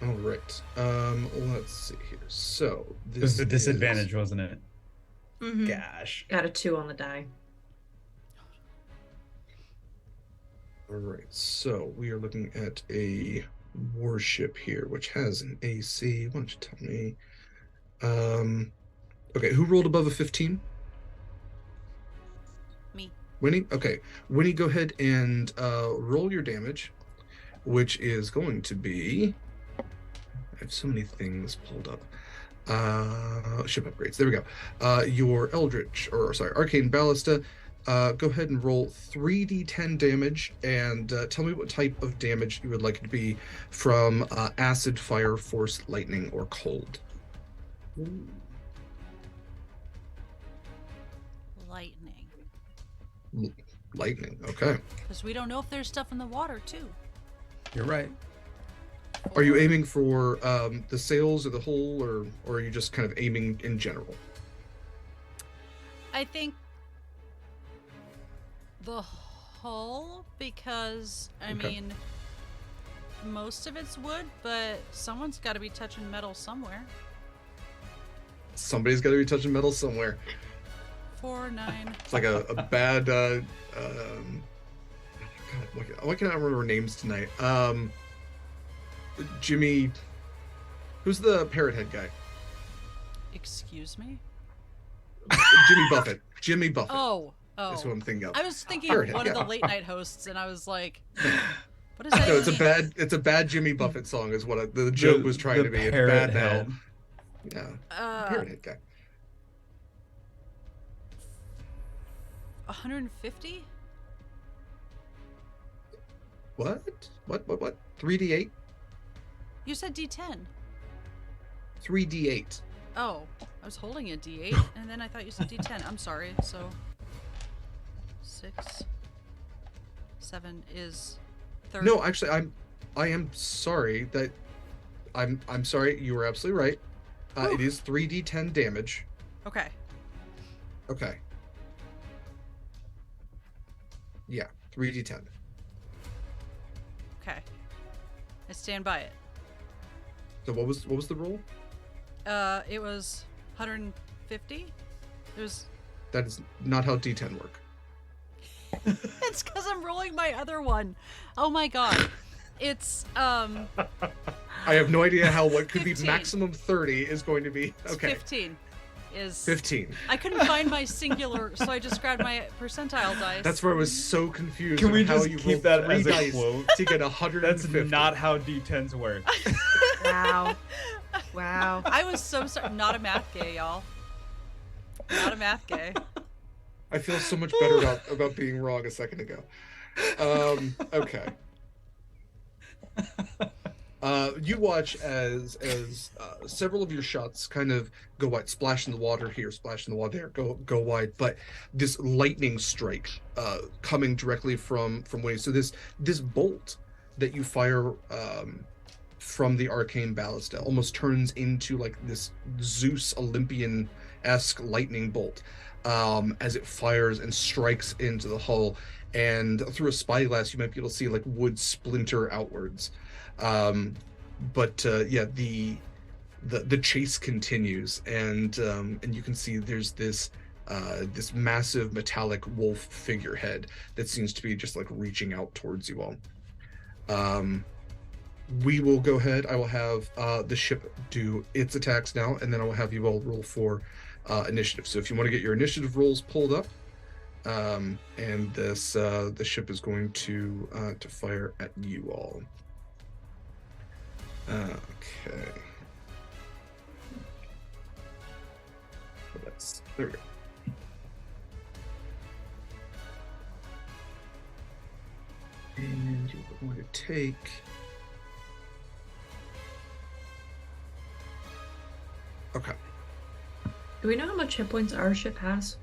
All right. Let's see here. So This was a disadvantage, wasn't it? Mm-hmm. Gosh. Got a 2 on the die. All right. So we are looking at a warship here, which has an AC. Why don't you tell me? Okay. Who rolled above a 15? Me. Winnie? Okay. Winnie, go ahead and roll your damage, which is going to be... I have so many things pulled up. Ship upgrades. There we go. Your Arcane Ballista. Go ahead and roll 3d10 damage, and tell me what type of damage you would like it to be from acid, fire, force, lightning, or cold. Ooh. Lightning. Lightning, okay. Because we don't know if there's stuff in the water, too. You're right. Are you aiming for the sails or the hull, or are you just kind of aiming in general? I think the hull, because, I mean, most of it's wood, but someone's got to be touching metal somewhere. Somebody's got to be touching metal somewhere. 4, 9. It's like a bad... God, why can't I remember names tonight? Jimmy... Who's the parrot head guy? Excuse me? Jimmy Buffett. Jimmy Buffett. Oh. That's who I'm thinking of. I was thinking Parrot of one head, of the late night hosts, and I was like, what is that? No, it's a bad Jimmy Buffett song is what the joke was trying to be. It's bad now. Yeah. Parrot head guy. 150? What? 3d8? You said D10. 3d8. Oh. I was holding a D8, and then I thought you said D10. I'm sorry. So 6, 7 is 30. No, actually, I am sorry that I'm sorry. You were absolutely right. It is 3d10 damage. Okay. Okay. Yeah, 3d10. Okay. I stand by it. So what was the roll? It was 150. It was. That is not how d10 work. It's because I'm rolling my other one. Oh my god. It's I have no idea how what could 15. be maximum 30 is going to be. Okay. 15 is 15. I couldn't find my singular, so I just grabbed my percentile dice. That's where I was so confused. Can we on how just you keep rolled that 3 as a dice quote? to get 150? That's not how D10s work. Wow. Wow. I was so sorry. Not a math gay, y'all. Not a math gay. I feel so much better about being wrong a second ago. Okay. You watch as several of your shots kind of go wide, splash in the water here, splash in the water there, go wide. But this lightning strike coming directly from Wayne. So this bolt that you fire from the arcane ballista almost turns into like this Zeus Olympian-esque lightning bolt as it fires and strikes into the hull. And through a spyglass, you might be able to see like wood splinter outwards. But yeah, the chase continues, and you can see there's this massive metallic wolf figurehead that seems to be just like reaching out towards you all. We will go ahead. I will have the ship do its attacks now, and then I will have you all roll for initiative. So if you want to get your initiative rolls pulled up, and this the ship is going to fire at you all. Okay. There we go. And you're going to take. Okay. Do we know how much hit points our ship has?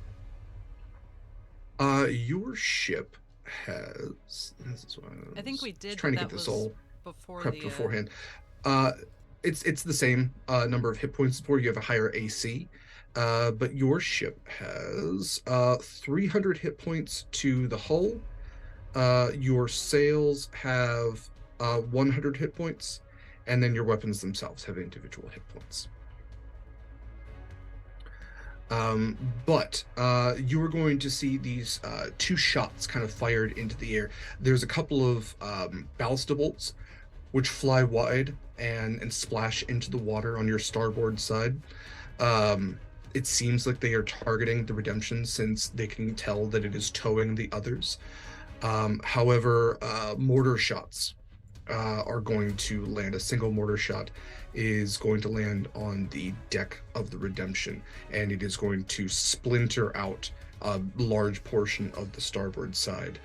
Your ship has. This is what I think we did. Trying to that get this was all before prepped the, beforehand. It's the same number of hit points before. You have a higher AC, but your ship has 300 hit points to the hull. Your sails have 100 hit points, and then your weapons themselves have individual hit points. But you are going to see these 2 shots kind of fired into the air. There's a couple of ballista bolts which fly wide and splash into the water on your starboard side. It seems like they are targeting the Redemption since they can tell that it is towing the others. However, mortar shots are going to land. A single mortar shot is going to land on the deck of the Redemption, and it is going to splinter out a large portion of the starboard side,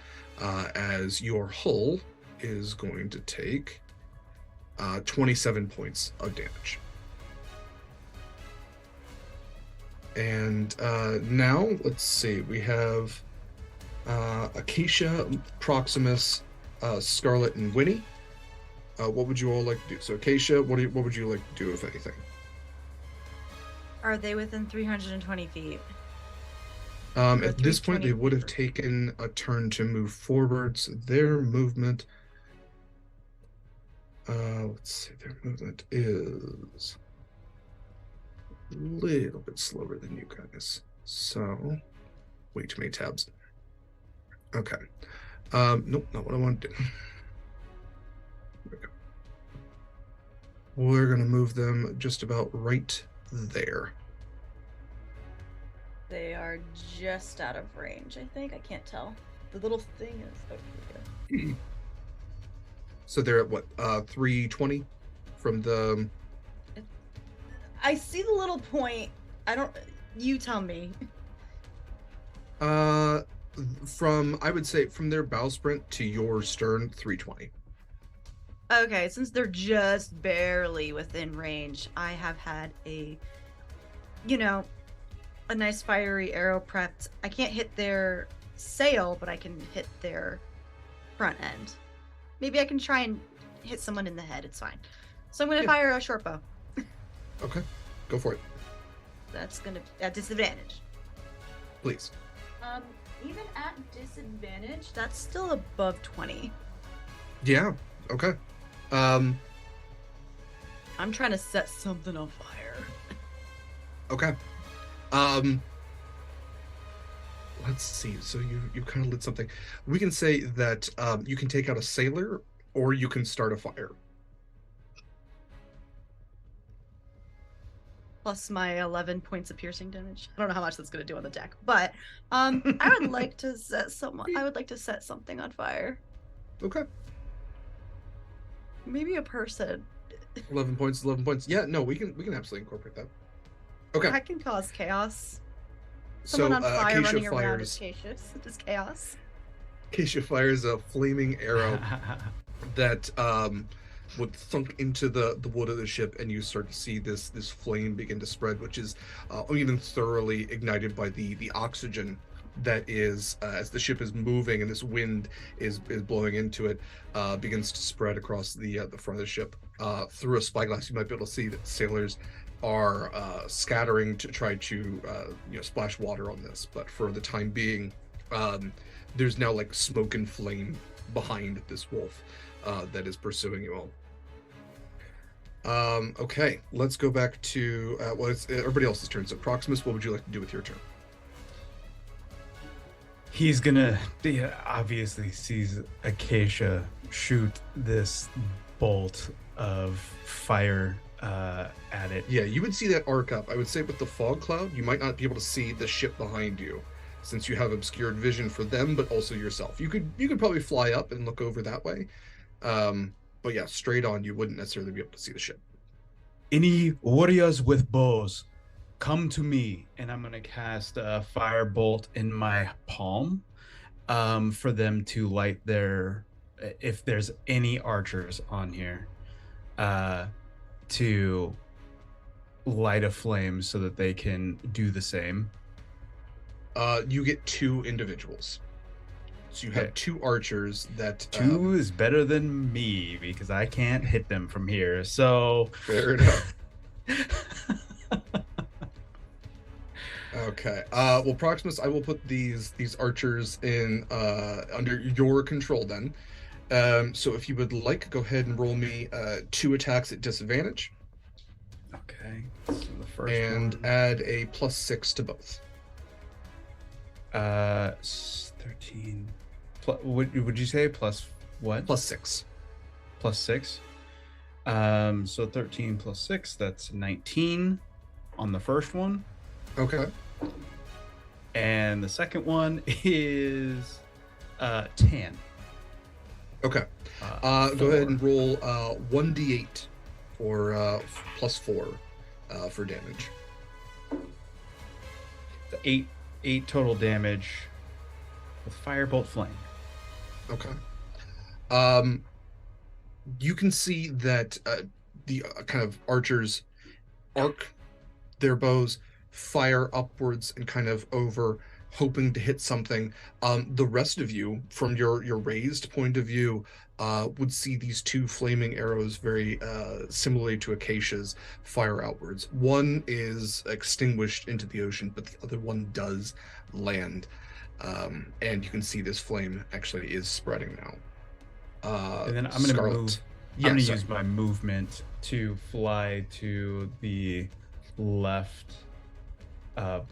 as your hull is going to take 27 points of damage. And now, let's see, we have Acacia, Proximus, Scarlet, and Winnie. What would you all like to do? So Acacia, what would you like to do, if anything? Are they within 320 feet? At this point, they would have taken a turn to move forward, so their movement... let's see, their movement is a little bit slower than you guys. So, way too many tabs. Okay. Nope, not what I want to do. There we go. We're going to move them just about right there. They are just out of range, I think. I can't tell. The little thing is... Oh, here we go. So they're at what, 320 from the... I see the little point. I don't... You tell me. From, I would say, from their bow sprint to your stern, 320. Okay, since they're just barely within range, I have had a you know, a nice fiery arrow prepped. I can't hit their sail, but I can hit their front end. Maybe I can try and hit someone in the head. It's fine. So I'm going to fire a short bow. Okay, go for it. That's going to at disadvantage. Please. Even at disadvantage, that's still above 20. Yeah, okay. I'm trying to set something on fire. Okay. Let's see. So you kind of lit something. We can say that you can take out a sailor, or you can start a fire. Plus my 11 points of piercing damage. I don't know how much that's going to do on the deck, but I would like to set something on fire. Okay. Maybe a person. 11 points. 11 points. Yeah. No, we can absolutely incorporate that. Okay. I can cause chaos. So Someone on fire Acacia running around fires. is chaos. Acacia fires a flaming arrow that would thunk into the wood of the ship, and you start to see this flame begin to spread, which is even thoroughly ignited by the oxygen that is as the ship is moving and this wind is blowing into it, begins to spread across the front of the ship. Through a spyglass, you might be able to see that sailors are scattering to try to splash water on this, but for the time being, there's now like smoke and flame behind this wolf that is pursuing you all. Okay, let's go back to it's everybody else's turn. So Proximus, what would you like to do with your turn? He's gonna obviously sees Acacia shoot this bolt of fire at it. Yeah, you would see that arc up. I would say with the fog cloud, you might not be able to see the ship behind you, since you have obscured vision for them, but also yourself. You could probably fly up and look over that way. But yeah, straight on, you wouldn't necessarily be able to see the ship. Any warriors with bows, come to me, and I'm gonna cast a fire bolt in my palm, for them to light their, if there's any archers on here, to light a flame so that they can do the same. You get 2 individuals. So you have 2 archers that... 2 is better than me, because I can't hit them from here, so... Fair enough. Okay. Well, Proximus, I will put these archers in under your control then. So if you would like, go ahead and roll me 2 attacks at disadvantage. Okay. So the first and one... add a +6 to both. 13. Would you say plus what? +6. +6. So 13 plus 6, that's 19 on the first one. Okay. And the second one is 10. Okay. Go ahead and roll 1d8 for +4 for damage. The 8 total damage with firebolt flame. Okay. You can see that the kind of archers arc their bows, fire upwards and kind of over, hoping to hit something. The rest of you, from your raised point of view, would see these 2 flaming arrows very similarly to Acacia's fire outwards. One is extinguished into the ocean, but the other one does land. And you can see this flame actually is spreading now. And then I'm going to move. Yeah, I'm going to use my movement to fly to the left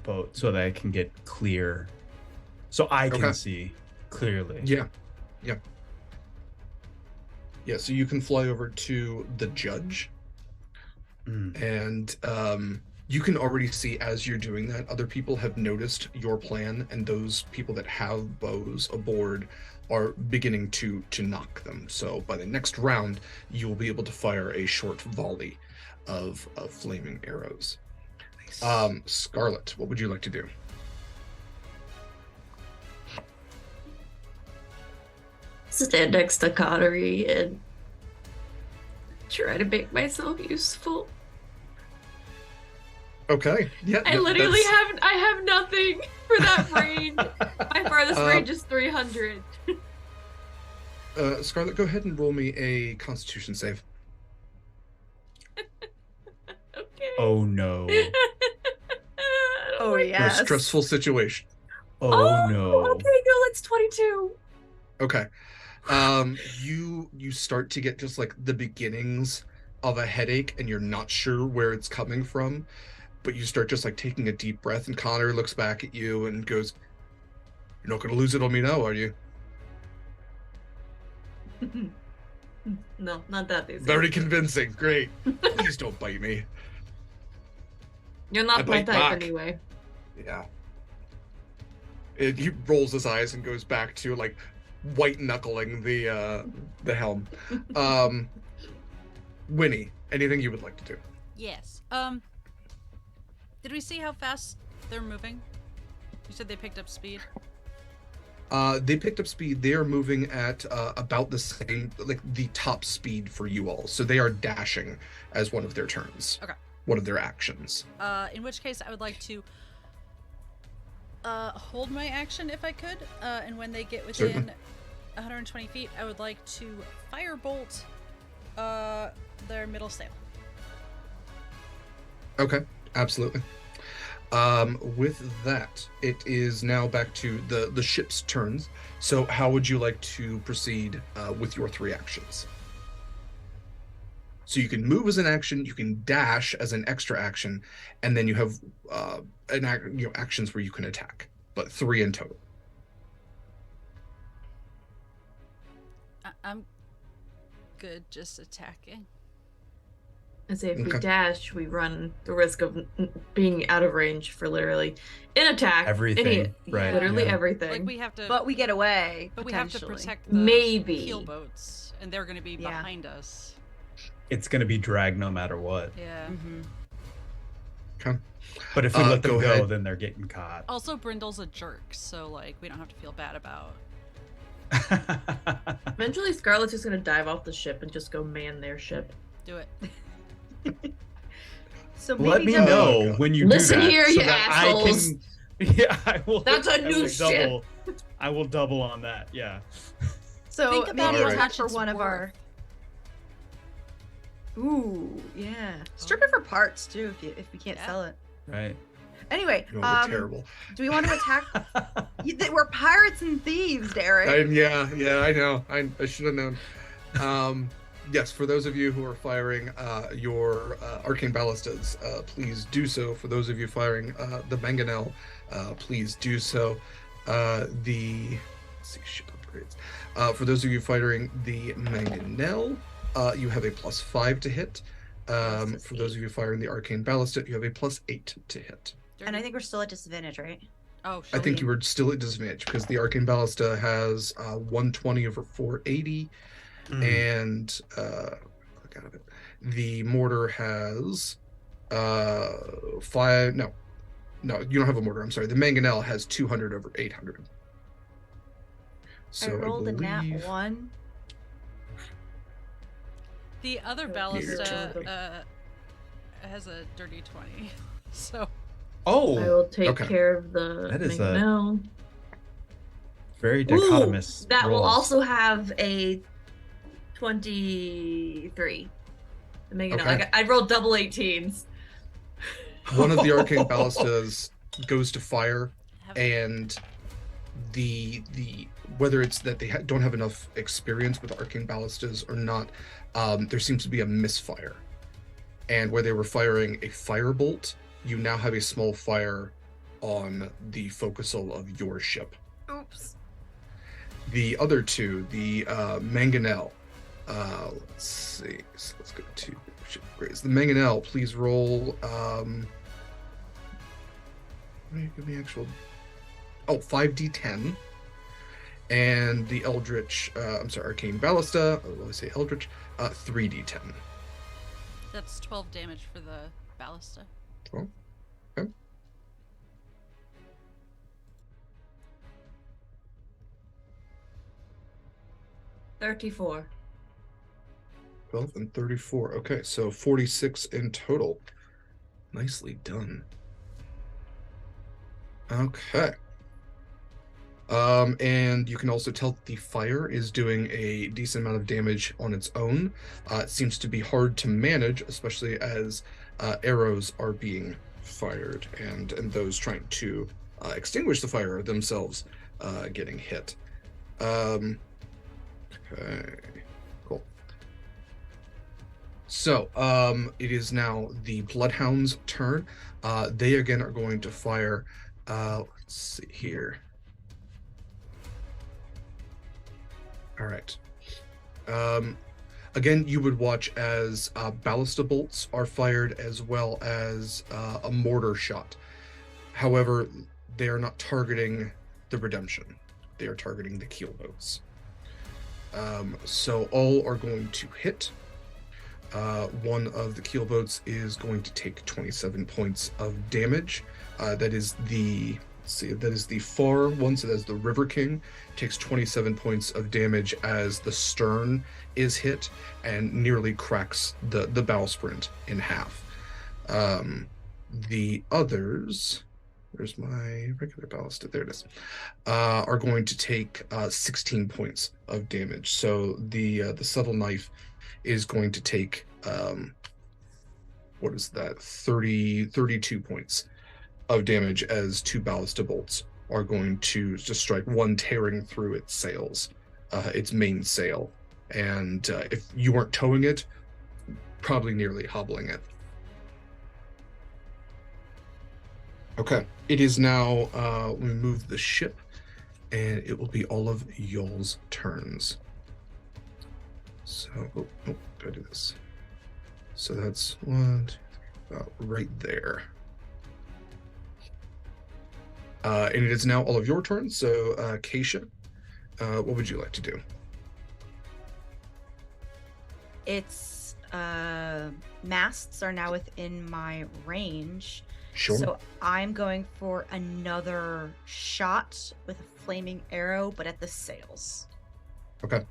boat so that I can get clear, so I can see clearly. Yeah. So you can fly over to the judge, and you can already see as you're doing that, other people have noticed your plan, and those people that have bows aboard are beginning to knock them. So by the next round, you will be able to fire a short volley of flaming arrows. Nice. Scarlet, what would you like to do? Stand next to Connery and try to make myself useful. Okay. Yeah. I literally have nothing for that range. My farthest range is 300. Scarlet, go ahead and roll me a Constitution save. Okay. Oh no. Oh, For a yes. stressful situation. Oh no. Okay, no, that's 22. Okay. You start to get just like the beginnings of a headache, and you're not sure where it's coming from, but you start just like taking a deep breath, and Connor looks back at you and goes, "You're not gonna lose it on me now, are you?" No, not that easy. Very convincing. Great. Please don't bite me. You're I not my bite type back. anyway. Yeah. He rolls his eyes and goes back to like white knuckling the helm. Winnie, anything you would like to do? Yes. Did we see how fast they're moving? You said they picked up speed. They picked up speed. They are moving at about the same, like the top speed for you all. So they are dashing as one of their turns. Okay. One of their actions. In which case I would like to hold my action if I could. And when they get within Certainly. 120 feet, I would like to firebolt their middle sail. Okay, absolutely. With that, it is now back to the ship's turns. So how would you like to proceed with your 3 actions? So you can move as an action, you can dash as an extra action, and then you have actions where you can attack, but 3 in total. I'm good just attacking. I say if we Okay. dash, we run the risk of being out of range for literally an attack. Everything, right, Literally yeah. everything. Like we have to, But we get away. but we have to potentially. protect the Maybe. keelboats, and they're going to be Yeah. behind us. It's gonna be dragged no matter what. Yeah. Mm-hmm. Okay. But if we let them Go go, ahead. then they're getting caught. Also, Brindle's a jerk, so like we don't have to feel bad about. Eventually, Scarlet's just gonna dive off the ship and just go man their ship. Do it. So Let maybe me don't- know when you Listen do that, here, so you that assholes. I can. Yeah, I will. That's a I new will ship. double. I will double on that. Yeah. So Think about maybe how attack much for it's one of worth. our. Ooh, yeah. Strip it for parts too if we can't Yeah. sell it. Right. Anyway, No, we're terrible. do we want to attack? We're pirates and thieves, Derek. I know. I should have known. Yes, for those of you who are firing your arcane ballistas, please do so. For those of you firing the mangonel, please do so. Let's see, ship upgrades. For those of you firing the mangonel, you have a +5 to hit. Plus For those of you firing the arcane ballista, you have a +8 to hit. And I think we're still at disadvantage, right? Oh, I shit. think you were still at disadvantage because the arcane ballista has 120 over 480, and click out of it. The mortar has 5. No, you don't have a mortar. I'm sorry. The mangonel has 200 over 800. So I rolled a nat believe- 1. The other Yeah. ballista has a dirty 20, so I Oh, will take Okay. care of the That is a mangonel. very Ooh, dichotomous. that will rolls. also have a 23. The mangonel. Okay. Like, I rolled double 18s. One of the arcane ballistas goes to fire, have and the whether it's that they don't have enough experience with arcane ballistas or not, there seems to be a misfire. And where they were firing a firebolt, you now have a small fire on the forecastle of your ship. Oops. The other two, the mangonel, let's see, so let's go to ship upgrades. The mangonel, please roll, give me actual, 5d10. And the eldritch, arcane ballista, what did I say, eldritch, 3d10. that's 12 damage for the ballista. 12. Okay. 34. 12 and 34. Okay, so 46 in total. Nicely done. Okay. And you can also tell that the fire is doing a decent amount of damage on its own. It seems to be hard to manage, especially as arrows are being fired, and those trying to extinguish the fire are themselves getting hit. Okay, cool. So, it is now the Bloodhound's turn. They again are going to fire. Let's see here. All right. Again, you would watch as ballista bolts are fired as well as a mortar shot. However, they are not targeting the Redemption. They are targeting the keelboats. So all are going to hit. One of the keelboats is going to take 27 points of damage. That is the far one, so that's the River King, takes 27 points of damage as the stern is hit and nearly cracks the bowsprit in half. The others, where's my regular ballista? There it is. Are going to take 16 points of damage. So the subtle knife is going to take what is that? 32 points of damage as 2 ballista bolts are going to just strike, one tearing through its sails, its main sail, and if you weren't towing it, probably nearly hobbling it. Okay, it is now we move the ship, and it will be all of y'all's turns. So, gotta do this. So that's 1, 2, 3, about right there. And it is now all of your turns. So, Keisha, what would you like to do? Its masts are now within my range. Sure. So I'm going for another shot with a flaming arrow, but at the sails. Okay.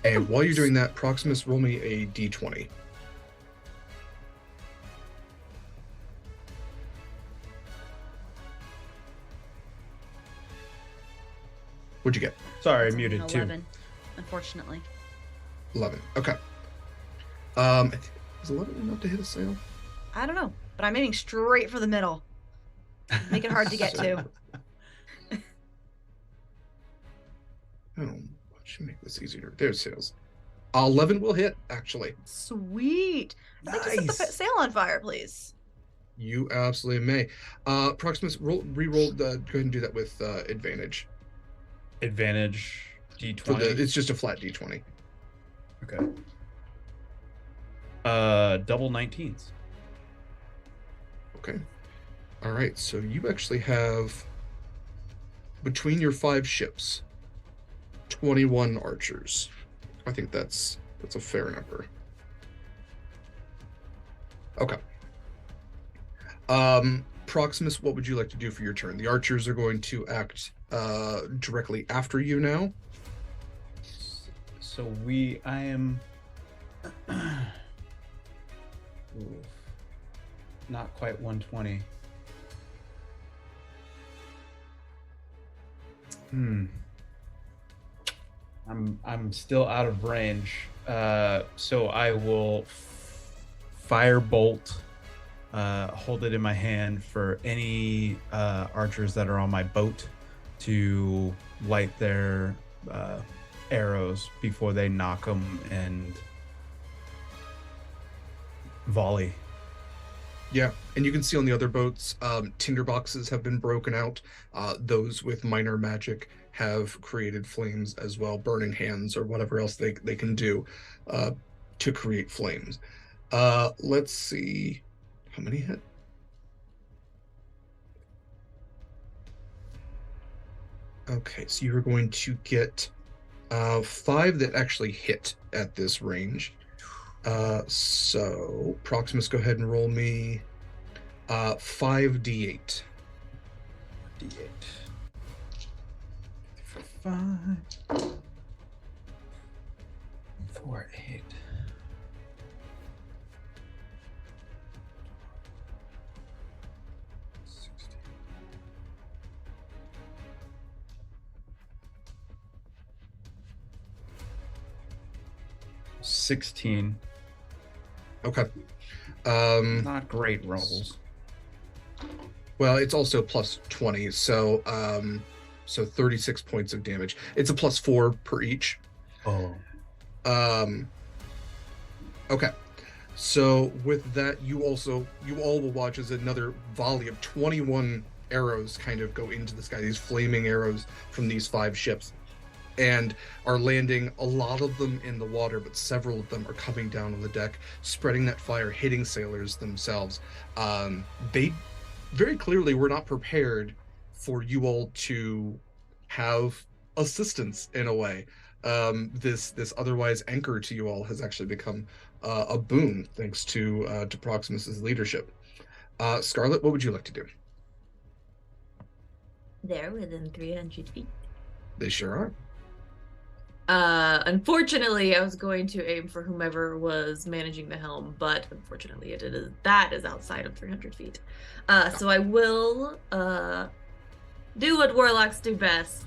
And while you're doing that, Proximus, roll me a d20. What'd you get? Sorry, That's muted an too. 11, unfortunately. 11. Okay. Is 11 enough to hit a sail? I don't know, but I'm aiming straight for the middle. Make it hard to get to. Oh, I should make this easier. There's sails. 11 will hit, actually. Sweet. I'd like to set the sail on fire, please. You absolutely may. Proximus, re-roll. Go ahead and do that with advantage. Advantage D20. It's just a flat D20. Okay. Double 19s. Okay. All right. So you actually have, between your 5 ships, 21 archers. I think that's a fair number. Okay. Proximus, what would you like to do for your turn? The archers are going to act directly after you now. So I am not quite 120. I'm still out of range. So I will firebolt, hold it in my hand for any archers that are on my boat to light their arrows before they knock them and volley. Yeah, and you can see on the other boats, tinderboxes have been broken out. Those with minor magic have created flames as well, burning hands or whatever else they can do to create flames. Let's see. How many hit? Okay, so you're going to get 5 that actually hit at this range. So Proximus, go ahead and roll me 5d8. D8. 5, 4, 8. 16. Okay. Not great rolls. Well, it's also plus 20, so 36 points of damage. It's a plus 4 per each. Oh. Okay. So with that, you all will watch as another volley of 21 arrows kind of go into the sky, these flaming arrows from these 5 ships, and are landing, a lot of them in the water, but several of them are coming down on the deck, spreading that fire, hitting sailors themselves. They very clearly were not prepared for you all to have assistance in a way. This otherwise anchor to you all has actually become a boon thanks to Proximus's leadership. Scarlet, what would you like to do? They're within 300 feet. They sure are. Unfortunately, I was going to aim for whomever was managing the helm, but unfortunately, that is outside of 300 feet. So I will do what warlocks do best.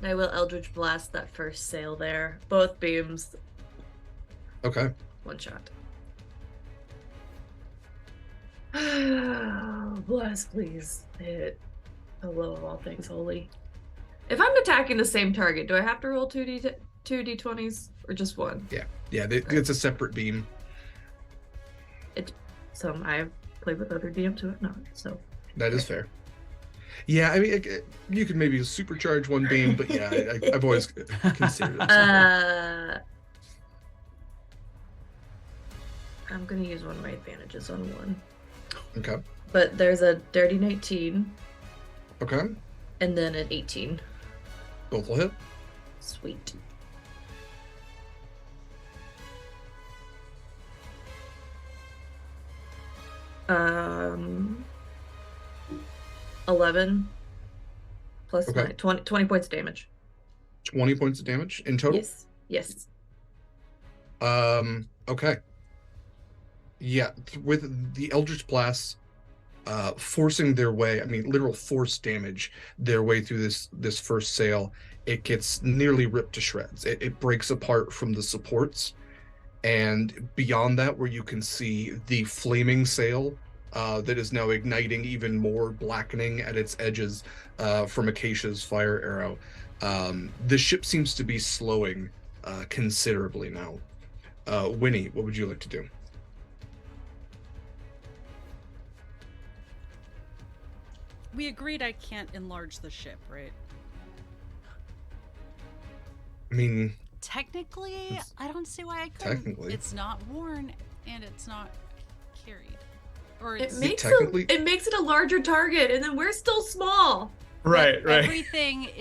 I will Eldritch Blast that first sail there. Both beams. Okay. One shot. Blast, please. Hit. Hello of all things holy. If I'm attacking the same target, do I have to roll 2d20s or just one? Yeah, it's a separate beam. So I've played with other DMs who have not, so. That is fair. Yeah, I mean, you could maybe supercharge one beam, but yeah, I've always considered it. I'm gonna use one of my advantages on one. Okay. But there's a dirty 19. Okay. And then an 18. Both will hit. Sweet. Um, 11 plus Okay. 20 points of damage. 20 points of damage in total? Yes. Okay. Yeah, with the Eldritch Blasts forcing their way, I mean, literal force damage their way through this first sail, it gets nearly ripped to shreds. It breaks apart from the supports, and beyond that, where you can see the flaming sail that is now igniting even more, blackening at its edges from Acacia's fire arrow. The ship seems to be slowing considerably now. Winnie, what would you like to do? We agreed I can't enlarge the ship, right? I mean, Technically, I don't see why I couldn't. Technically. It's not worn and it's not carried. Or It it's makes technically- it makes it a larger target, and then we're still small. Right. everything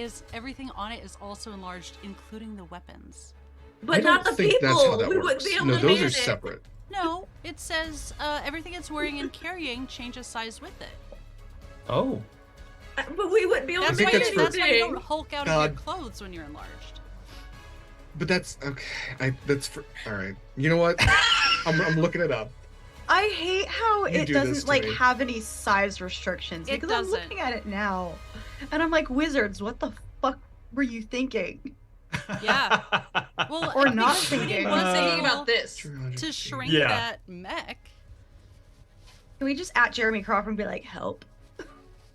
on it is also enlarged, including the weapons. But I not don't the think people. that's how that We works. wouldn't be able No, to those are manage it. separate. No, it says everything it's wearing and carrying changes size with it. Oh. But we wouldn't be able That's to why, manage that's why you anything. don't hulk out of God. your clothes when you're enlarged. But that's okay. That's for all right. You know what? I'm looking it up. I hate how You it do this doesn't to like me. have any size restrictions It because I'm doesn't. looking at it now, and I'm like, wizards, what the fuck were you thinking? Yeah. Well, Or not because Winnie thinking. was Thinking able about this. to shrink Yeah. that mech. Can we just at Jeremy Crawford and be like, help?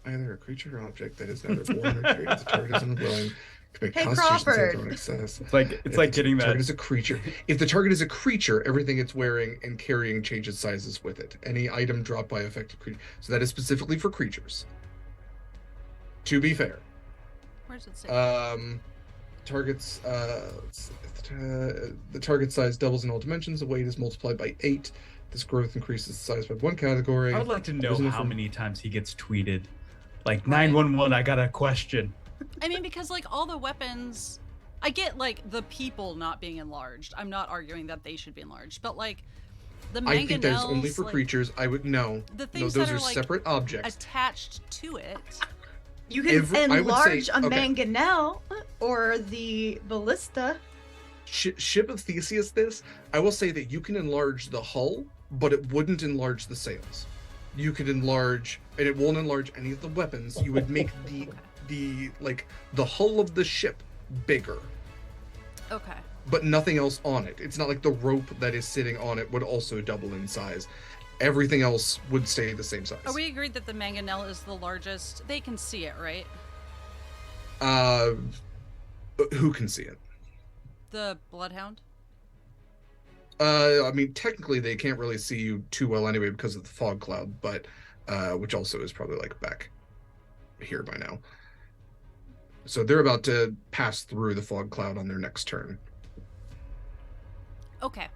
Either a creature or object that is neither born or created. The target is unwilling. Can make Hey, constitution saving Crawford. throw in excess. It's like If getting the target that. is a creature. If the target is a creature, everything it's wearing and carrying changes sizes with it. Any item dropped by affected creature. So that is specifically for creatures. To be fair. Where does it say? Targets the target size doubles in all dimensions. The weight is multiplied by 8. This growth increases the size by 1 category. I would like to know Isn't it how from- many times he gets tweeted. Like Right. 911, I got a question. I mean, because like all the weapons, I get like the people not being enlarged. I'm not arguing that they should be enlarged, but like the mangonels, I think that is only for like, creatures. I would know. The No, things those that are are like separate objects. attached to it. You can I would say- enlarge a okay. mangonel or the ballista. Ship of Theseus this, I will say that you can enlarge the hull, but it wouldn't enlarge the sails. You could enlarge, and it won't enlarge any of the weapons. You would make the hull of the ship bigger. Okay. but nothing else on it. It's not like the rope that is sitting on it would also double in size. Everything else would stay the same size. Are we agreed that the mangonel is the largest? They can see it, right? Who can see it? The bloodhound? I mean, technically they can't really see you too well anyway because of the fog cloud, but which also is probably like back here by now. So they're about to pass through the fog cloud on their next turn. Okay.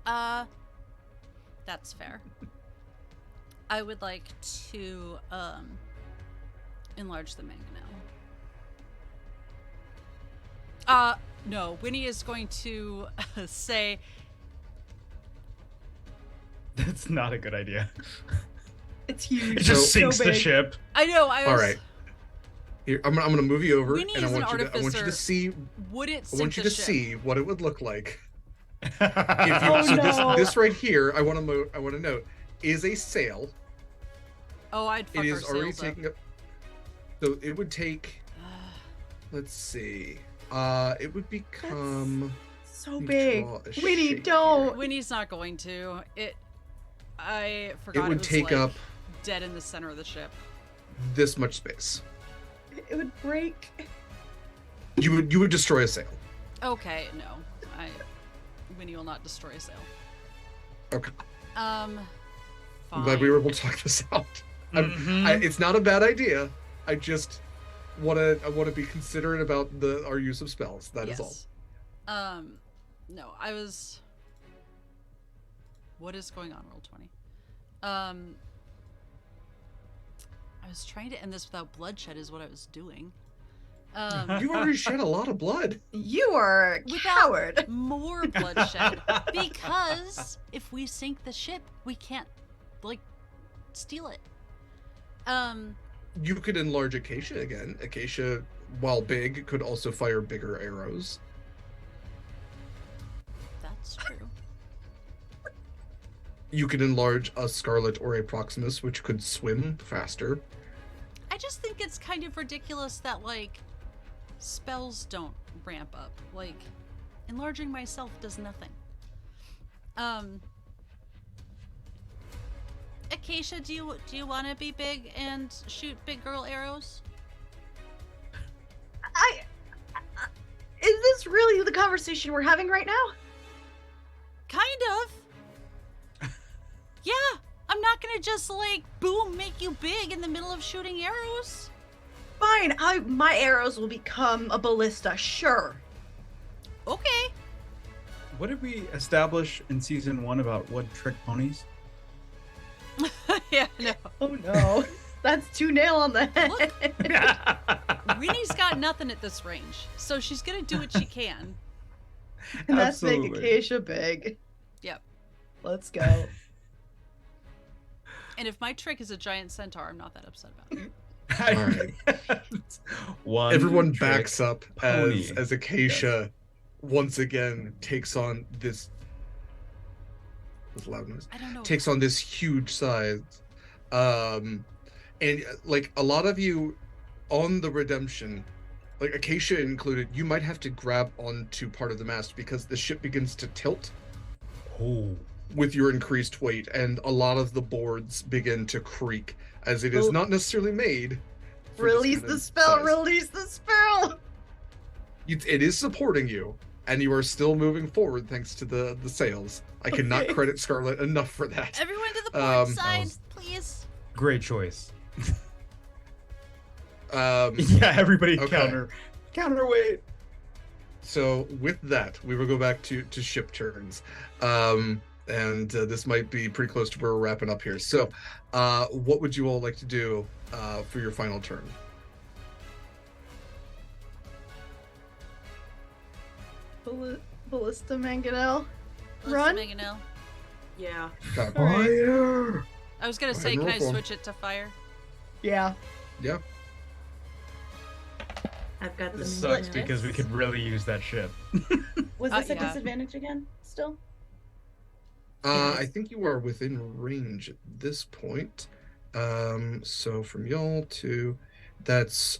That's fair. I would like to enlarge the mangonel. No, Winnie is going to say That's not a good idea. It's huge. It just So sinks the big. ship. I know, I was All right. Here, I'm gonna move you over, Winnie and I is an want you to artificer. see. Would it I sink want you the to ship? see what it would look like. Oh, So no. this right here, I want to note, is a sail. Oh, I'd fuck It our is already sails up. taking up. So it would take. Let's see. It would become. So Let me big. draw a Winnie, shape don't. Winnie's not going to. I forgot It would was, take like, up dead in the center of the ship. this much space. It would break. You would destroy a sail. Okay, no. Winnie will not destroy a sail. Okay. Fine. I'm glad we were able to talk this out. It's not a bad idea. I just want to be considerate about our use of spells. That is all. No, I was. What is going on, Roll20? I was trying to end this without bloodshed, is what I was doing. You already shed a lot of blood. You are a Without coward. more bloodshed, because if we sink the ship, we can't, like, steal it. You could enlarge Acacia again. Acacia, while big, could also fire bigger arrows. That's true. You could enlarge a Scarlet or a Proximus, which could swim faster. I just think it's kind of ridiculous that, like, spells don't ramp up. Like, enlarging myself does nothing. Acacia, do you want to be big and shoot big girl arrows? Is this really the conversation we're having right now? Kind of. Yeah, I'm not gonna just, like, boom, make you big in the middle of shooting arrows. Fine, my arrows will become a ballista, sure. Okay. What did we establish in season 1 about wood trick ponies? Yeah, no. Oh no. That's 2 nail on the head. Winnie's got nothing at this range, so she's gonna do what she can. And that's make Absolutely. Acacia big. Yep. Let's go. And if my trick is a giant centaur, I'm not that upset about it. All right. One Everyone trick backs up pony. as Acacia once again takes on this. This loud noise. I don't know. Takes on this huge size. And like a lot of you on the Redemption, like Acacia included, you might have to grab onto part of the mast because the ship begins to tilt Oh. with your increased weight, and a lot of the boards begin to creak as it is Oh. not necessarily made. for this Release kind the of spell, size. release the spell! It is supporting you, and you are still moving forward thanks to the sails. I cannot Okay. credit Scarlet enough for that. Everyone to the port Um, side, was- please. Great choice. Um, Yeah, everybody Okay. counterweight. So with that, we will go back to ship turns. And this might be pretty close to where we're wrapping up here. So what would you all like to do for your final turn? Ballista Mangonel. Let's Run? Mangonel. Yeah. Fire! I was gonna Go say, ahead and can I roll for 'em. switch it to fire? Yeah. Yeah. I've got This the sucks minutes. because we could really use that ship. Was this a a yeah. disadvantage again? Still? I think you are within range at this point. So from y'all to that's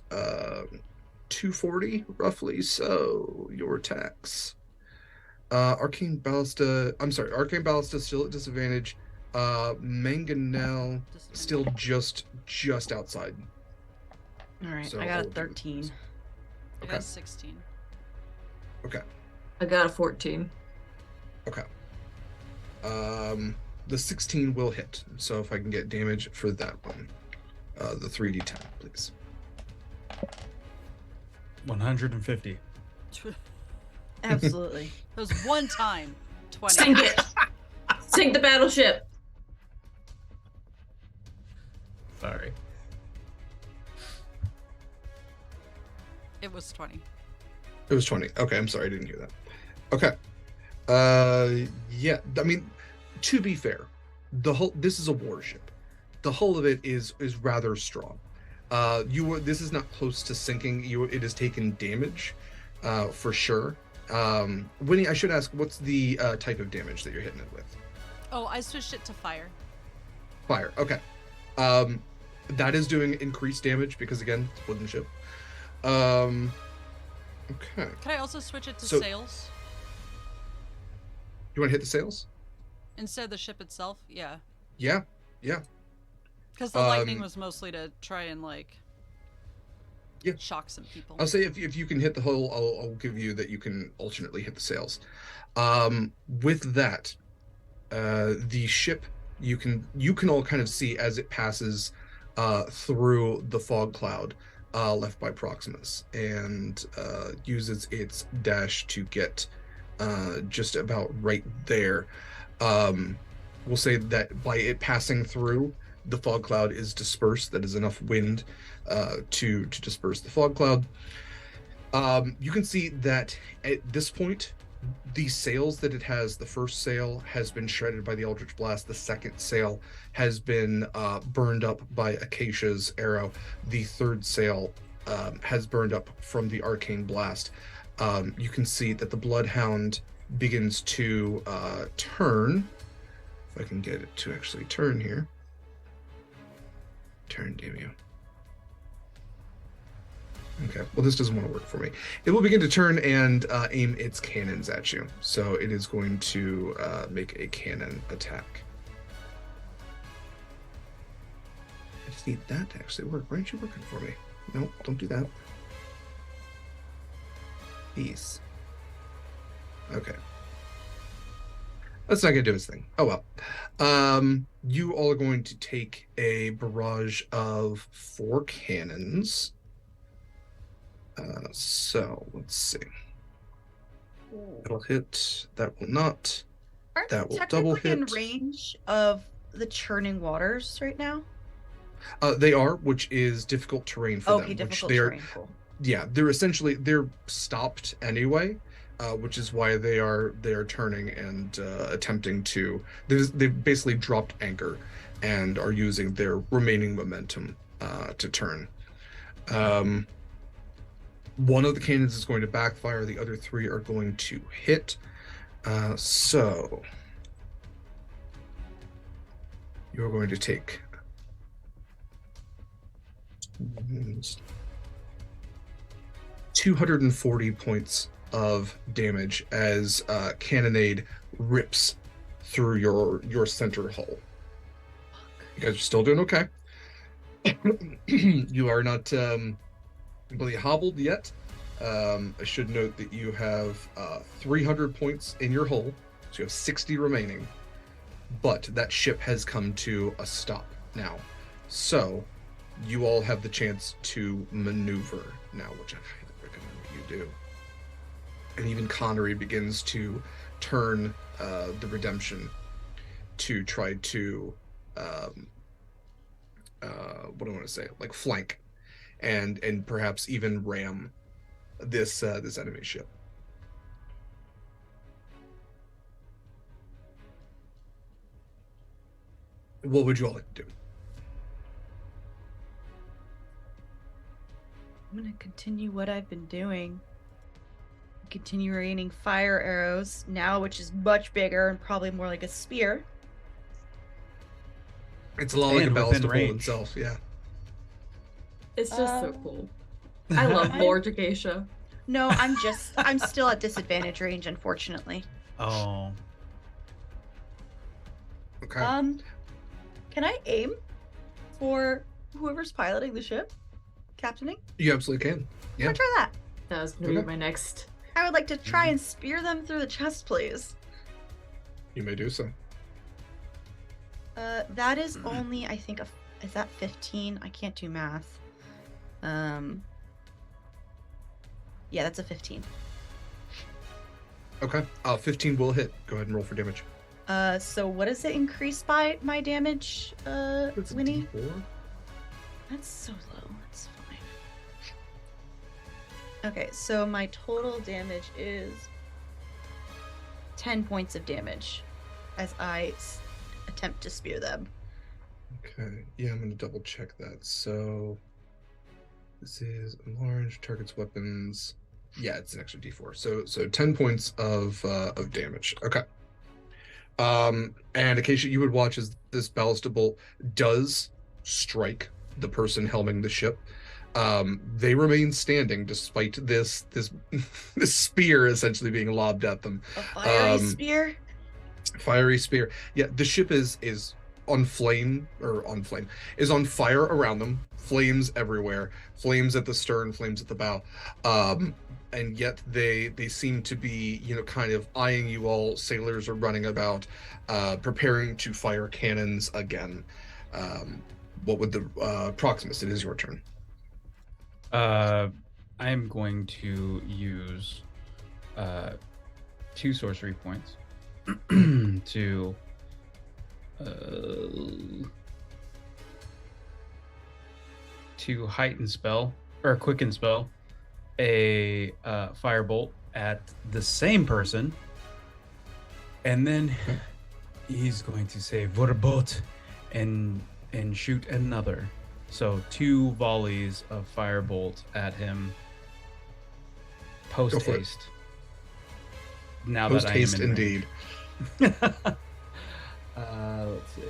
240 roughly. So your attacks. Arcane Ballista still at disadvantage. Mangonel still just outside. All right, So I got all a of you- 13. I got 16. Okay. I got a 14. Okay. The 16 will hit. So if I can get damage for that one. The 3d10, please. 150. Absolutely. That was one time. 20. Sink it. Sink the battleship. Sorry. It was 20. It was 20. Okay, I'm sorry, I didn't hear that. Okay. Yeah, I mean, to be fair, this is a warship. The hull of it is rather strong. This is not close to sinking. It has taken damage, for sure. Winnie, I should ask, what's the type of damage that you're hitting it with? Oh, I switched it to fire. Fire. Okay. That is doing increased damage because again, it's a wooden ship. Okay. Can I also switch it to So- sails? You want to hit the sails? Instead of the ship itself? Yeah. Yeah. Because the lightning was mostly to try and, shock some people. I'll say if you can hit the hull, I'll give you that you can alternately hit the sails. With that, the ship you can all kind of see as it passes through the fog cloud left by Proximus and uses its dash to get just about right there. We'll say that by it passing through, the fog cloud is dispersed. That is enough wind to disperse the fog cloud. You can see that at this point, the sails that it has, the first sail has been shredded by the Eldritch Blast. The second sail has been burned up by Acacia's arrow. The third sail has burned up from the Arcane Blast. You can see that the Bloodhound begins to turn. If I can get it to actually turn here. Turn, damn you. Okay, well, this doesn't want to work for me. It will begin to turn and aim its cannons at you. So it is going to make a cannon attack. I just need that to actually work. Why aren't you working for me? No, don't do that. Peace. Okay. That's not going to do his thing. Oh, well. You all are going to take a barrage of 4 cannons. So, let's see. That'll hit. That will not. Aren't That they will double technically in hit. range of the churning waters right now? They are, which is difficult terrain for Okay, them. Which difficult they are, terrain. Cool. yeah, they're stopped anyway, which is why they are turning and attempting to. They've basically dropped anchor and are using their remaining momentum to turn. One of the cannons is going to backfire. The other 3 are going to hit. So you're going to take 240 points of damage as cannonade rips through your center hull. You guys are still doing okay. You are not really hobbled yet. I should note that you have 300 points in your hull, so you have 60 remaining. But that ship has come to a stop now. So you all have the chance to maneuver now, which I highly recommend that you do. And even Connery begins to turn the Redemption to try to what do I want to say? Like flank and perhaps even ram this enemy ship. What would you all like to do? I'm gonna continue what I've been doing. Continue raining fire arrows now, which is much bigger and probably more like a spear. It's a lot like a And within ballista bolt range. itself, yeah. It's just so cool. I love Lord Jacacia. No, I'm still at disadvantage range, unfortunately. Oh. Okay. Can I aim for whoever's piloting the ship? Captaining? You absolutely can. I'm gonna try that. That was gonna be my next. I would like to try and spear them through the chest, please. You may do so. That is only, I think, is that 15? I can't do math. Yeah, that's a 15. Okay. 15 will hit. Go ahead and roll for damage. So what does it increase by my damage, It's a Winnie? D4. That's so low. That's fine. Okay, so my total damage is 10 points of damage as I attempt to spear them. Okay. Yeah, I'm going to double check that. So this is enlarged targets weapons. Yeah, it's an extra D4. So 10 points of damage. Okay. And occasionally you would watch as this ballistic bolt does strike the person helming the ship. They remain standing despite this this spear essentially being lobbed at them. A fiery spear? Fiery spear. Yeah, the ship is on fire around them. Flames everywhere. Flames at the stern, flames at the bow. And yet they seem to be, kind of eyeing you all. Sailors are running about, preparing to fire cannons again. What would the Proximus? It is your turn. I'm going to use 2 sorcery points to heighten spell or quicken spell a firebolt at the same person, and then he's going to say "Verbot" and shoot another. So 2 volleys of firebolt at him. Post haste. Now Post that I am haste, in indeed. let's see.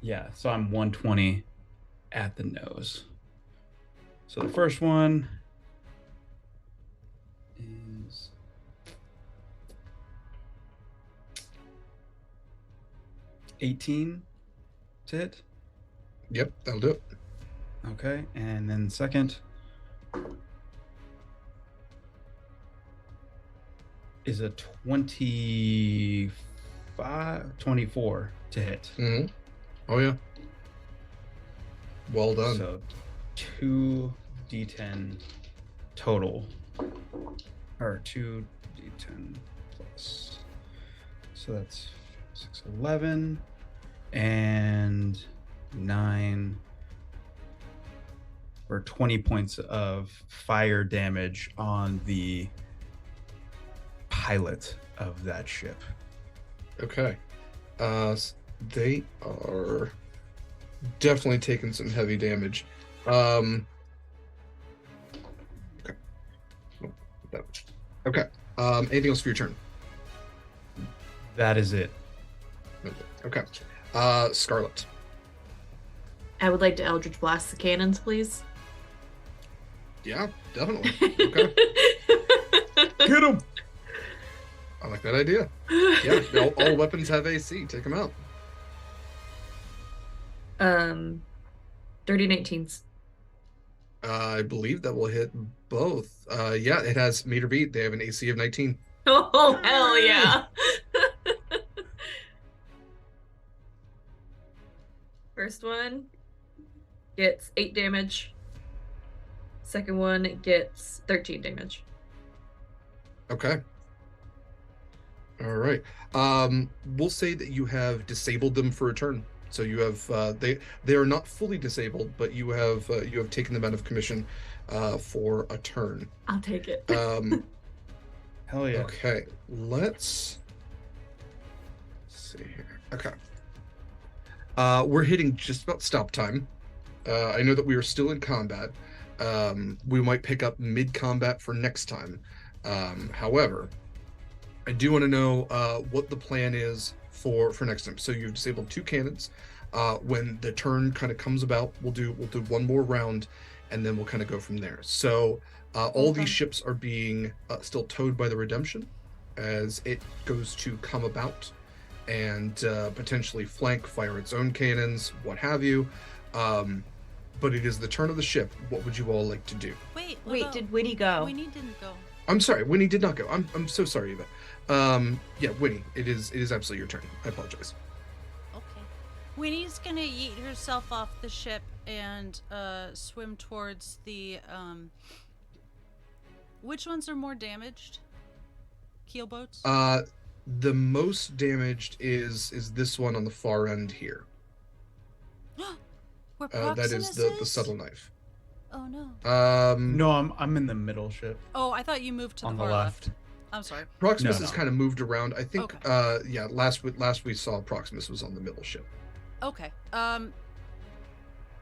Yeah, so I'm 120 at the nose. So the first one is 18 to hit. Yep, that'll do it. Okay, and then second is a 24 to hit. Mm-hmm. Oh yeah. Well done. So 2d10 total, or 2d10 plus. So that's 6, 11, and 9, or 20 points of fire damage on the pilot of that ship. Okay. They are definitely taking some heavy damage. Okay. Okay. Anything else for your turn? That is it. Okay. Scarlet. I would like to Eldritch Blast the cannons, please. Yeah, definitely. Okay. Get him! I like that idea. Yeah, all weapons have AC. Take them out. 30 19s. I believe that will hit both. Yeah, it has meter beat. They have an AC of 19. Oh, hell yeah. First one gets 8 damage. Second one gets 13 damage. Okay. All right. We'll say that you have disabled them for a turn. So you have they are not fully disabled, but you have taken them out of commission for a turn. I'll take it. Hell yeah. Okay. Let's see here. Okay. We're hitting just about stop time. I know that we are still in combat. We might pick up mid-combat for next time. However, I do want to know what the plan is for next time. So you've disabled 2 cannons. When the turn kind of comes about, we'll do one more round, and then we'll kind of go from there. So all these ships are being still towed by the Redemption as it goes to come about and potentially flank, fire its own cannons, what have you. But it is the turn of the ship. What would you all like to do? Wait, did Winnie go? Winnie didn't go. I'm sorry, Winnie did not go. I'm so sorry, Eva. Yeah, Winnie, it is absolutely your turn. I apologize. Okay. Winnie's gonna yeet herself off the ship and swim towards the which ones are more damaged? Keelboats? The most damaged is this one on the far end here. Where that is the subtle knife. Oh no. No, I'm in the middle ship. Oh, I thought you moved to on the the far left. I'm sorry. Proximus No. has kind of moved around. I think Okay. yeah, last we saw Proximus was on the middle ship. Okay.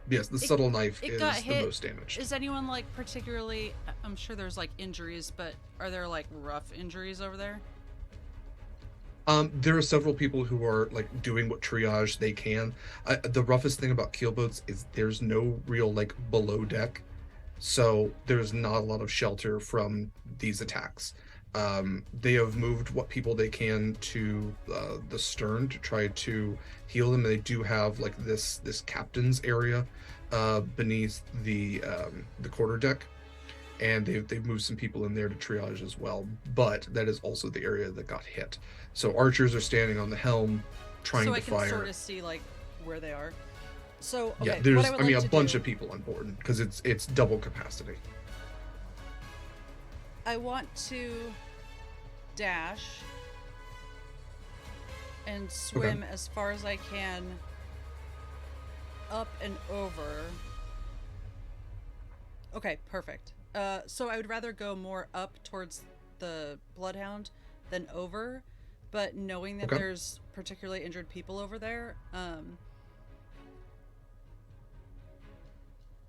Yes, the subtle knife it is got the hit. most damaged. Is anyone like particularly? I'm sure there's like injuries, but are there like rough injuries over there? There are several people who are like doing what triage they can. The roughest thing about keelboats is there's no real like below deck, so there's not a lot of shelter from these attacks. They have moved what people they can to the stern to try to heal them. They do have like this captain's area beneath the quarterdeck, and they've moved some people in there to triage as well. But that is also the area that got hit. So archers are standing on the helm, trying to fire. So I can sort of see like where they are. So okay, yeah, there's what I would like a bunch to of people on board because it's double capacity. I want to dash and swim as far as I can up and over. Okay, perfect. So I would rather go more up towards the Bloodhound than over, but knowing that there's particularly injured people over there,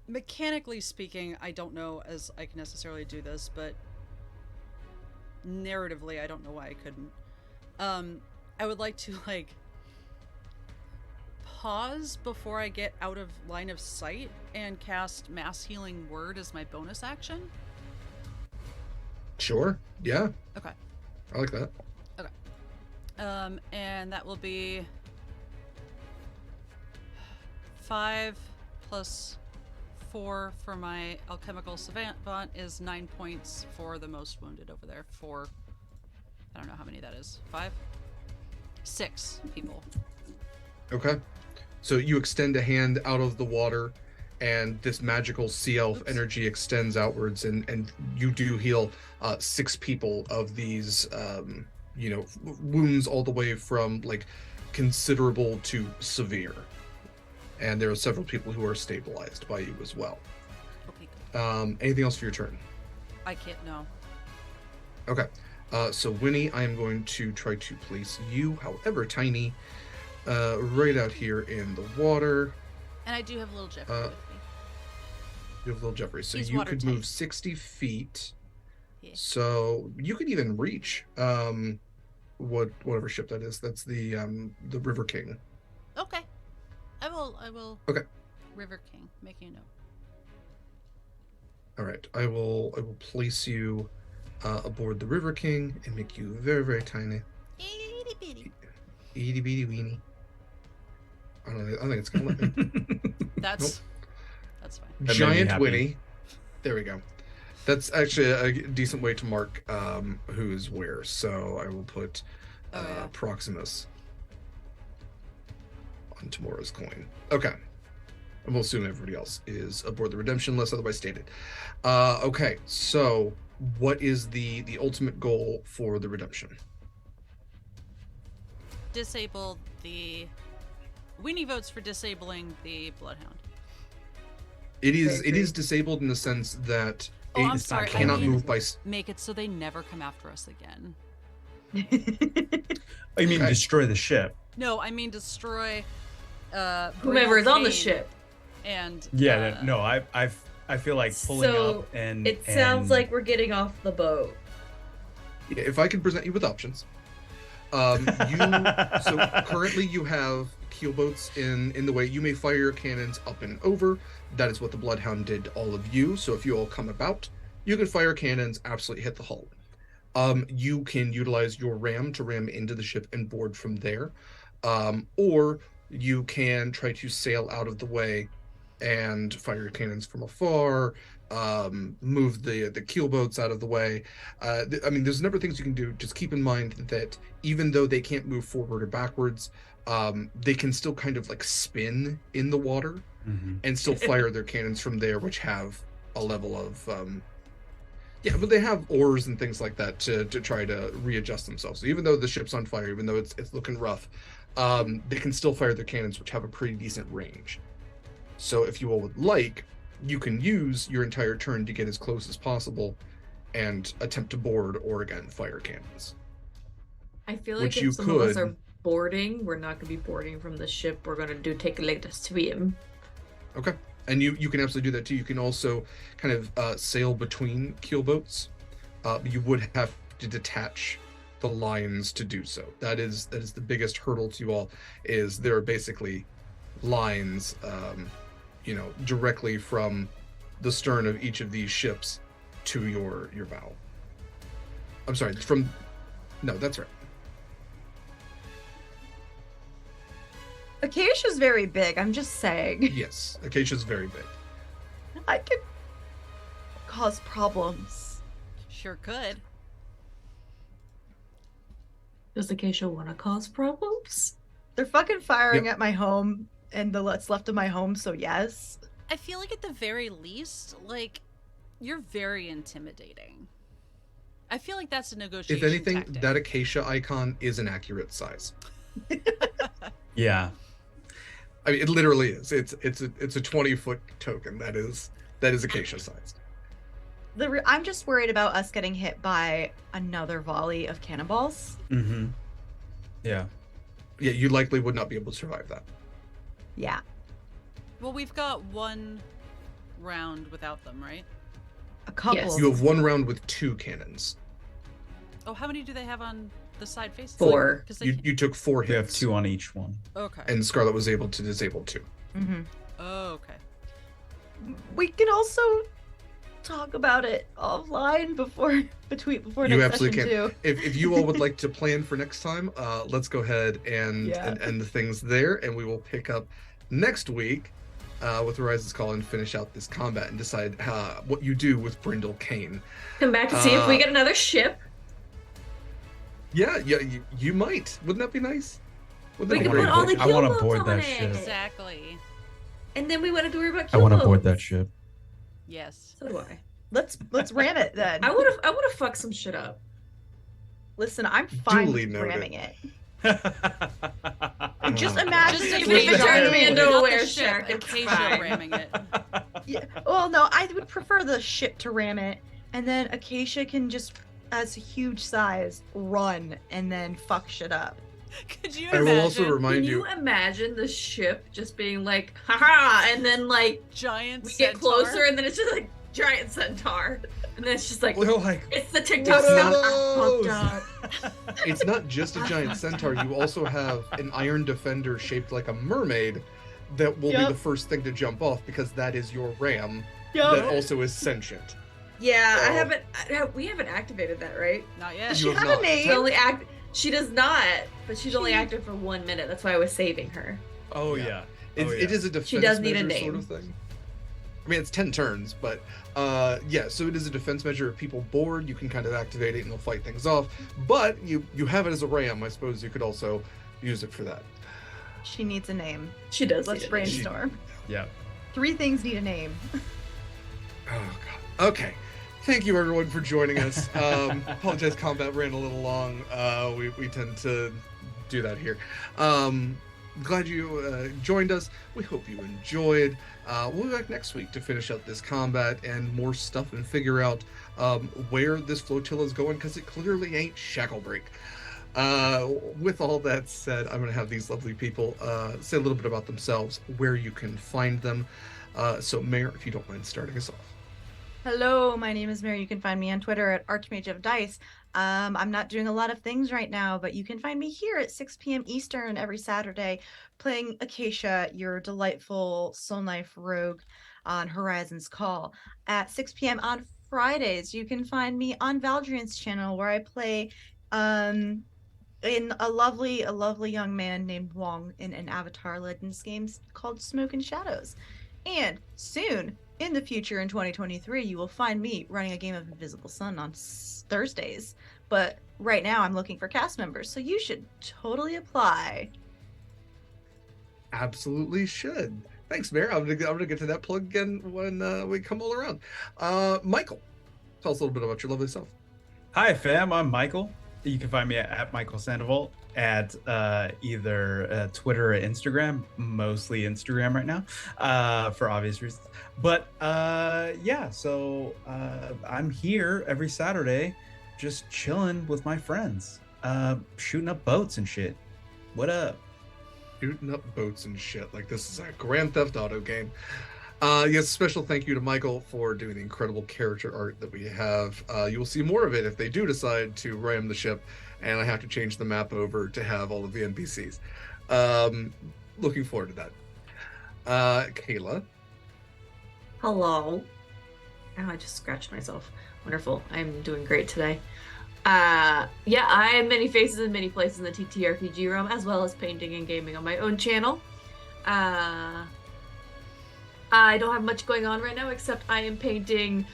mechanically speaking, I don't know as I can necessarily do this, but narratively, I don't know why I couldn't. I would like to like pause before I get out of line of sight and cast Mass Healing Word as my bonus action. Sure. Yeah. Okay. I like that. Okay. And that will be 5 plus 4 for my alchemical savant is 9 points for the most wounded over there. For I don't know how many that is. 5? 6 people. Okay. So you extend a hand out of the water, and this magical sea elf energy extends outwards, and you do heal 6 people of these, wounds all the way from like considerable to severe. And there are several people who are stabilized by you as well. Okay, good. Anything else for your turn? I can't, no. Okay. So Winnie, I am going to try to place you, however tiny, right out here in the water. And I do have little Jeffrey with me. You have little Jeffrey. So He's you could watertight. move 60 feet. Yeah. So you could even reach whatever ship that is. That's the River King. Okay. I will. Okay. River King, making a note. All right. I will place you aboard the River King and make you very, very tiny. Itty bitty. Itty bitty weeny. I think it's gonna let me. That's fine. That made me Giant happy. Winnie. There we go. That's actually a decent way to mark who's where. So I will put Proximus on tomorrow's coin. Okay. And we'll assume everybody else is aboard the Redemption unless otherwise stated. Okay, so what is the ultimate goal for the Redemption? Disable the... Winnie votes for disabling the Bloodhound. It is disabled in the sense that Oh, it I'm sorry. cannot I mean, move by... make it so they never come after us again. Oh, you mean Okay. destroy the ship? No, I mean destroy... Whomever is on the Brynhilde ship. And... Yeah, no, I feel like pulling So, up and It sounds like we're getting off the boat. If I can present you with options. So currently you have keelboats in the way. You may fire your cannons up and over. That is what the Bloodhound did to all of you. So if you all come about, you can fire cannons, absolutely hit the hull. You can utilize your ram to ram into the ship and board from there. Or you can try to sail out of the way and fire your cannons from afar, move the keelboats out of the way. I mean, there's a number of things you can do. Just keep in mind that even though they can't move forward or backwards, they can still kind of like spin in the water and still fire their cannons from there, which have a level of yeah, but they have oars and things like that to try to readjust themselves. So even though the ship's on fire, even though it's looking rough, they can still fire their cannons, which have a pretty decent range. So if you all would like, you can use your entire turn to get as close as possible and attempt to board or again fire cannons. I feel like Which if you some of us could- are boarding, we're not going to be boarding from the ship. We're going to take like the swim. Okay. And you can absolutely do that too. You can also kind of sail between keelboats. You would have to detach the lines to do so. That is the biggest hurdle to you all. Is there are basically lines, directly from the stern of each of these ships to your bow. I'm sorry, no, that's right. Acacia's very big, I'm just saying. Yes, Acacia's very big. I could cause problems. Sure could. Does Acacia want to cause problems? They're fucking firing Yep. at my home and the what's left of my home, so yes. I feel like at the very least, like, you're very intimidating. I feel like that's a negotiation If anything, tactic. that Acacia icon is an accurate size. Yeah. I mean, it literally is. It's a 20-foot token. That is Acacia sized. I'm just worried about us getting hit by another volley of cannonballs. Mm-hmm. Yeah. Yeah, you likely would not be able to survive that. Yeah. Well, we've got one round without them, right? A couple. Yes. You have one round with 2 cannons. Oh, how many do they have on the side faces? 4. 'Cause they You took 4 We have hits, 2 on each one. Okay. and Scarlet was able to disable 2. Mm-hmm. Oh, okay. We can also talk about it offline before You next absolutely session can. too. If you all would like to plan for next time, let's go ahead and Yeah. end the things there, and we will pick up next week with Horizon's Call and finish out this combat and decide what you do with Brindle Kane. Come back to see if we Uh, get another ship. Yeah, you might. Wouldn't that be nice? We Wouldn't can that be put all the great? I wanna keelboats board on that it. ship. Exactly. And then we wouldn't have to worry about keelboats. I want to board that ship. Yes. So do I. Let's ram it then. I would have fucked some shit up. Listen, I'm fine Duly with noted. ramming it. Oh, Just God. imagine Just if even we if it not turned the- me into not a the were ship, shark, it's Acacia fine. ramming it. Yeah. Well, no, I would prefer the ship to ram it, and then Acacia can just, as a huge size, run and then fuck shit up. Could you I imagine will also Can remind you you. imagine the ship just being like, haha, and then like giant we get centaur? closer and then it's just like giant centaur. And then it's just like, Well, like, it's the TikTok What are sound. I fucked those? up. it's not just a giant centaur. You also have an iron defender shaped like a mermaid that will be Yep. the first thing to jump off because that is your ram Yup. that also is sentient. Yeah, Oh. we haven't activated that, right? Not yet. Does You she have have a not. name? She only she does not, but she's only active for 1 minute. That's why I was saving her. Oh, Yeah. yeah. It is a defense She does need a measure sort name. of thing. I mean, it's 10 turns, but yeah, so it is a defense measure. If people board, you can kind of activate it and they'll fight things off. But you have it as a ram. I suppose you could also use it for that. She needs a name. She does. Let's need a name. brainstorm. Yeah. 3 things need a name. Oh, God. Okay. Thank you, everyone, for joining us. Apologize, combat ran a little long. We tend to do that here. Glad you joined us. We hope you enjoyed. We'll be back next week to finish up this combat and more stuff and figure out where this flotilla is going, because it clearly ain't Shacklebreak. With all that said, I'm going to have these lovely people say a little bit about themselves, where you can find them. So, Mayor, if you don't mind starting us off. Hello, my name is Mary. You can find me on Twitter at Archmage of Dice. I'm not doing a lot of things right now, but you can find me here at 6 p.m. Eastern every Saturday playing Acacia, your delightful soul knife rogue on Horizon's Call. At 6 p.m. on Fridays, you can find me on Valdrian's channel where I play in a lovely young man named Wong in an Avatar Legends game called Smoke and Shadows. And soon, in the future in 2023, you will find me running a game of Invisible Sun on Thursdays. But right now I'm looking for cast members, so you should totally apply. Absolutely should. Thanks, Mayor. I'm gonna get to that plug again when we come all around. Mikyl, tell us a little bit about your lovely self. Hi, fam. I'm Mikyl. You can find me at Mikyl Sandoval at either Twitter or Instagram, mostly Instagram right now, for obvious reasons. But yeah, so I'm here every Saturday, just chilling with my friends, shooting up boats and shit. What up? Shooting up boats and shit. Like this is a Grand Theft Auto game. Yes, special thank you to Mikyl for doing the incredible character art that we have. You will see more of it if they do decide to ram the ship and I have to change the map over to have all of the NPCs. Looking forward to that. Kaila. Hello. Oh, I just scratched myself. Wonderful. I'm doing great today. Yeah, I have many faces in many places in the TTRPG realm, as well as painting and gaming on my own channel. I don't have much going on right now, except I am painting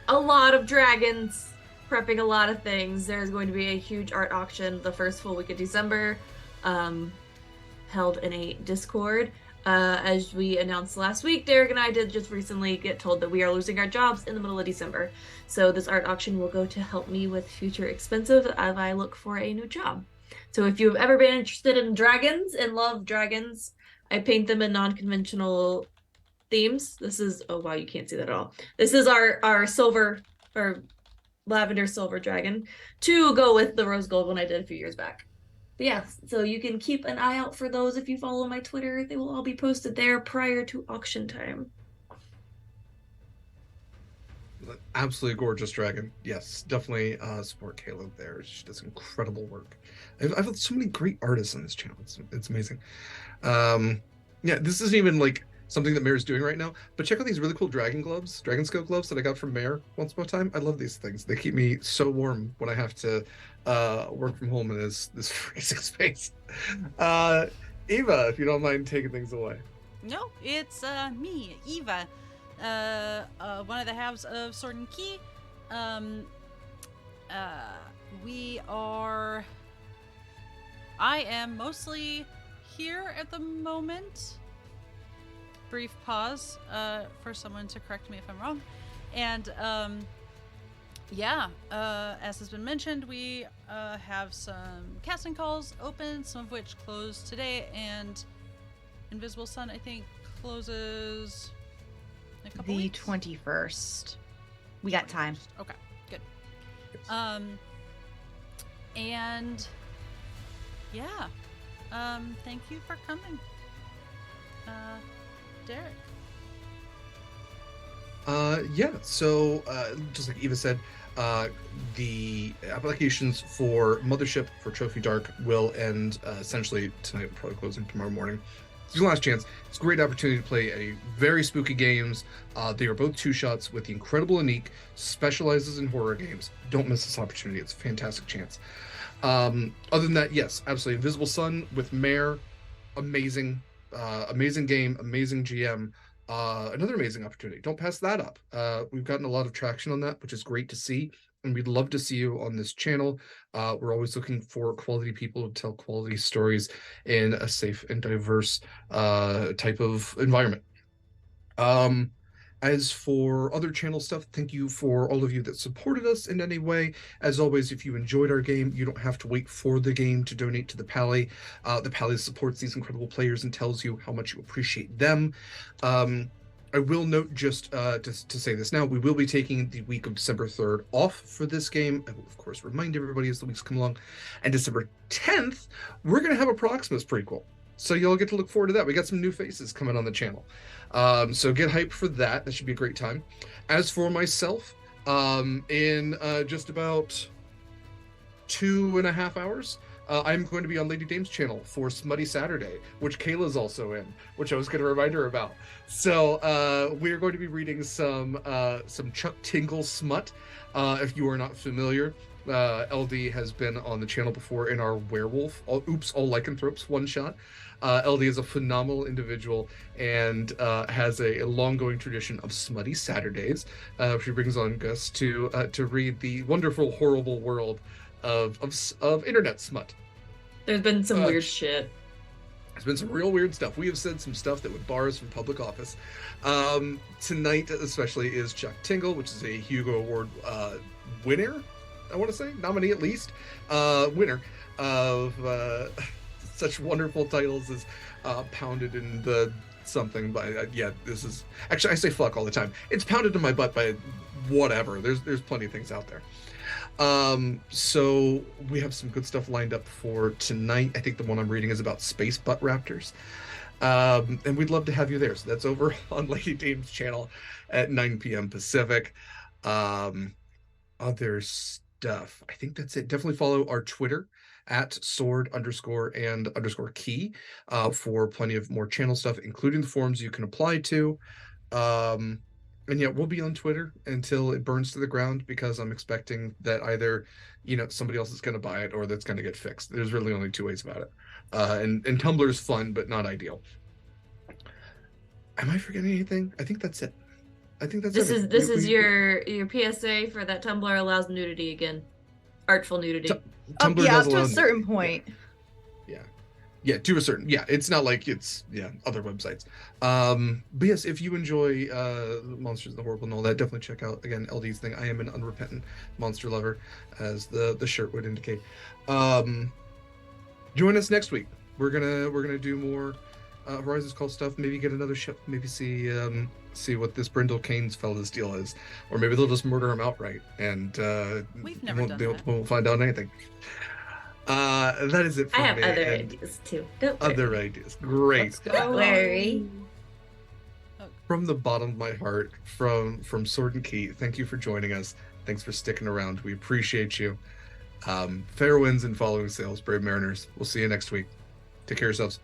a lot of dragons, prepping a lot of things. There's going to be a huge art auction the first full week of December, held in a Discord. As we announced last week, Derek and I did just recently get told that we are losing our jobs in the middle of December. So this art auction will go to help me with future expenses as I look for a new job. So if you've ever been interested in dragons and love dragons, I paint them in non-conventional themes. This is, oh wow, you can't see that at all. This is our silver, or lavender silver dragon to go with the rose gold one I did a few years back. But yeah, so you can keep an eye out for those if you follow my Twitter. They will all be posted there prior to auction time. Absolutely gorgeous dragon. Yes, definitely support Kaila there. She does incredible work. I've had so many great artists on this channel. It's amazing. Yeah, this isn't even like something that Mayor's doing right now, but check out these really cool dragon scale gloves that I got from Mayor once upon a time. I love these things. They keep me so warm when I have to work from home in this freezing space. Eva, if you don't mind taking things away. No, it's me, Eva, one of the halves of Sword and Key. I am mostly here at the moment. Brief pause for someone to correct me if I'm wrong. And yeah, as has been mentioned, we have some casting calls open, some of which closed today, and Invisible Sun, I think, closes in a couple weeks. The 21st. We got time. Okay, good. And yeah, thank you for coming, Derek. Yeah, so just like Eva said, the applications for Mothership for Trophy Dark will end essentially tonight, we're probably closing tomorrow morning. It's your last chance. It's a great opportunity to play a very spooky games. They are both 2-shots with the incredible Anik, specializes in horror games. Don't miss this opportunity. It's a fantastic chance. Other than that, yes, absolutely. Invisible Sun with Mare, amazing. Amazing game, amazing GM. Another amazing opportunity. Don't pass that up. We've gotten a lot of traction on that, which is great to see. And we'd love to see you on this channel. We're always looking for quality people to tell quality stories in a safe and diverse type of environment. As for other channel stuff, thank you for all of you that supported us in any way. As always, if you enjoyed our game, you don't have to wait for the game to donate to the Pally. The Pally supports these incredible players and tells you how much you appreciate them. I will note, just to say this now, we will be taking the week of December 3rd off for this game. I will, of course, remind everybody as the weeks come along. And December 10th, we're going to have a Proximus prequel. So y'all get to look forward to that. We got some new faces coming on the channel. So get hyped for that. That should be a great time. As for myself, in just about 2.5 hours, I'm going to be on Lady Dame's channel for Smutty Saturday, which Kayla's also in, which I was going to remind her about. So we're going to be reading some Chuck Tingle smut. If you are not familiar, LD has been on the channel before in our Werewolf, All Lycanthropes one-shot. LD is a phenomenal individual and has a long-going tradition of Smutty Saturdays. She brings on guests to read the wonderful, horrible world of internet smut. There's been some weird shit. There's been some real weird stuff. We have said some stuff that would bar us from public office. Tonight, especially, is Chuck Tingle, which is a Hugo Award winner, I want to say, nominee at least, winner of such wonderful titles as Pounded in the something by, this is, actually, I say fuck all the time. It's Pounded in my butt by whatever. There's plenty of things out there. So we have some good stuff lined up for tonight. I think the one I'm reading is about space butt raptors. And we'd love to have you there. So that's over on Lady Dame's channel at 9 p.m. Pacific. Other stuff, I think that's it. Definitely follow our Twitter at sword_and_key for plenty of more channel stuff, including the forums you can apply to. And yeah, we'll be on Twitter until it burns to the ground, because I'm expecting that either, somebody else is going to buy it or that's going to get fixed. There's really only two ways about it. And Tumblr is fun, but not ideal. Am I forgetting anything? I think that's it. This is your PSA for that Tumblr allows nudity again. Artful nudity. Tumblr yeah, does to allow a certain point. Yeah, to a certain, it's not like it's other websites. But yes, if you enjoy Monsters and the Horrible and all that, definitely check out again LD's thing. I am an unrepentant monster lover, as the shirt would indicate. Join us next week. We're gonna do more Horizons Call stuff. Maybe get another ship. Maybe see what this Brindle Kane's fella's deal is, or maybe they'll just murder him outright, and We've never done that. won't find out anything. That is it for I have me. other and ideas too. Don't worry. Other ideas. Great. Don't worry. From the bottom of my heart, from Sword and Key, thank you for joining us. Thanks for sticking around. We appreciate you. Fair winds and following sails, brave mariners. We'll see you next week. Take care of yourselves.